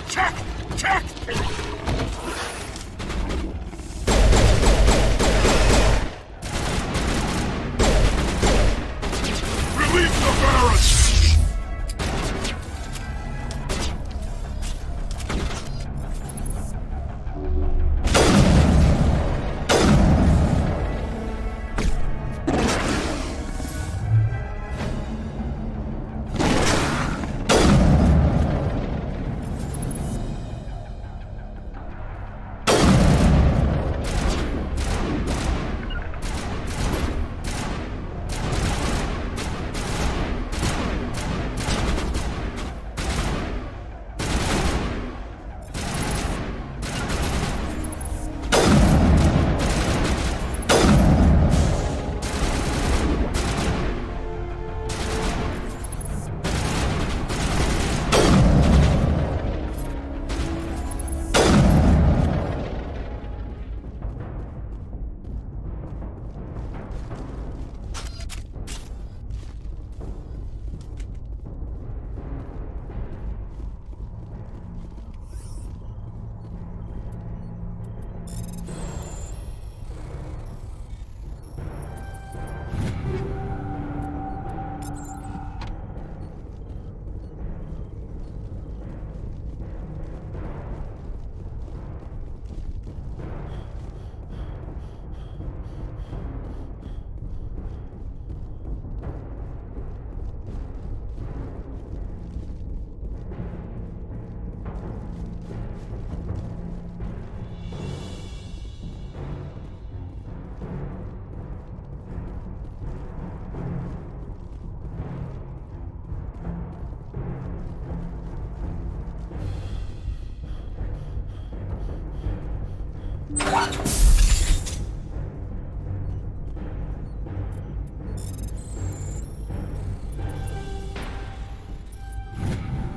Check! Check! Release the Barons!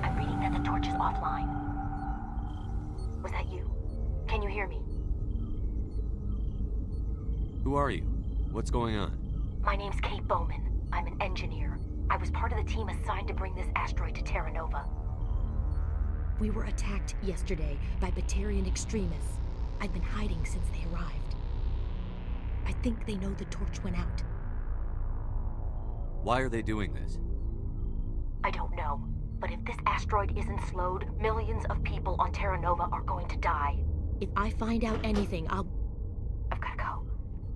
I'm reading that the torch is offline. Was that you? Can you hear me? Who are you? What's going on? My name's Kate Bowman. I'm an engineer. I was part of the team assigned to bring this asteroid to Terra Nova. We were attacked yesterday by Batarian extremists. I've been hiding since they arrived. I think they know the torch went out. Why are they doing this? I don't know, but if this asteroid isn't slowed, millions of people on Terra Nova are going to die. If I find out anything, I've gotta go.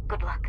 Good luck.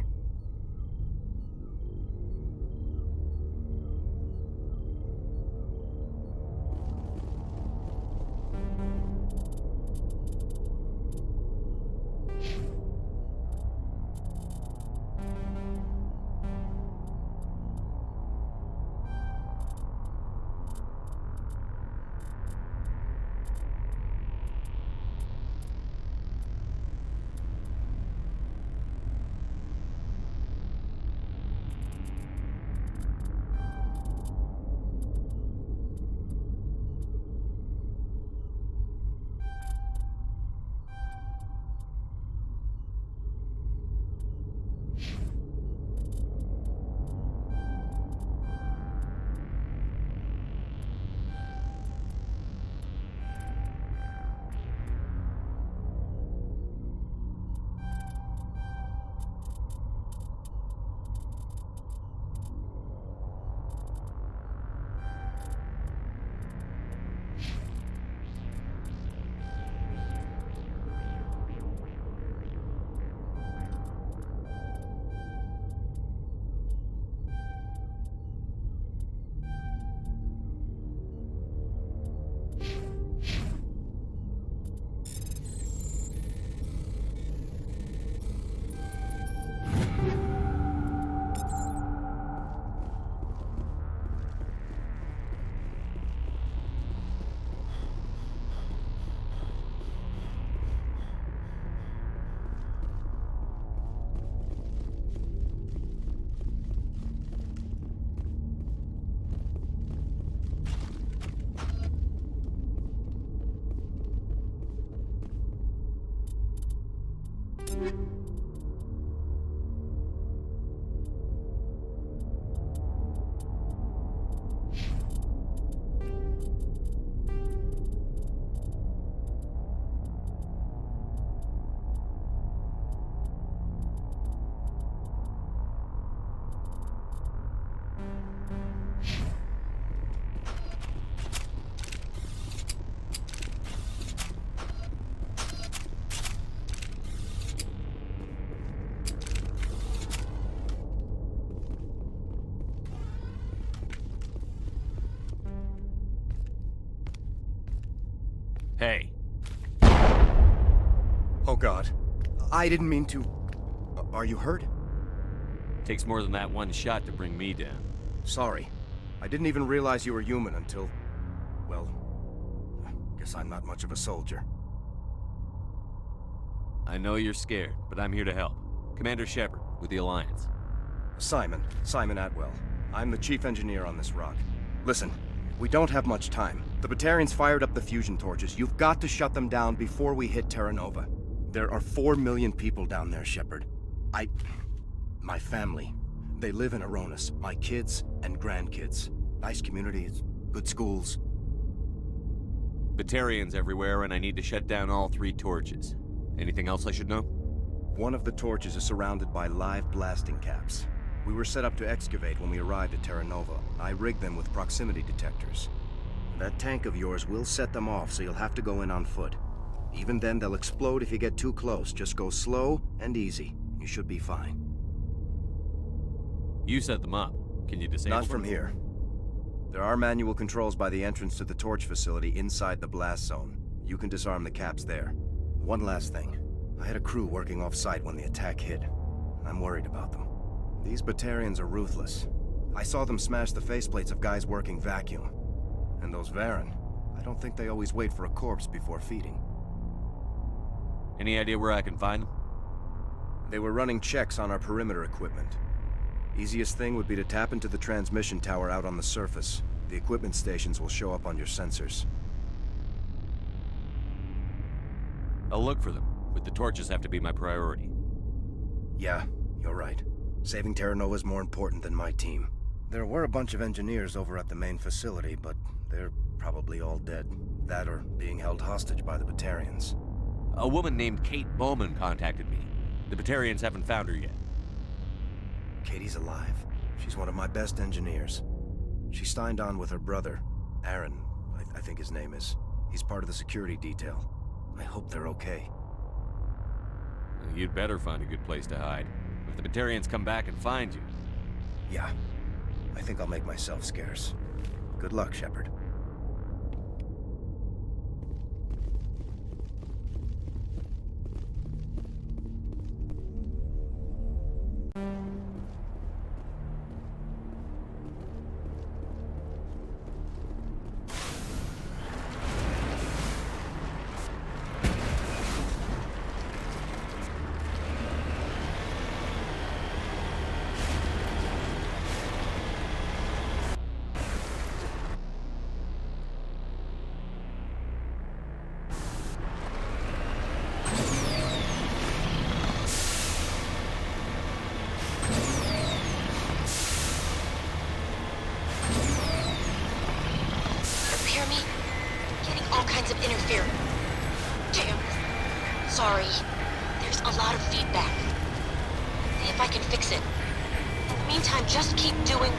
Hey. Oh God. I didn't mean to... Are you hurt? Takes more than that one shot to bring me down. Sorry. I didn't even realize you were human until... Well... Guess I'm not much of a soldier. I know you're scared, but I'm here to help. Commander Shepard, with the Alliance. Simon Atwell. I'm the chief engineer on this rock. Listen, we don't have much time. The Batarians fired up the fusion torches. You've got to shut them down before we hit Terra Nova. There are 4 million people down there, Shepard. My family. They live in Aronis. My kids and grandkids. Nice communities, good schools. Batarians everywhere, and I need to shut down all 3 torches. Anything else I should know? One of the torches is surrounded by live blasting caps. We were set up to excavate when we arrived at Terra Nova. I rigged them with proximity detectors. That tank of yours will set them off, so you'll have to go in on foot. Even then, they'll explode if you get too close. Just go slow and easy. You should be fine. You set them up. Can you disable them? Not from here. There are manual controls by the entrance to the torch facility inside the blast zone. You can disarm the caps there. One last thing. I had a crew working off-site when the attack hit. I'm worried about them. These Batarians are ruthless. I saw them smash the faceplates of guys working vacuum. And those Varen, I don't think they always wait for a corpse before feeding. Any idea where I can find them? They were running checks on our perimeter equipment. Easiest thing would be to tap into the transmission tower out on the surface. The equipment stations will show up on your sensors. I'll look for them, but the torches have to be my priority. Yeah, you're right. Saving Terra Nova is more important than my team. There were a bunch of engineers over at the main facility, but they're probably all dead. That or being held hostage by the Batarians. A woman named Kate Bowman contacted me. The Batarians haven't found her yet. Katie's alive. She's one of my best engineers. She signed on with her brother, Aaron, I think his name is. He's part of the security detail. I hope they're okay. You'd better find a good place to hide. If the Batarians come back and find you... Yeah. I think I'll make myself scarce. Good luck, Shepard. Of interference. Damn. Sorry. There's a lot of feedback. See if I can fix it. In the meantime, just keep doing...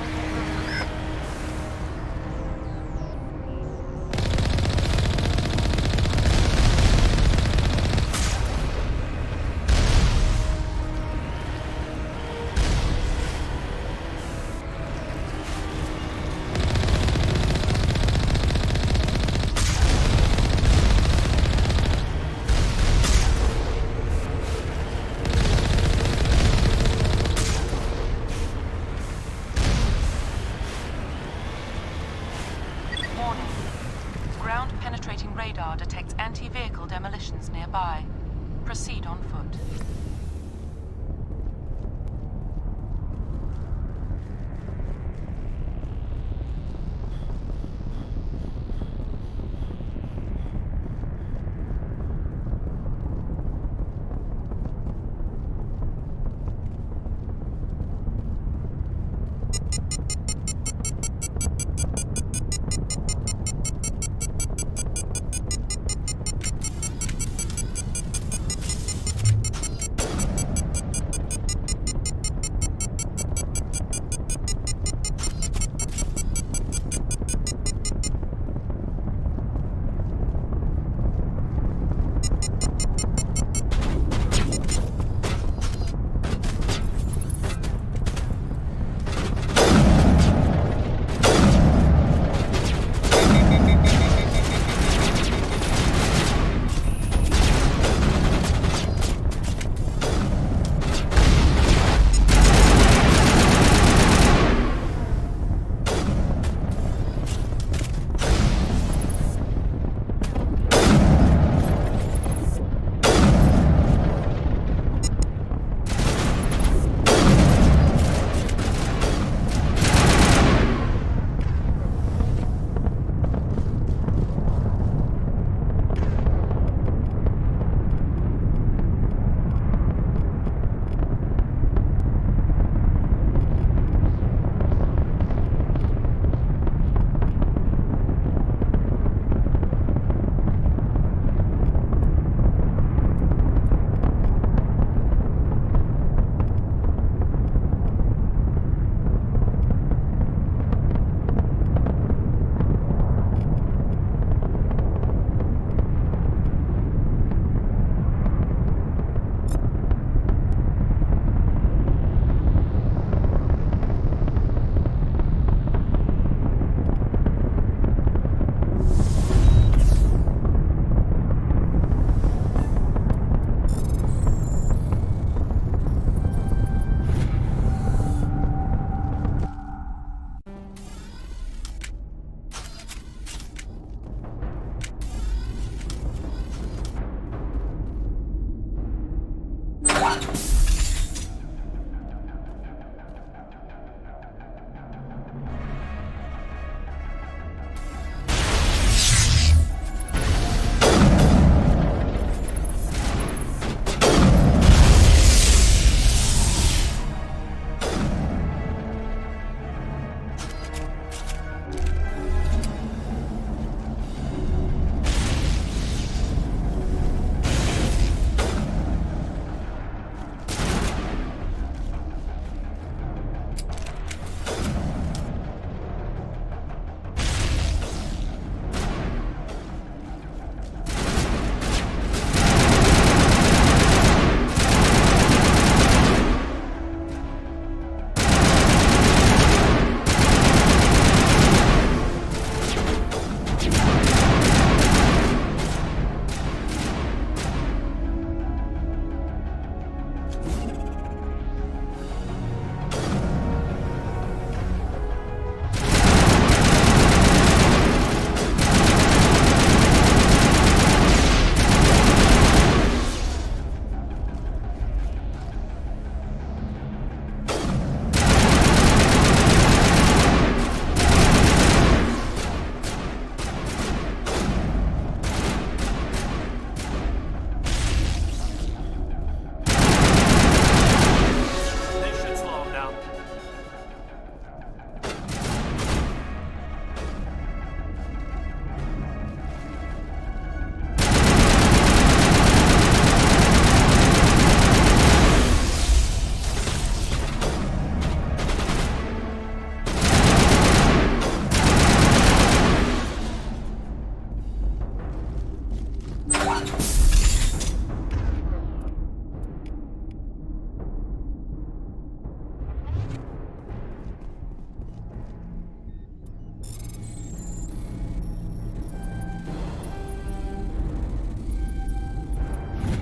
Ground-penetrating radar detects anti-vehicle demolitions nearby. Proceed on foot.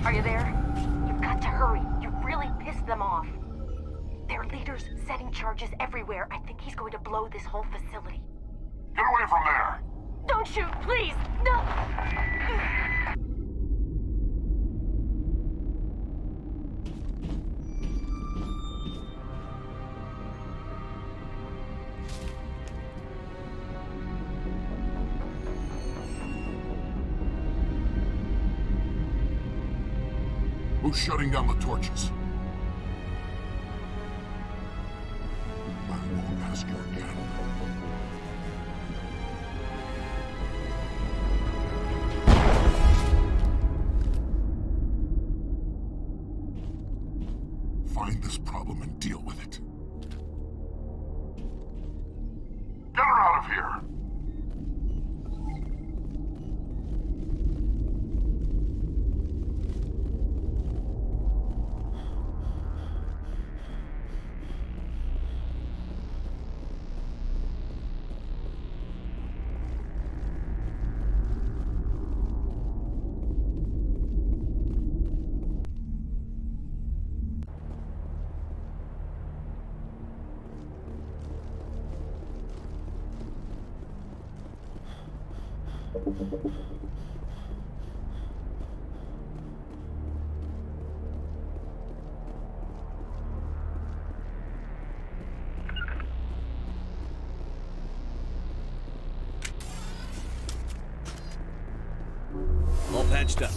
Are you there? You've got to hurry. You really pissed them off. Their leader's setting charges everywhere. I think he's going to blow this whole facility. Get away from there! Don't shoot, please! No! Who's shutting down the torches? I won't ask you again. Find this problem and deal with it. Get her out of here! All patched up.